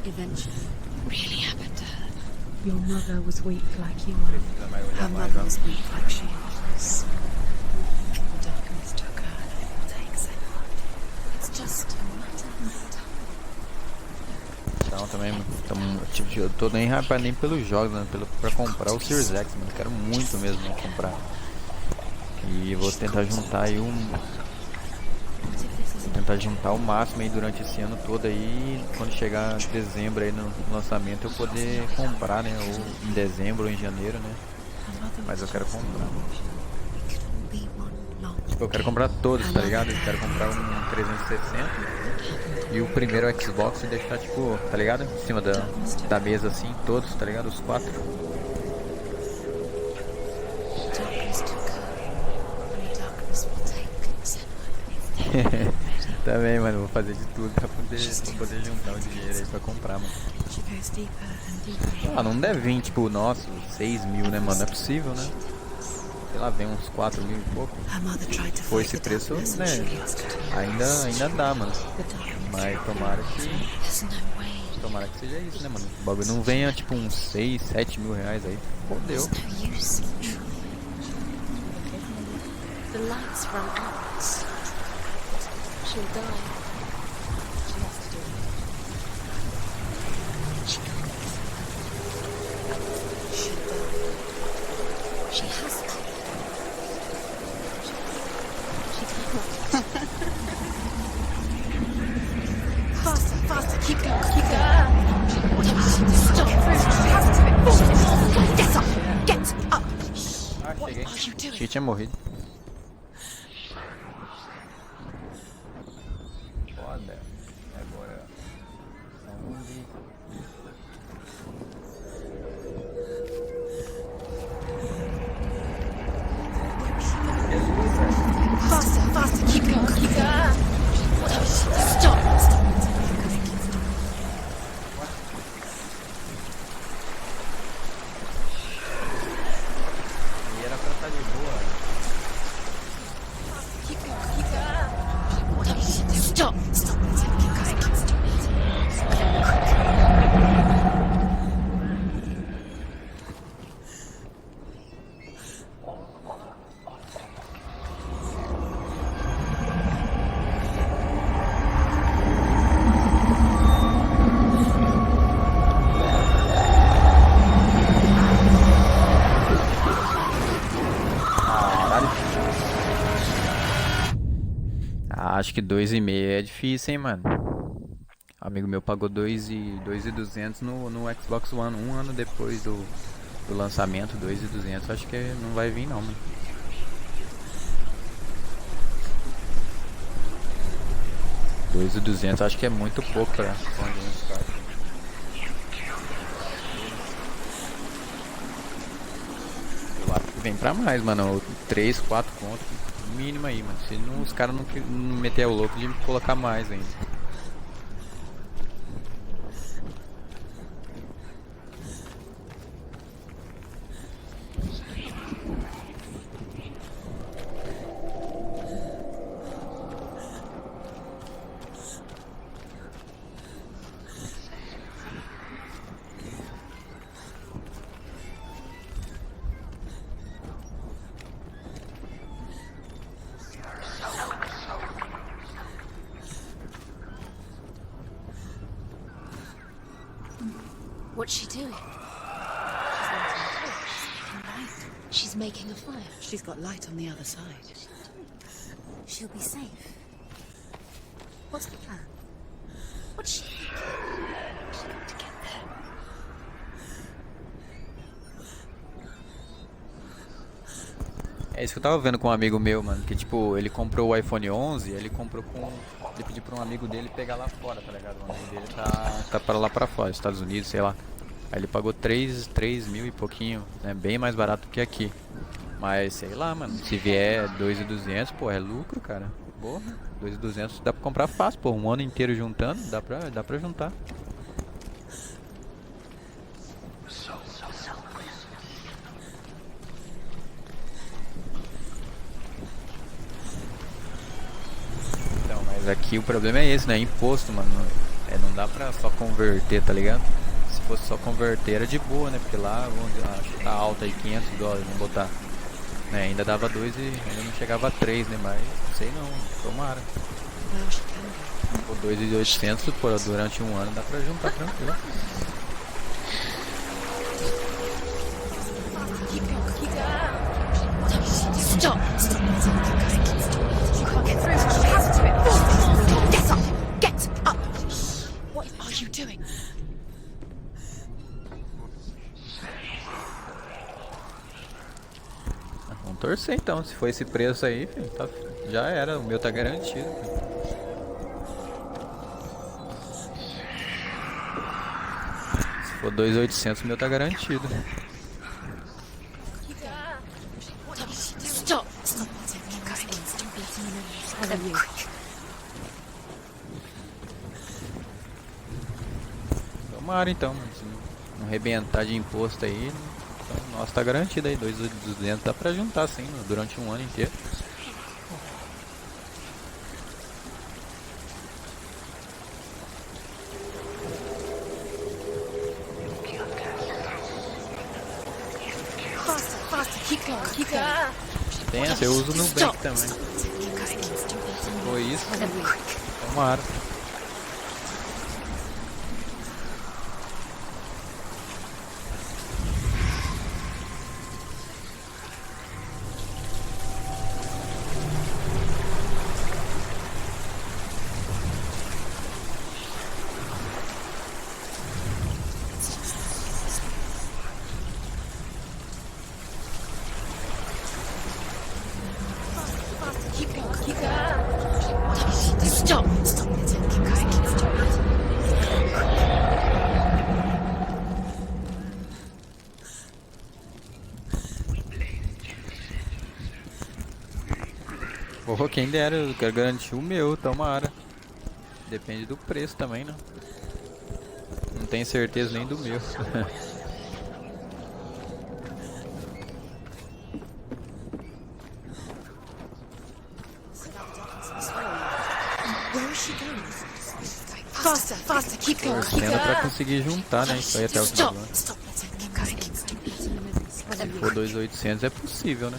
Eventually. really happened to her. Your mother was weak like you are. Her mother was weak like she was. The darkness took her and it will take Senua. It's just a matter of time. Então também, tipo, eu tô nem hypado nem pelos jogos, né? Pra comprar o Series X, mano. Quero muito mesmo comprar. E vou tentar juntar aí Vou tentar juntar o máximo aí durante esse ano todo aí. Quando chegar dezembro aí no lançamento eu poder comprar, né? Ou em dezembro ou em janeiro, né? Mas eu quero comprar. Tipo, eu quero comprar todos, tá ligado? Eu quero comprar um 360 e o primeiro Xbox e deixar, tipo, tá ligado? Em cima da mesa assim, todos, tá ligado? Os 4. Também, mano, vou fazer de tudo pra poder juntar o dinheiro aí pra comprar, mano. Ah, não deve vir, tipo, nossa, 6 mil, né, mano? Não é possível, né? Sei lá, vem uns 4 mil e pouco. Foi esse preço, né? Ainda dá, mano. Mas tomara que seja isso, né, mano? O bagulho não venha, tipo, uns 6, 7 mil reais aí. Fodeu. The lights run out. She'll die. She has to do it. She'll die. She has to. She can't. Faster, keep going. Stop. Get up. Get up. What are you doing? Achei que tinha morrido. Foda. Agora. Faster, keep going. Stop. E era pra estar de boa. Stop. Acho que 2,5 é difícil, hein, mano. Amigo meu pagou 2.200 no Xbox One, um ano depois do lançamento, 2.200. Acho que não vai vir não, mano. 2.200 acho que é muito pouco pra onde a gente tá. Eu acho que vem pra mais, mano. 3, 4 contos. Mínimo aí, mano. Se não, os caras não meter o louco de colocar mais ainda. What's she doing? She's making a fire. She's got light on the other side. She'll be safe. What's the plan? What's she thinking? She's got to get there. É isso que eu tava vendo com um amigo meu, mano. Que tipo, ele comprou o iPhone 11, ele comprou com... Ele pediu pra um amigo dele pegar lá fora, tá ligado? O amigo dele tá para lá pra fora, Estados Unidos, sei lá. Aí ele pagou 3 mil e pouquinho, né? Bem mais barato que aqui. Mas sei lá, mano. Se vier 2.200, pô, é lucro, cara. Porra, 2.200 dá pra comprar fácil, pô. Um ano inteiro juntando, dá pra juntar. Então, mas aqui o problema é esse, né? Imposto, mano. É, não dá pra só converter, tá ligado? Se fosse só converter era de boa, né? Porque lá, acho que tá alta aí, $500, vamos botar. Né, ainda dava 2 e ainda não chegava a 3, né? Mas sei não, tomara. Por 2.800 por durante um ano dá pra juntar tranquilo. Stop! You can't get through. You have to do it. Get up! Get up! What are you doing? Vamos torcer então, se for esse preço aí, filho, tá, já era, o meu tá garantido. Se for 2.800, o meu tá garantido. Stop! Tomara então, se não arrebentar de imposto aí, então, nossa, tá garantido aí, 2.200 dá pra juntar sim, durante um ano inteiro. Tem essa, eu uso no Nubank também. Foi isso, tomara. Stop! Porra, quem dera, eu quero garantir o meu, tomara. Depende do preço também, né? Não tenho certeza nem do meu. Faster, faster, keep going, keep Torcendo pra going. conseguir juntar, né? Isso aí até o final Stop! do ano. Stop! Se for 2.800 é possível, né?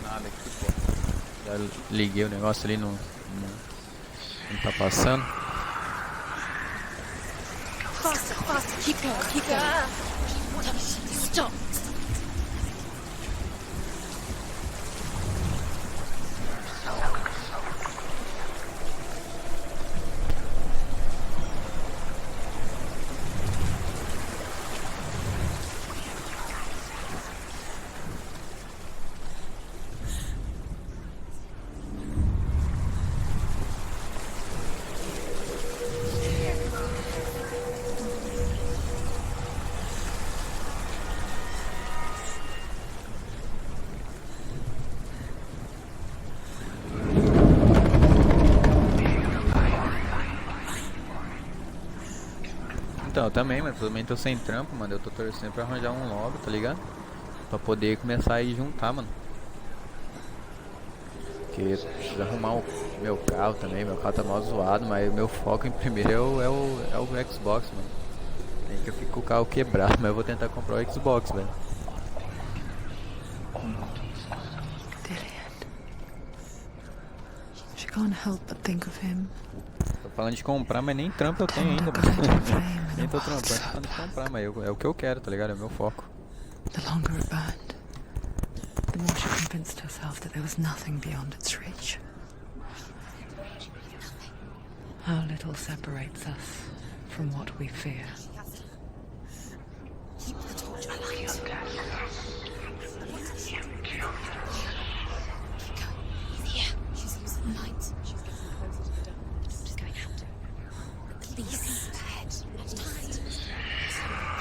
Nada aqui, pô. Já liguei o negócio ali, não tá passando. Faster, faster, keep going, keep going. Stop! Então, eu também, mas também tô sem trampo, mano. Eu tô torcendo pra arranjar um lobby, tá ligado? Pra poder começar a ir juntar, mano. Porque preciso arrumar o meu carro também. Meu carro tá mal zoado, mas o meu foco em primeiro é o Xbox, mano. Tem que eu fico com o carro quebrado, mas eu vou tentar comprar o Xbox, velho. She can't help but think of him. Tô falando de comprar, mas nem trampo eu tenho ainda, mano. Nem tô trampando, tô falando de comprar, mas é o que eu quero, tá ligado? É o meu foco. The longer it burned, the more she convinced herself that there was nothing beyond its reach. How little separates us from what we fear. Keep the torch alight. Here, she's using the light. She's getting closer to the dark. She's going out. Please, ahead. Tight.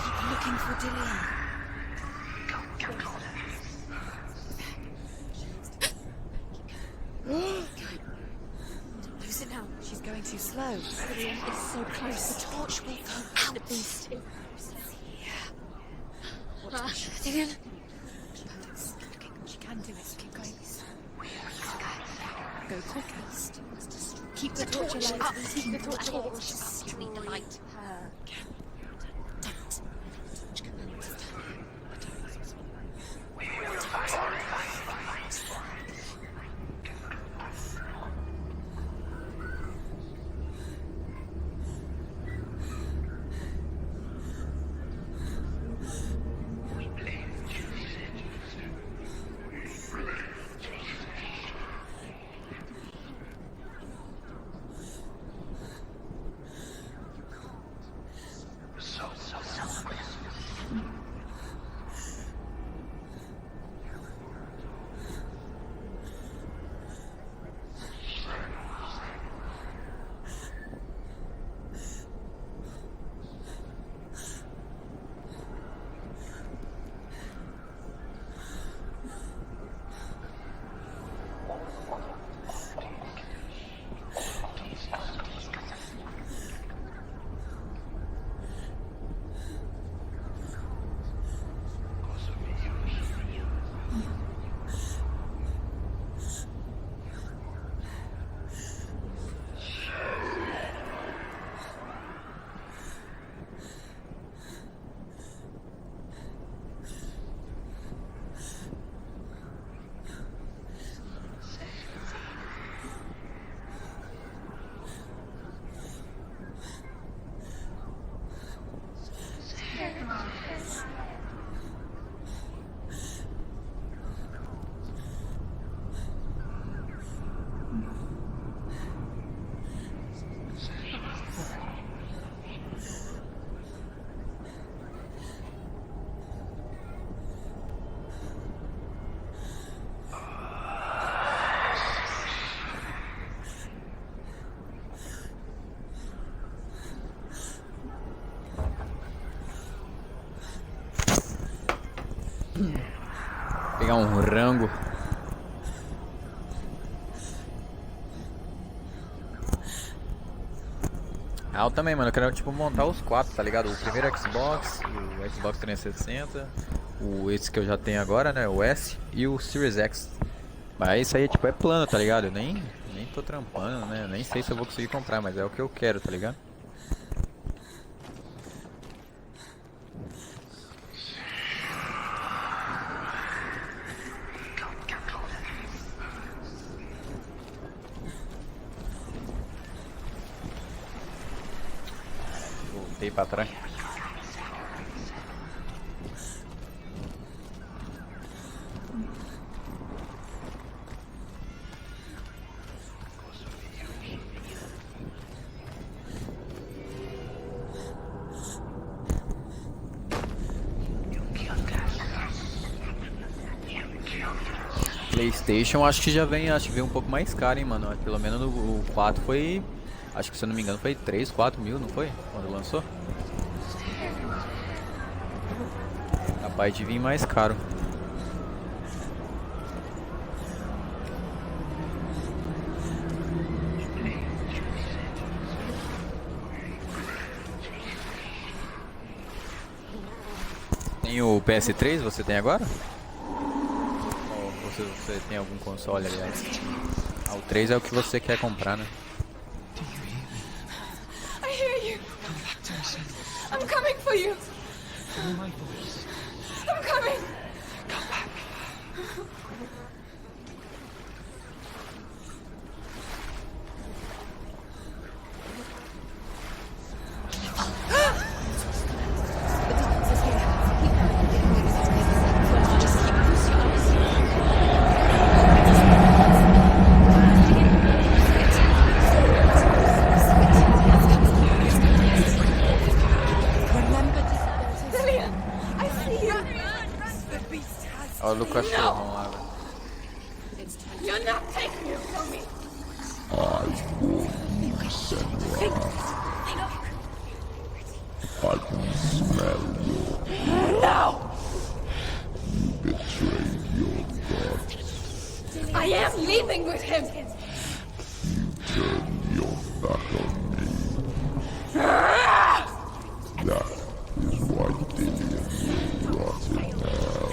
Keep looking for Dillian. Lose it now. She's going too slow. Dillian is so close. The torch will go out. The beast. Dillian. She can do it. Keep going. go quickest. Keep the torch alight. Keep the torch alight. You need the light. Pegar um rango. Ah, eu também, mano. Eu quero, tipo, montar os 4, tá ligado? O primeiro Xbox, o Xbox 360, esse que eu já tenho agora, né? O S e o Series X. Mas isso aí, tipo, é plano, tá ligado? Eu nem tô trampando, né? Nem sei se eu vou conseguir comprar, mas é o que eu quero, tá ligado? Voltei pra trás. PlayStation acho que já vem, acho que veio um pouco mais caro, hein, mano. Pelo menos o 4 foi, acho que se eu não me engano foi 3, 4 mil, não foi? Quando lançou? Capaz de vir mais caro. Tem o PS3, você tem agora? Você tem algum console, aliás? Ah, o 3 é o que você quer comprar, né? I hear you. I'm coming for you. I'm coming. Come back. Olha o cachorrão lá, velho. You're not taking it from me. I warn you, Senua. I can smell your... No! You betrayed your gods. I am leaving with him. You turned your back on me. That is why Dillian will rot in hell.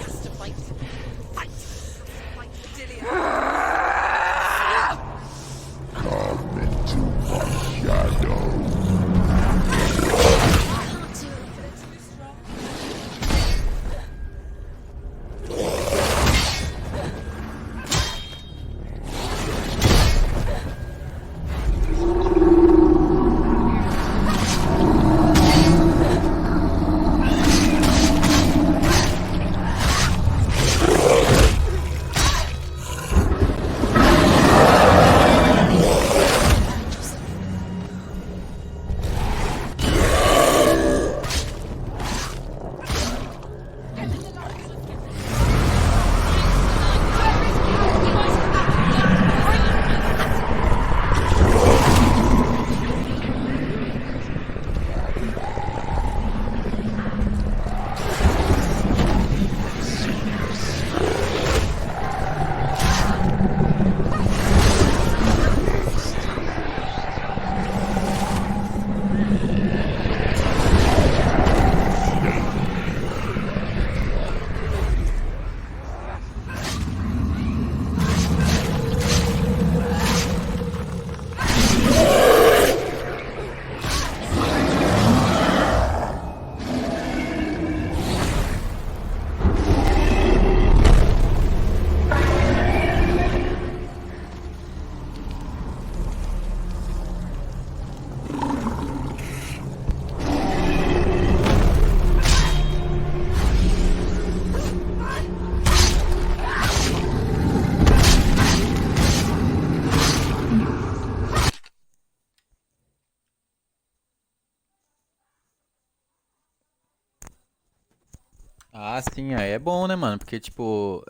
Ah, sim, aí é bom, né, mano? Porque, tipo,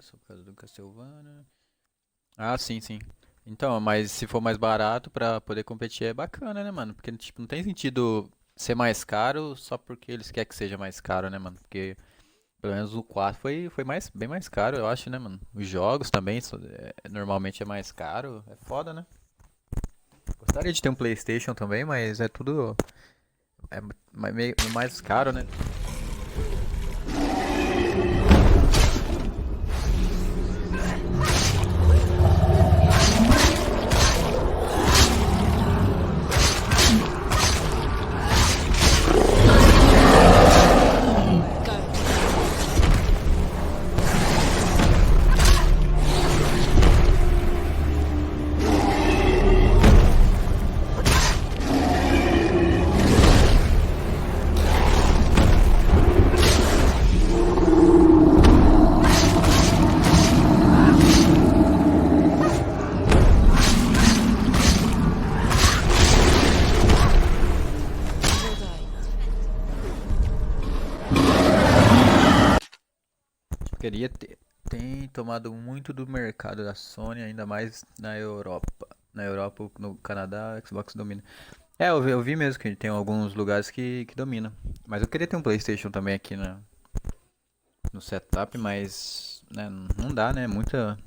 sou por causa do Castlevania. Ah, sim, sim. Então, mas se for mais barato pra poder competir é bacana, né, mano? Porque, tipo, não tem sentido ser mais caro só porque eles querem que seja mais caro, né, mano? Porque, pelo menos o 4 foi bem mais caro, eu acho, né, mano? Os jogos também normalmente é mais caro. É foda, né? Gostaria de ter um PlayStation também, mas é tudo. Meio mais caro, né? Queria ter. Tem tomado muito do mercado da Sony, ainda mais na Europa. Na Europa, no Canadá, Xbox domina. Eu vi mesmo que tem alguns lugares que domina. Mas eu queria ter um PlayStation também aqui no setup, mas né, não dá, né? Muita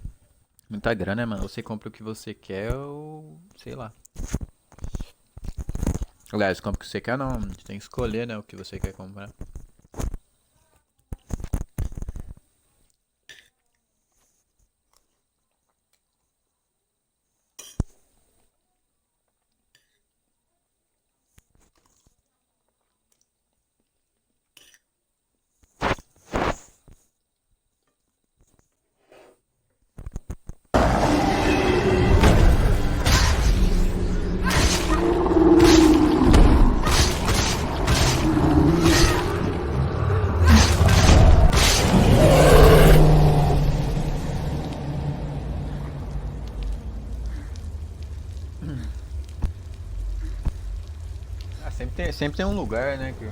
grana, né, mano? Você compra o que você quer ou sei lá. Aliás, compra o que você quer não, você tem que escolher, né, o que você quer comprar. Sempre tem um lugar, né, que... As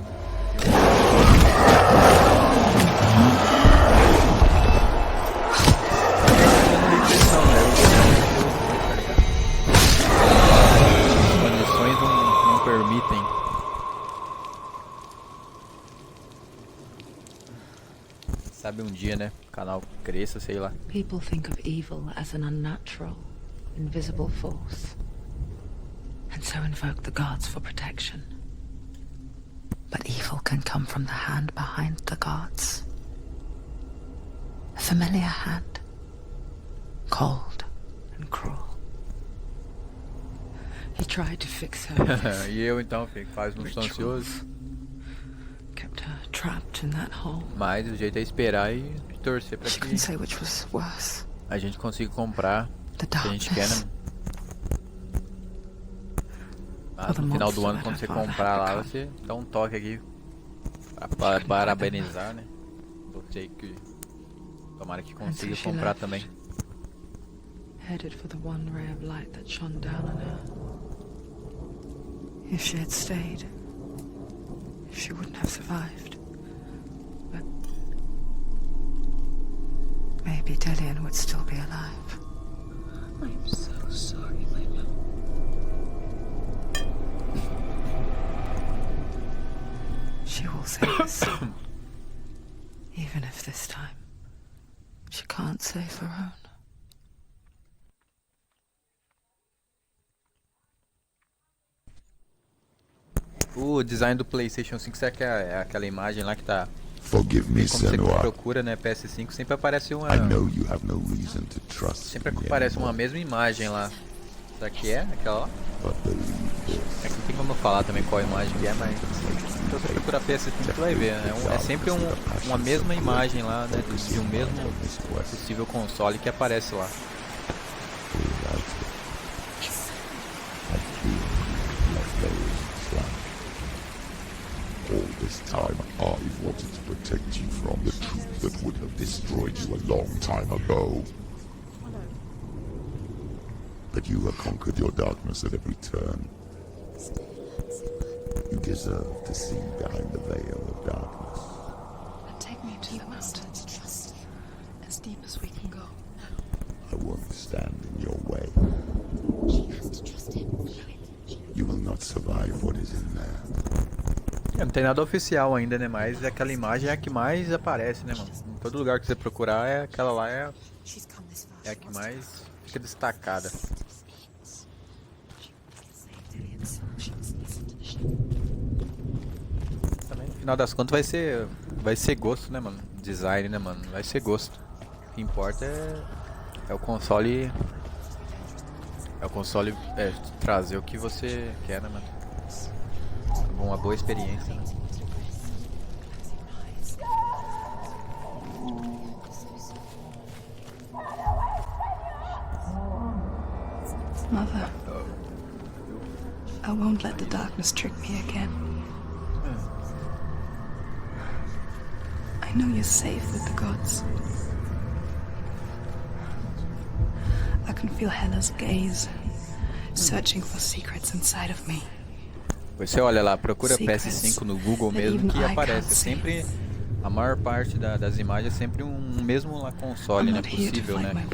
condições não permitem. Sabe um dia, né, o canal cresça, sei lá. People think of evil as an unnatural, invisible force, and so invoke the gods for protection. But evil can come from the hand behind the gods. A familiar hand. Cold and cruel. He tried to fix her. E eu então faz um ansioso. Kept her trapped in that hole. Mas o jeito é esperar e torcer pra She couldn't say which was worse. A gente consiga comprar o que a gente quer, né? Mas no final do ano, quando você comprar lá, você dá um toque aqui pra parabenizar, né? Você que tomara que consiga comprar também. Headed for the one ray of light that shone down on her. If she had stayed, she wouldn't have survived. But maybe Dillian would still be alive. I'm so sorry, my love. She will save us. Even if this time she can't save her own. O design do PlayStation 5, será que é aquela imagem lá que tá... Forgive me, Como você Senua. procura, né, PS5, sempre aparece uma... I know you have no reason to trust Sempre me aparece uma anymore, mesma imagem lá. Será que é aquela lá? but believe this. Aqui não tem como eu falar também qual imagem que é, mas se você procurar PS5 você vai ver, né? É sempre uma mesma imagem lá, né? De um mesmo possível console que aparece lá. All this time, I've wanted to protect you from the truth that would have destroyed you a long time ago. But you have conquered your darkness at every turn. You deserve to see behind the veil of darkness. And take won't stand in your way. She has to trust him. You will not survive what is in there. Não tem nada oficial ainda, né? Mas aquela imagem é a que mais aparece, né, mano? Em todo lugar que você procurar, aquela lá é a que mais fica destacada. Também, no final das contas, vai ser gosto, né, mano? Design, né, mano? Vai ser gosto. O que importa é o console. É o console trazer o que você quer, né, mano? Uma boa experiência, né? Mother, I won't let the darkness trick me again. I know you're safe with the gods. I can feel Hela's gaze, searching for secrets inside of me. Você olha lá, procura PS5 no Google mesmo que aparece. É sempre, a maior parte das imagens é sempre um mesmo lá console, né? Possível, né? Console, no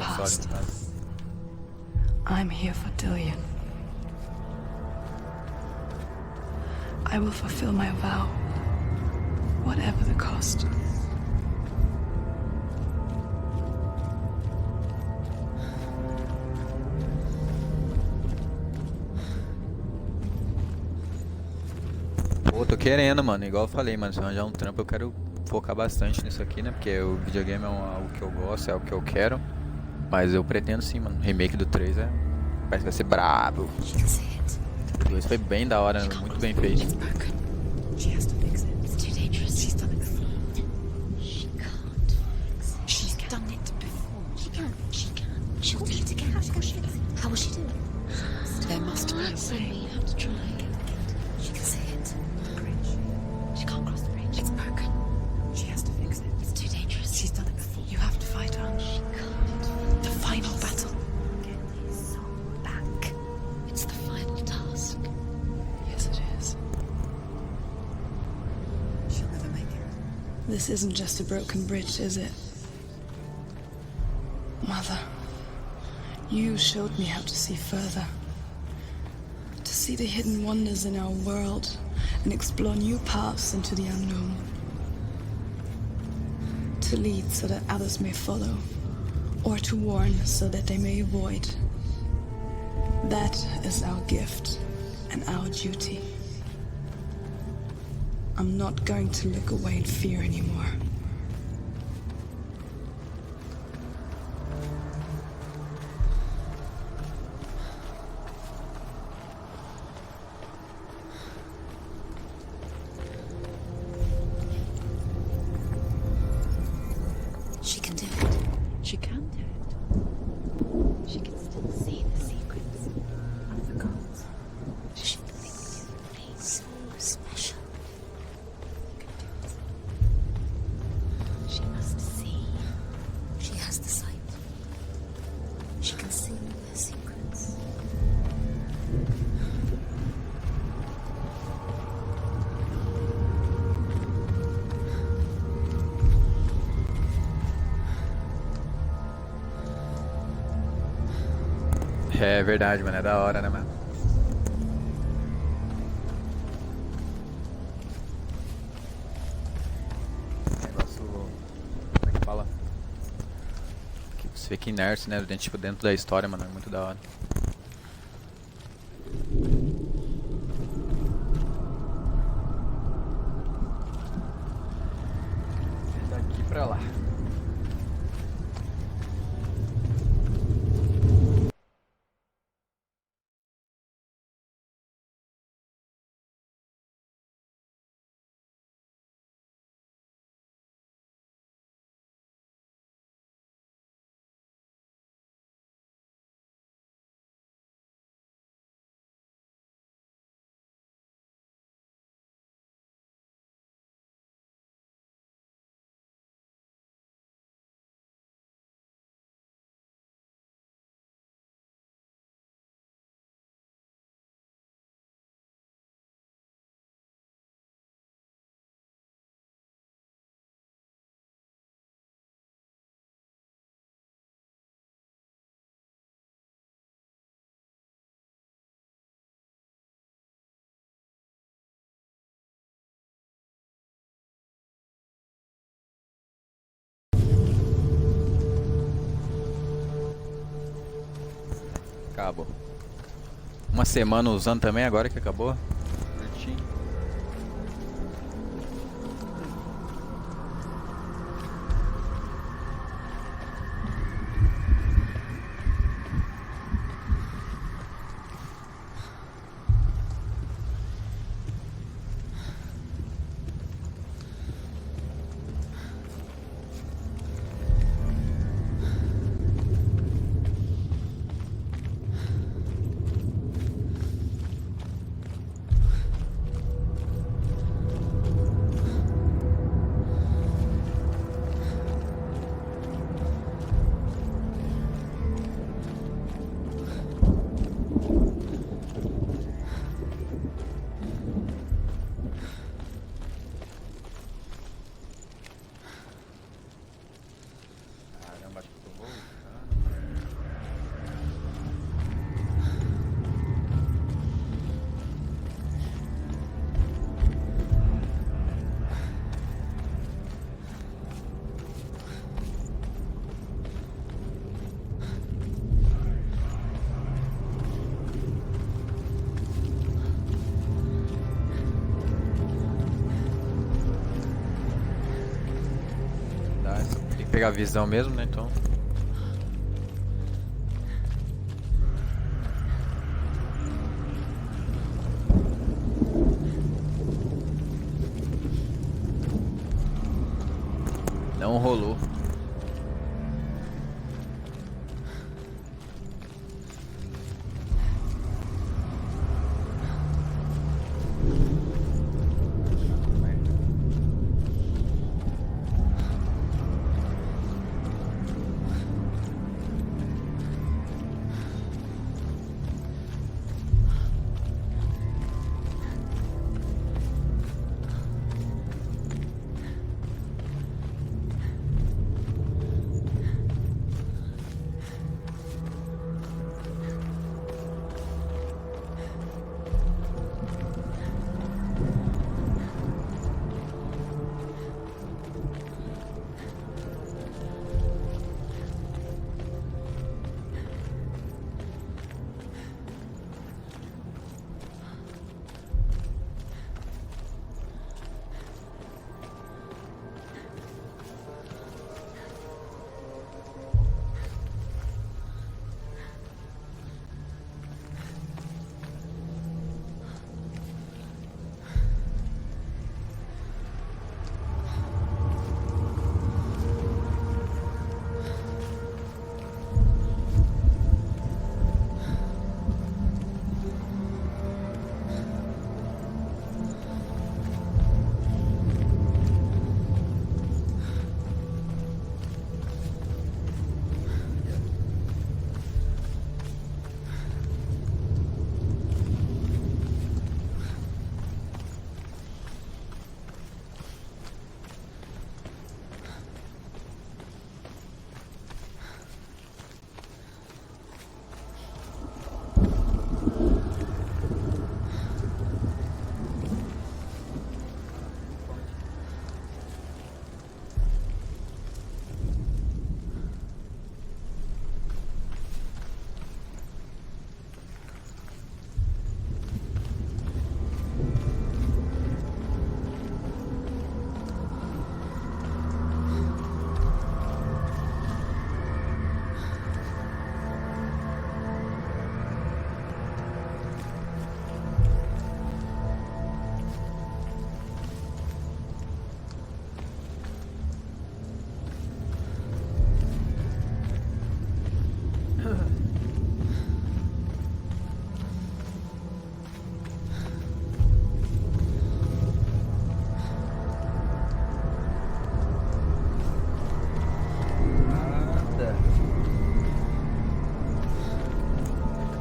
caso. I'm here for Dillion. I will fulfill my vow, whatever the cost. Pô, tô querendo, mano. Igual eu falei, mano. Se eu arranjar um trampo, eu quero focar bastante nisso aqui, né? Porque o videogame é algo que eu gosto, é algo que eu quero. Mas eu pretendo sim, mano. Remake do 3 parece que vai ser brabo. O 2 foi bem da hora, muito bem feito. She has to fix it. It's too dangerous. She's done it before. She can't fix it. She's done it before. She can. She can. She'll do it again. How will she do it? There must be a way. We have to try. She can see it. The bridge. She can't cross the bridge. It's broken. She has to fix it. It's too dangerous. She's done it before. You have to fight her. She can't. The final battle. Get his soul back. It's the final task. Yes, it is. She'll never make it. This isn't just a broken bridge, is it? Mother, you showed me how to see further. To see the hidden wonders in our world and explore new paths into the unknown. To lead so that others may follow, or to warn so that they may avoid. That is our gift and our duty. I'm not going to look away in fear anymore. She can do it. She can do it. She can still see the secrets of the gods. She thinks he's so special. She must see. She has the sight. She can see their secrets. É verdade, mano. É da hora, né, mano? Negócio. Como é que fala? Que você vê que inércia, né? Tipo, dentro da história, mano. É muito da hora. Daqui pra lá. Acabou. Uma semana usando também, agora que acabou. Curtinho. Tem que pegar a visão mesmo, né? Então. Não rolou.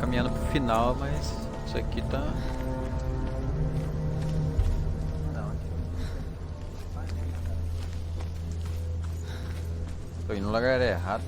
Caminhando pro final, mas isso aqui tá. Tô indo no lugar errado.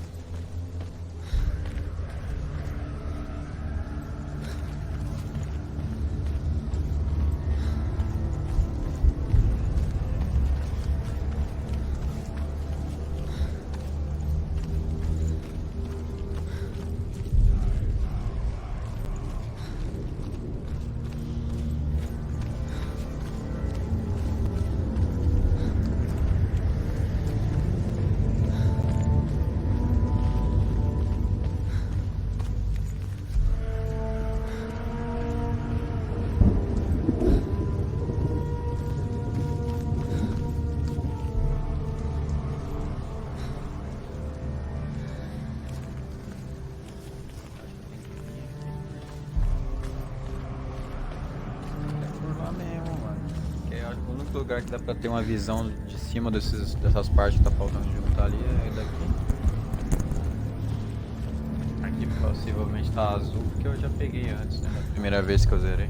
único lugar que dá pra ter uma visão de cima dessas partes que tá faltando juntar ali é daqui. Aqui possivelmente tá azul, porque eu já peguei antes, né? Na primeira vez que eu zerei.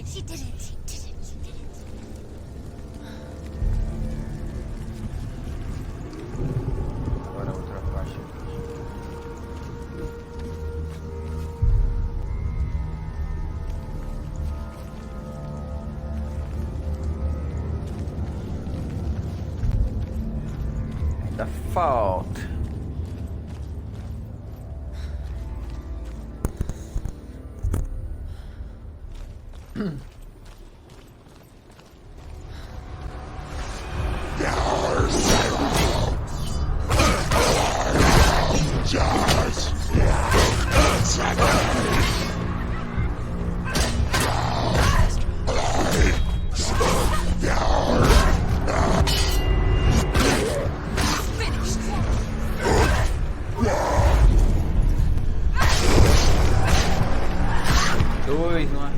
She did it. She did it. She did it. Agora a outra faixa. Ainda falta. Dois, não é?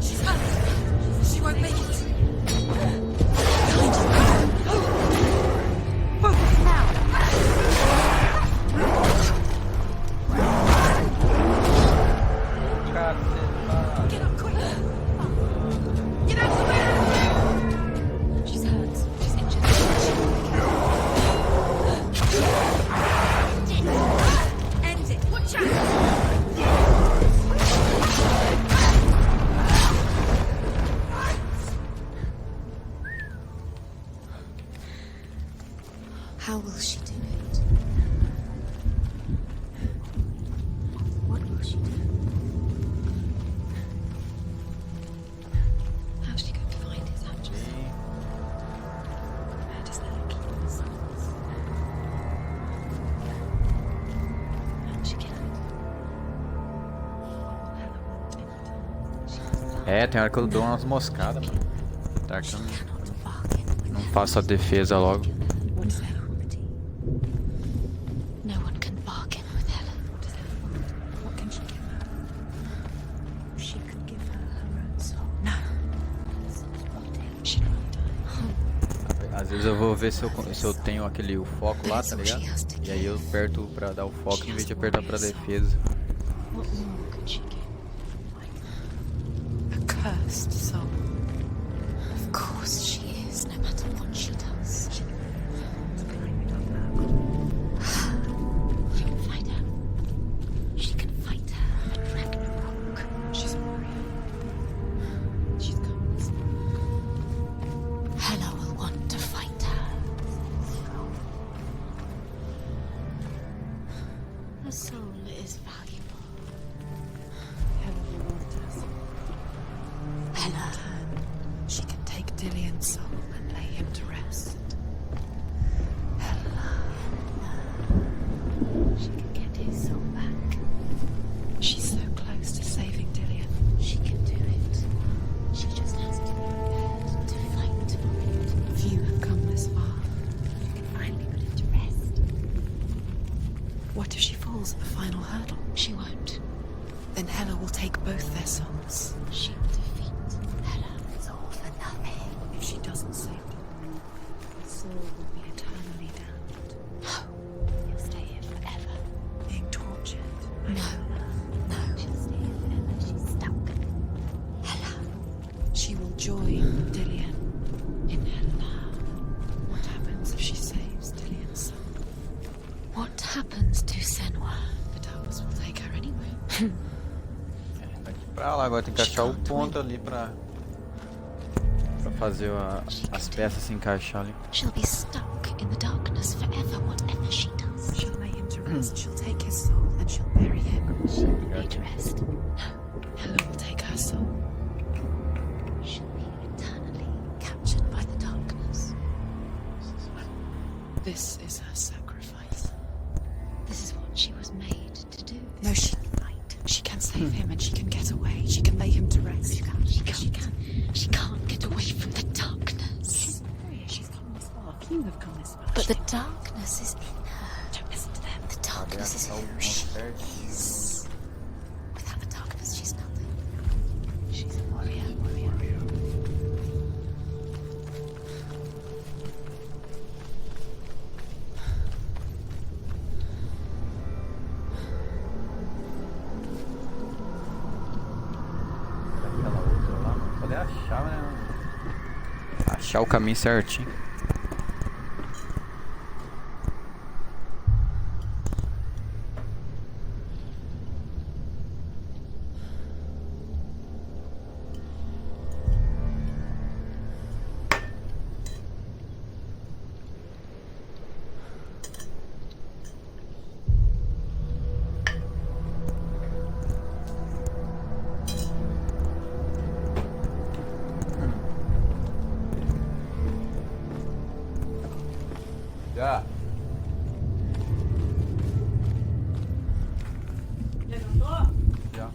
She's hurt. She won't make it. Focus now. Get up quick. Get out of the way. She's hurt. She's injured. End it. Watch out. How will she do it? What will she do? How's she going to find his actress? Where does Hella keep the sons? How'd she get out? What will Hella want in return? She must find É, tem hora que eu dou umas moscadas, mano. Tá que eu cannot bargain with não faço a defesa logo. What does Hella want? No one can bargain with Hella. What does Hella want? What can she give her? She could give her her own soul. No. She'd rather die. Às vezes eu vou ver se eu tenho o foco lá, tá ligado? E aí eu aperto pra dar o foco em vez de apertar pra defesa. What more could she give? A cursed soul. Of course she is, no matter what she does. She can fight her. She can fight her at Ragnarok. She's a warrior. She's come this far. Hela will want to fight her. Her soul is valuable. Hela will want us. Hela. She can take Dillion's soul and lay him to rest. Hela. She can get his soul back. She's so close to saving Dillion. She can do it. She just has to be prepared to fight for it. Few have come this far. You can finally put him to rest. What if she falls at the final hurdle? She won't. Then Hela will take both their souls. She will defeat Hela, his orphan. Daqui pra lá, agora tem que achar o ponto ali pra fazer as peças se encaixar ali. She'll be stuck in the darkness forever, whatever she does. She'll lay him to rest. She'll take his soul and she'll bury him. She'll lay to rest. Helen will take her soul. She'll be eternally captured by the darkness. This is her sacrifice. This is what she was made to do. No, she can save him and she can get away. She can lay him to rest. She can't get away from the darkness. She's come this far. Few have come this far. But the darkness is in her. Don't listen to them. The darkness is who she is. Without the darkness, she's nothing. She's a warrior. Aquela outra lá, mano. Poder achar, né? Achar o caminho certinho. Já. Levantou? Já.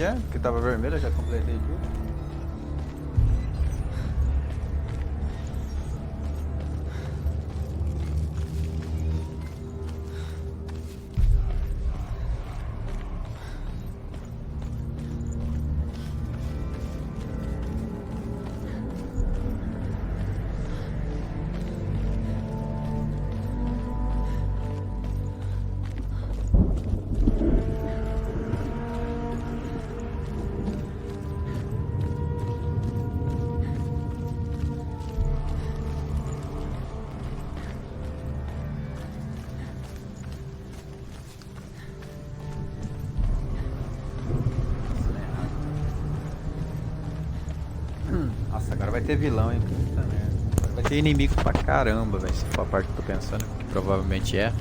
já? Que tava vermelho, eu já completei tudo. Nossa, agora vai ter vilão, hein? Puta merda. Agora vai ter inimigo pra caramba, velho. Se for a parte que eu tô pensando, que provavelmente é.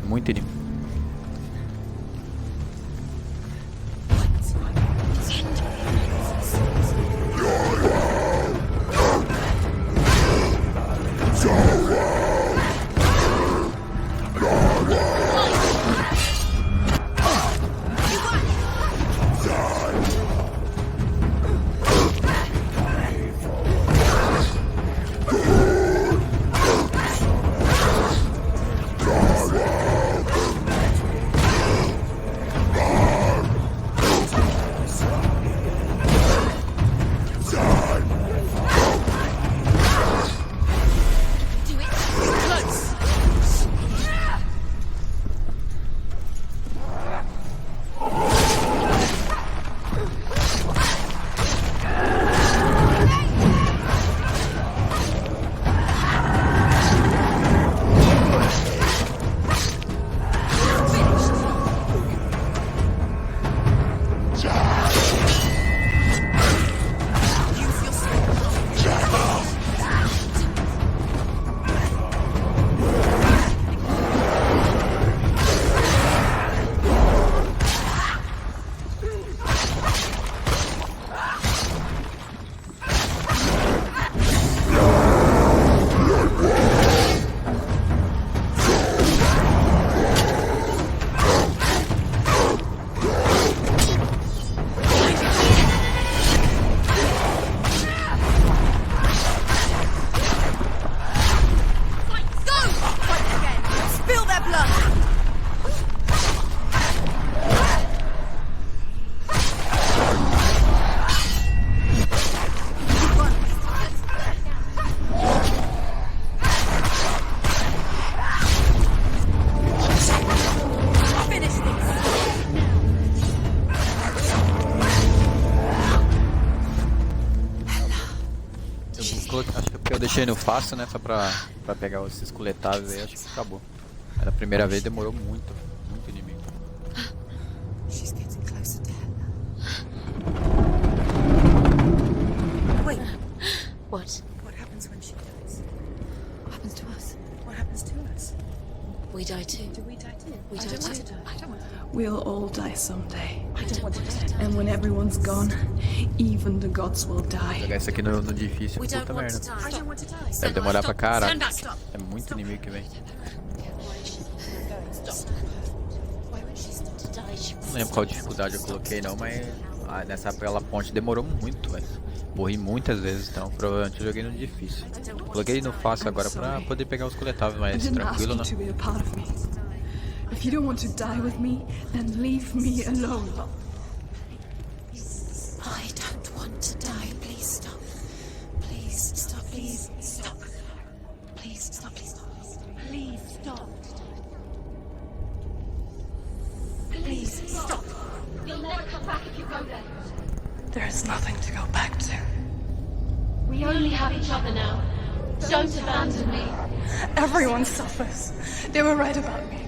Muito inimigo. Acho que eu deixei no fácil, né? Só pra pegar esses coletáveis aí, acho que acabou. Era a primeira vez, demorou muito inimigo. She's getting closer to Hella. Wait. What? What happens when she dies? What happens to us? What happens to us? We die too. Do we die too? We die too. I don't want to. We'll all die someday. I don't want to die. And when everyone's gone, even the gods will die. Jogar isso aqui no difícil, We don't puta want merda. to die. I don't want to die. Deve demorar pra caralho. Stand back. É muito inimigo que vem. Why would she stop to die? She Não lembro qual dificuldade eu coloquei não, mas nessa pela ponte demorou muito, velho. Morri muitas vezes, então provavelmente eu joguei no difícil. Coloquei no fácil agora pra poder pegar os coletáveis I mais didn't ask tranquilo, you né? to be a part of me. If you don't want to die with me, then leave me alone. I don't want to die. Please stop. Please stop. Please stop. Please stop. Please stop. Please stop. Please stop. You'll never come back if you go there. There is nothing to go back to. We only have each other now. Don't abandon me. Everyone suffers. They were right about me.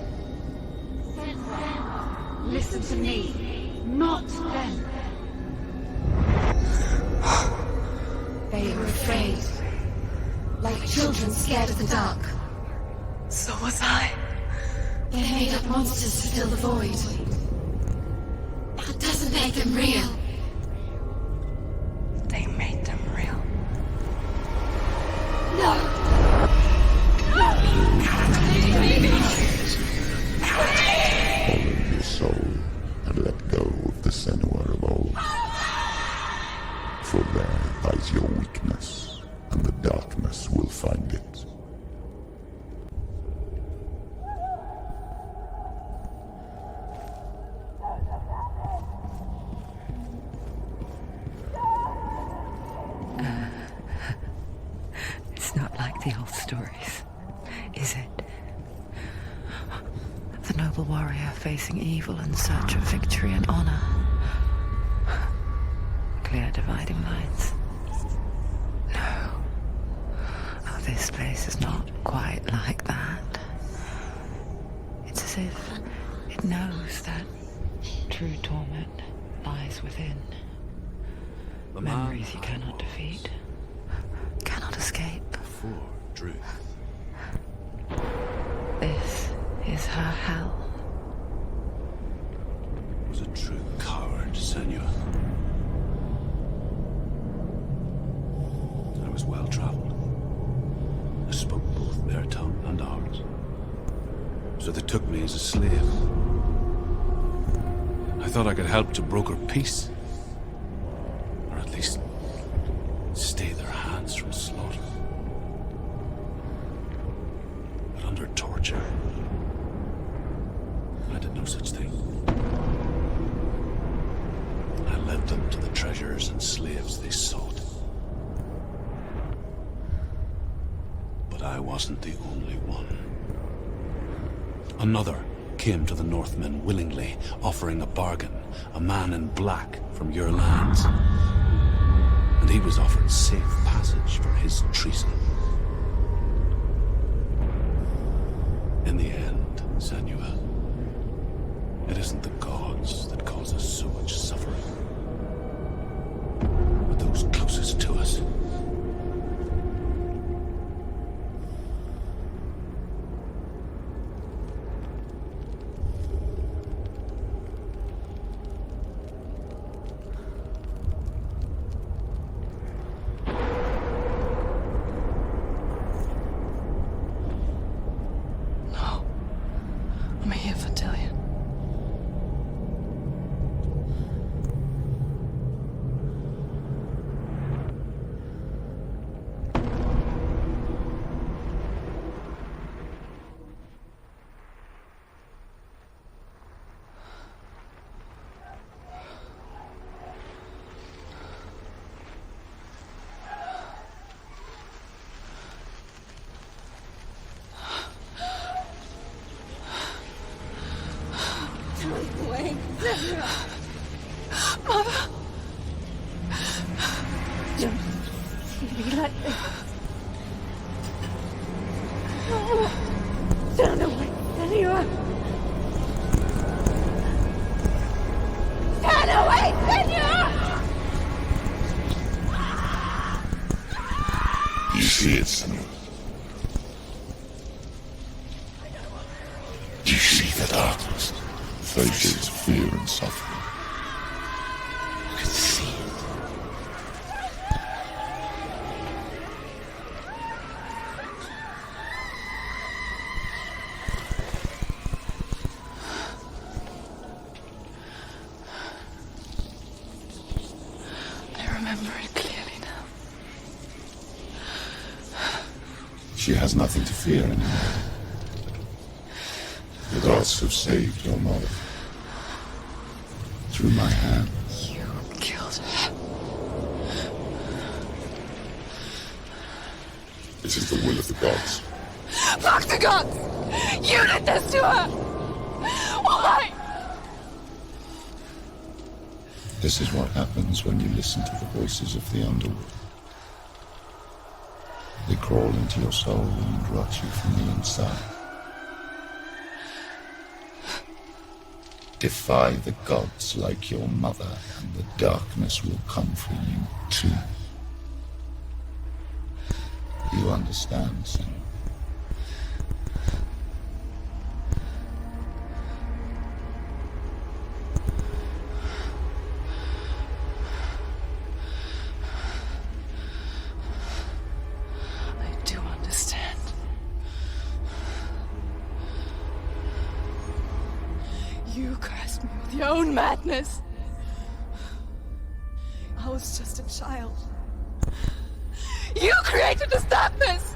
Listen to me, not them. They were afraid, like children scared of the dark. So was I. They made up monsters to fill the void. That doesn't make them real. They made them real. No! Follow your soul and let go of the Senua of old. darkness will find it. It's not like the old stories, is it? The noble warrior facing evil in search of victory and honor. Clear dividing lines. No. Oh, this place is not quite like that. It's as if it knows that true torment lies within. Memories you cannot defeat, cannot escape. Before Druth. This is her hell. Was a true coward, Senua. I was well traveled. I spoke both their tongue and ours. So they took me as a slave. I thought I could help to broker peace. Or at least stay their hands from slaughter. But under torture, I did no such thing. I led them to the treasures and slaves they sought. But I wasn't the only one. Another came to the Northmen willingly, offering a bargain, a man in black from your lands. And he was offered safe passage for his treason. In the end, Senua, it isn't the gods that cause us so much suffering, but those closest to us. I'm here for Dillian. Wait, Senua. Mother! Don't be like this. Turn away, Senua. Turn away, Senua! You see it, Senua? Do you see the darkness? Faces fear and suffering. You can see it. I remember it clearly now. She has nothing to fear anymore. The gods have saved your mother. Through my hands. You killed her. This is the will of the gods. Fuck the gods! You did this to her! Why? This is what happens when you listen to the voices of the underworld. They crawl into your soul and rot you from the inside. Defy the gods like your mother, and the darkness will come for you too. You understand, Senua? I do understand. You cursed me with your own madness. I was just a child. You created this darkness!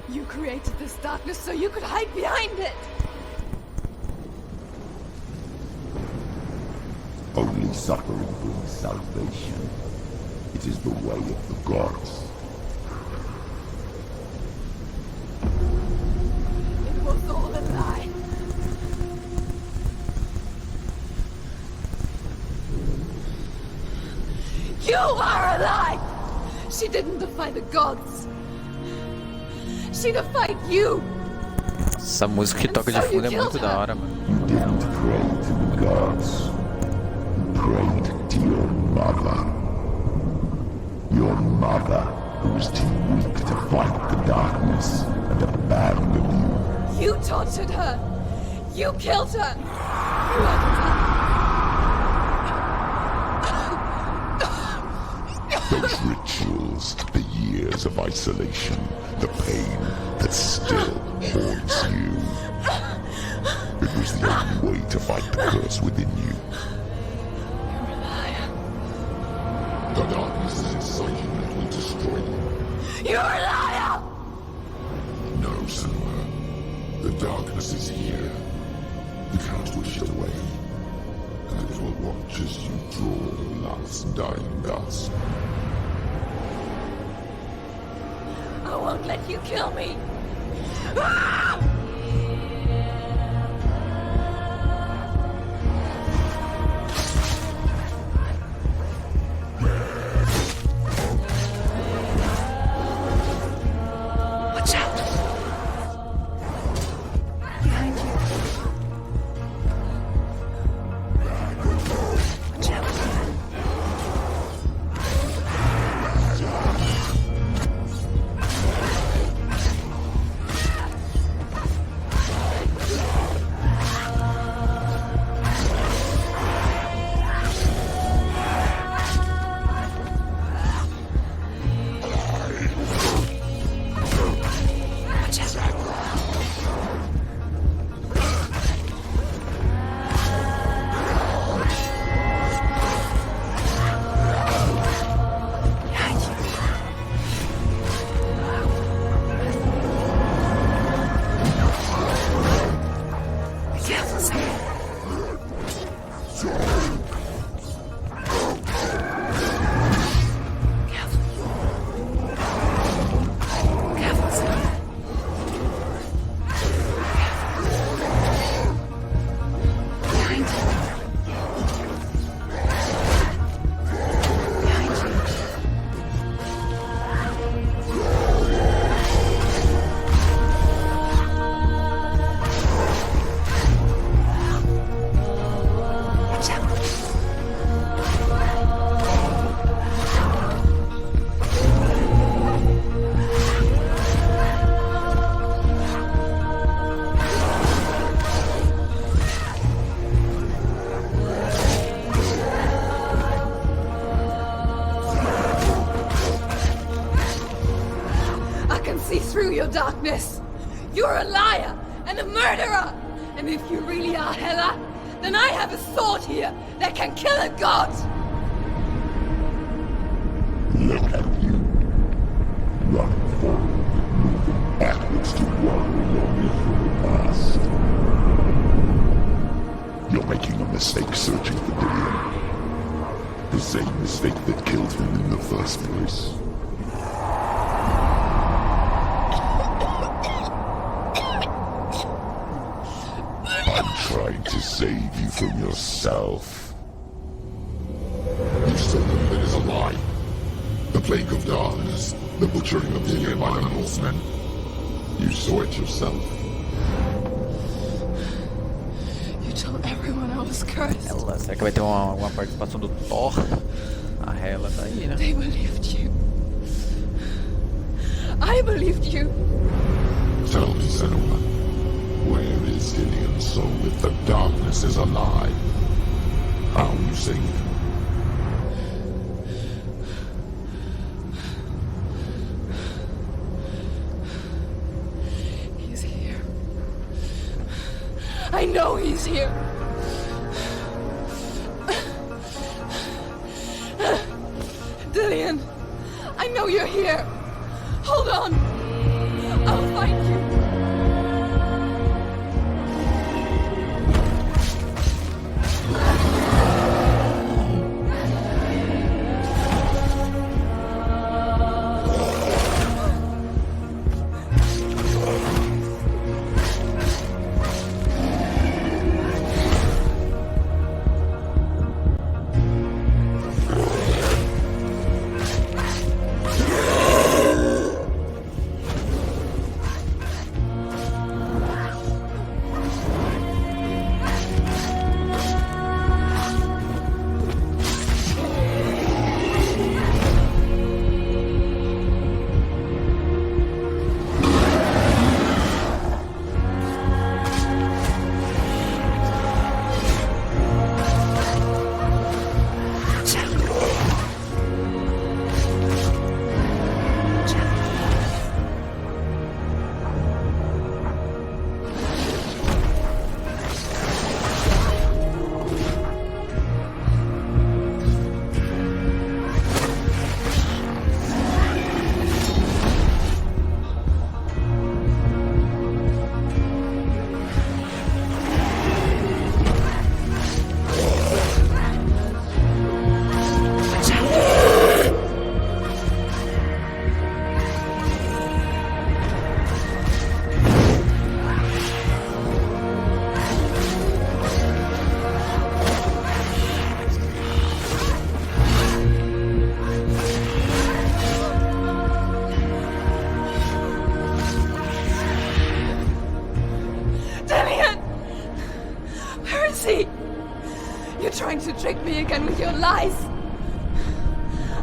You created this darkness so you could hide behind it! Only suffering brings salvation. It is the way of the gods. It was all a lie. You are a lie! She didn't defy the gods. She defied you. Essa música que toca de fundo é muito da hora, mano. You didn't pray to the gods. You prayed to your mother. Your mother, who was too weak to fight the darkness and abandoned you. You tortured her. You killed her. You Those rituals, the years of isolation, the pain that still haunts you. It was the only way to fight the curse within you. You're a liar. The darkness is inside you and it will destroy you. You're a liar! No, Senua. The darkness is here. You can't wish it away. And it will watch as you draw your last dying gasp. I won't let you kill me. Ah! Watch out! Behind you. Watch out. Darkness. You're a liar and a murderer. And if you really are Hela, then I have a sword here that can kill a god. Look at you. Running forward, moving backwards to wallow lonely from the past. You're making a mistake searching for Dillion. The same mistake that killed him in the first place. Trying to save you from yourself. You said that it is a lie. The plague of darkness, the butchering of Dillion by the Norsemen. You saw it yourself. You told everyone I was cursed. Ela, será que vai ter uma participação do Thor? A Hela tá aí, né? They believed you. I believed you. Tell me, Senua. Where is Dillion's soul if the darkness is a lie? How will you save him? He's here. I know he's here. Dillian! I know you're here! Hold on! I'll find you! You're trying to trick me again with your lies.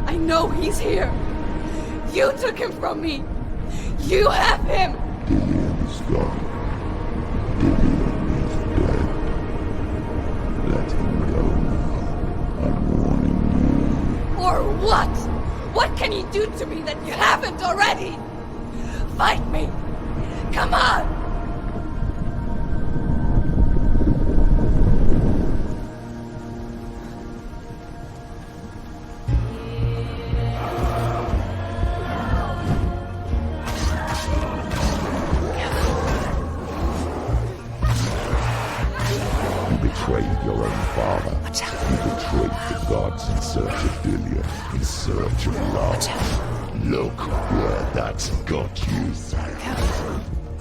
I know he's here. You took him from me. You have him. Dillian's gone. Dillian is dead. Let him go now. I'm warning you. Or what? What can he do to me that you haven't already? Fight me. Come on. Your own father. You betrayed the gods in search of Dillian, in search of love. Look where that's got you.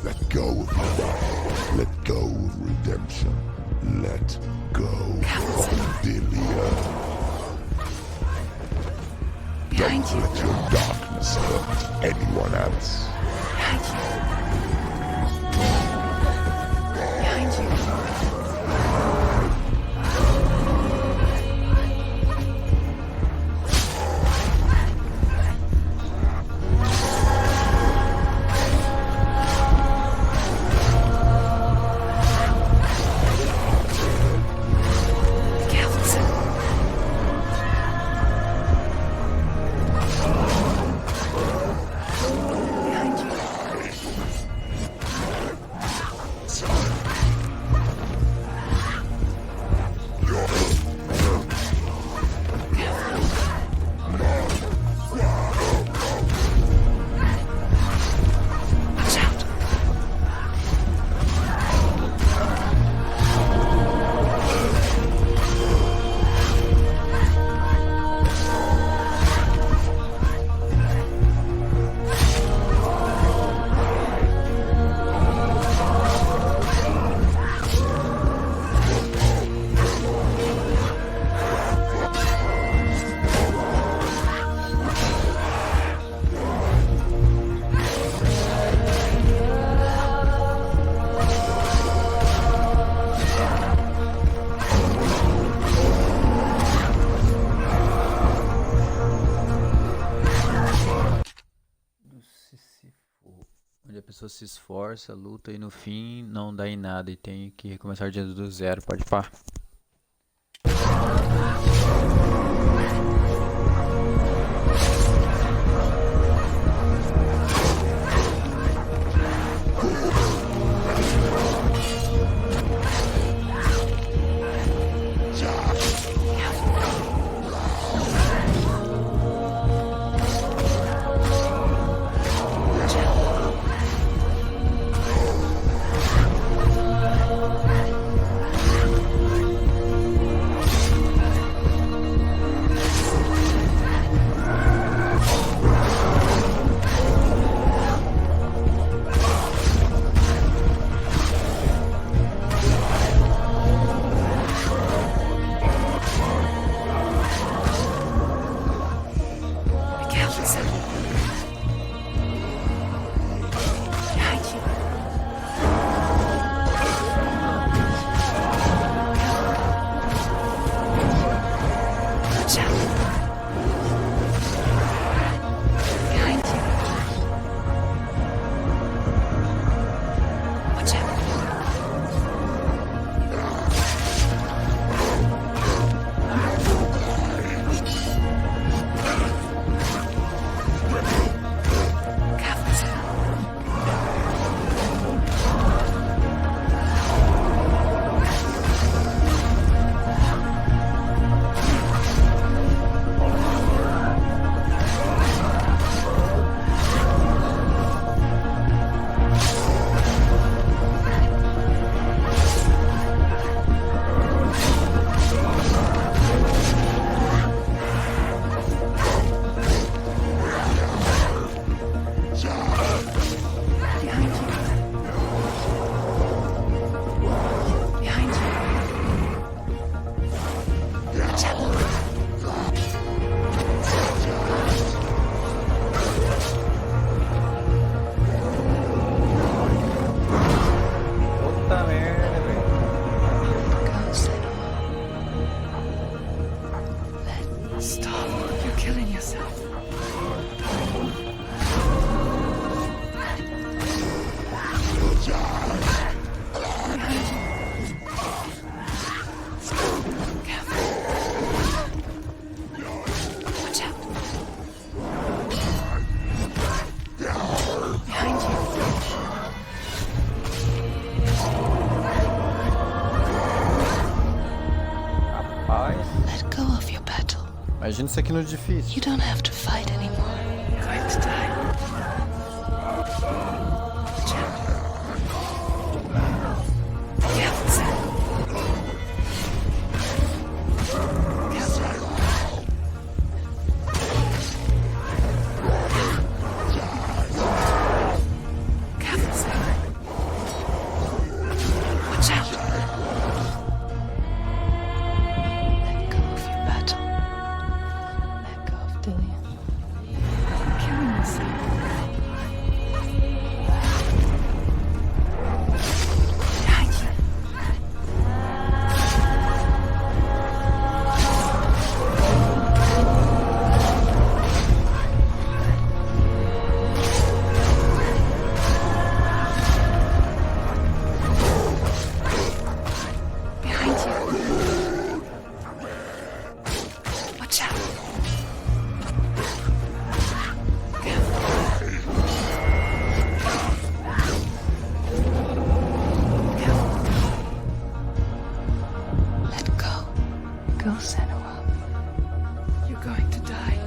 Let go of your life. Let go of redemption. Let go of Dillian. Don't let your darkness hurt anyone else. Onde a pessoa se esforça, luta e no fim não dá em nada e tem que recomeçar de do zero. Pode pá. Imagina isso aqui no difícil. You don't have to fight anymore. You're going to die. Go, Senua. You're going to die.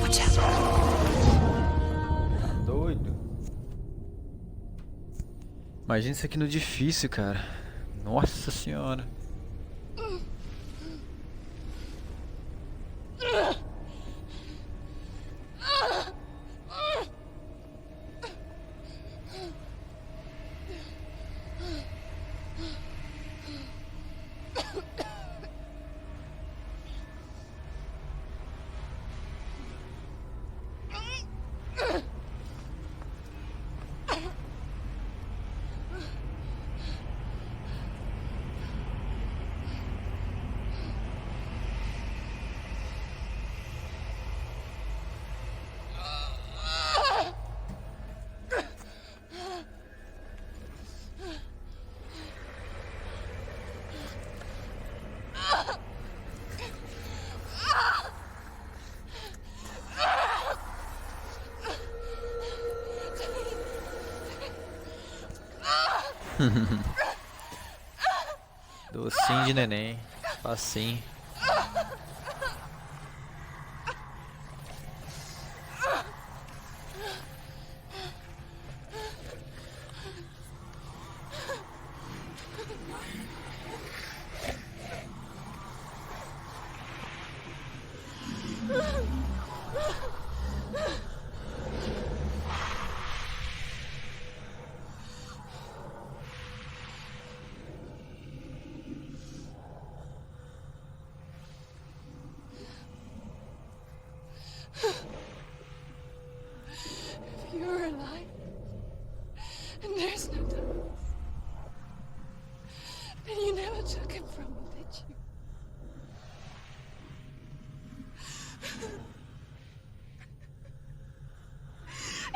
Watch out. Doido. Imagina isso aqui no difícil, cara. Nossa senhora. Docinho de neném, facinho.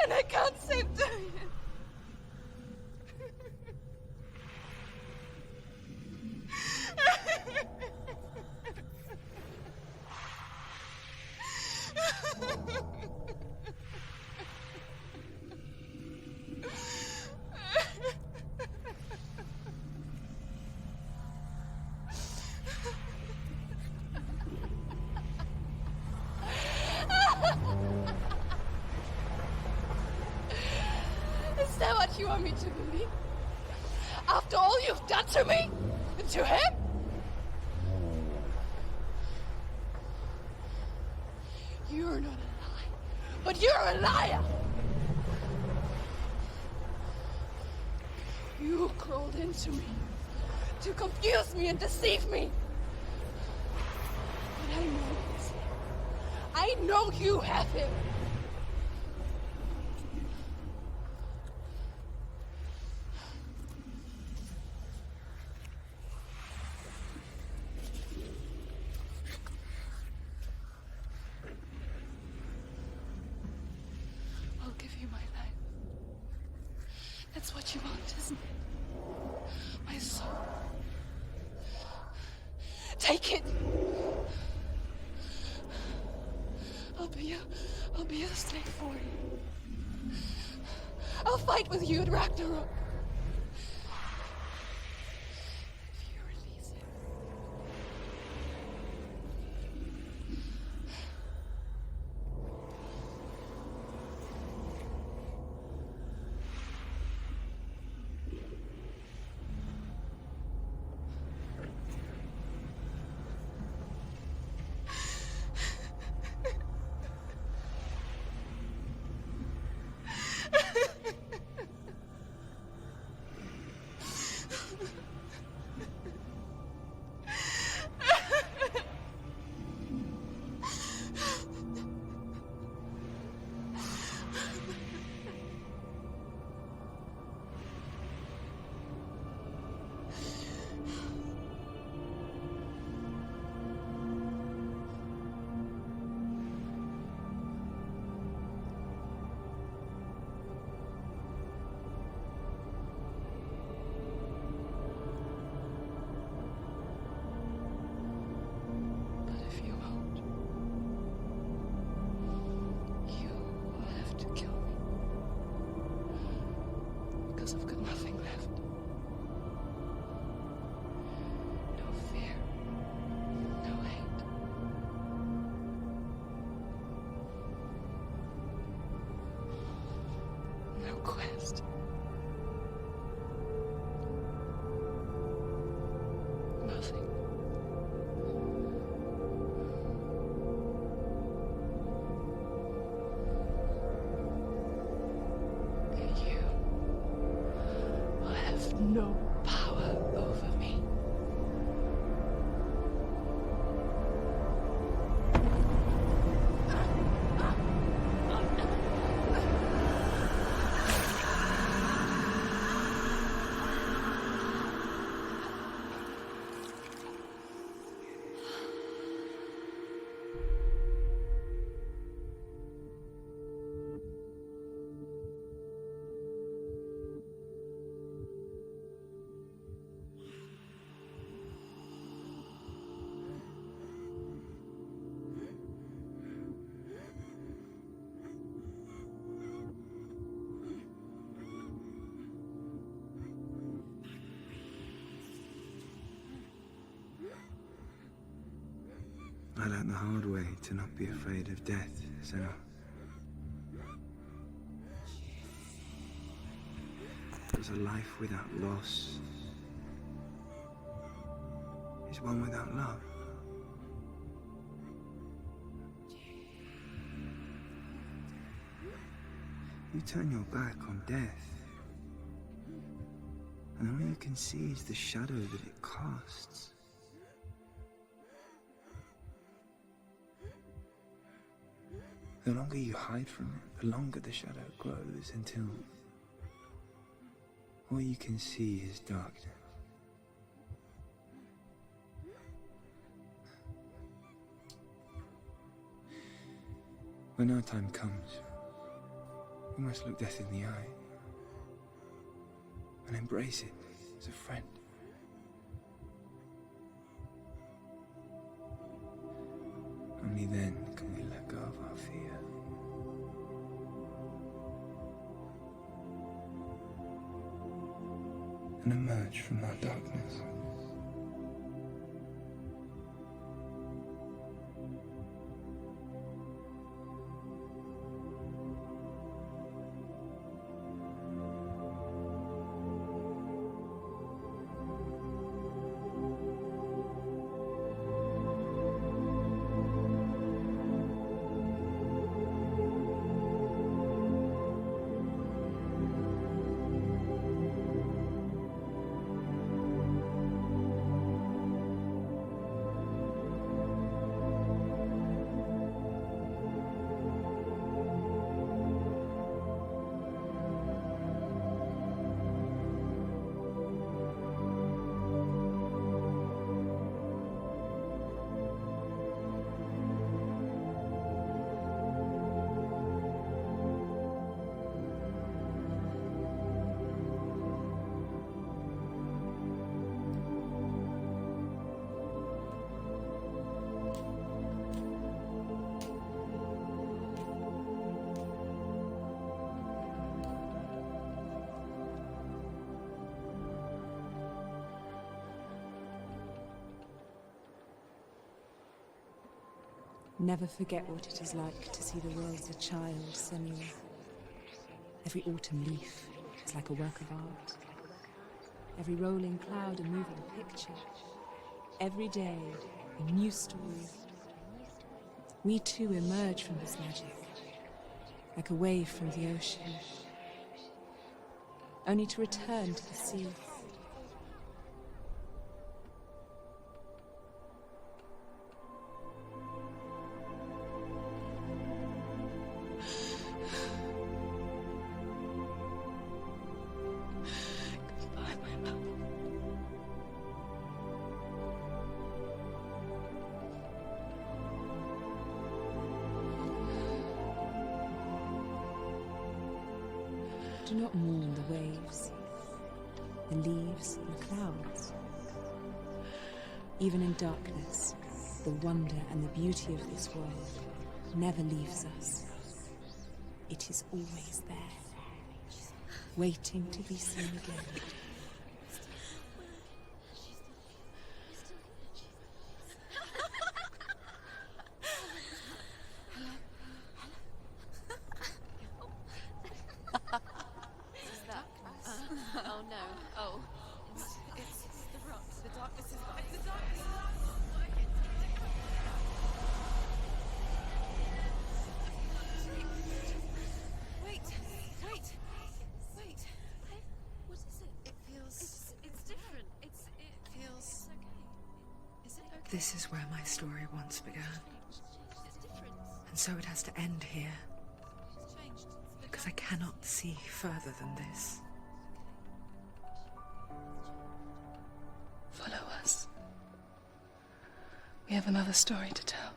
and I can't save Darian. Is that what you want me to believe? After all you've done to me? And to him? You're not a lie, but you're a liar! You crawled into me to confuse me and deceive me. But I know he's here. I know you have him. I'll give you my life. That's what you want, isn't it? My soul. Take it. I'll be a slave for you. I'll fight with you at Ragnarok. If you release him. I've got nothing left. No fear. No hate. No quest. Nothing. No power over me. I learned the hard way to not be afraid of death, Senua. Because a life without loss is one without love. You turn your back on death, and all you can see is the shadow that it casts. The longer you hide from it, the longer the shadow grows until all you can see is darkness. When our time comes, We must look death in the eye and embrace it as a friend. Only then can we let go of our fear. And emerge from our darkness. Never forget what it is like to see the world as a child, Senua. Every autumn leaf is like a work of art. Every rolling cloud a moving picture. Every day a new story. We too emerge from this magic, like a wave from the ocean, only to return to the sea. Do not mourn the waves, the leaves, and the clouds. Even in darkness, the wonder and the beauty of this world never leaves us. It is always there, waiting to be seen again. Oh no. Oh. It's the rocks. The darkness is like the darkness. Wait. What is it? It feels. It's different. It feels. Okay. Is it okay? This is where my story once began. It's different. And so it has to end here, It's changed. because I cannot see further than this. Follow us. We have another story to tell.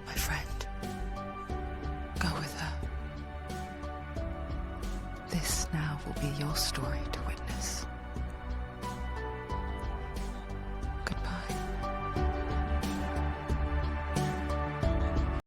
My friend, go with her. This now will be your story to witness.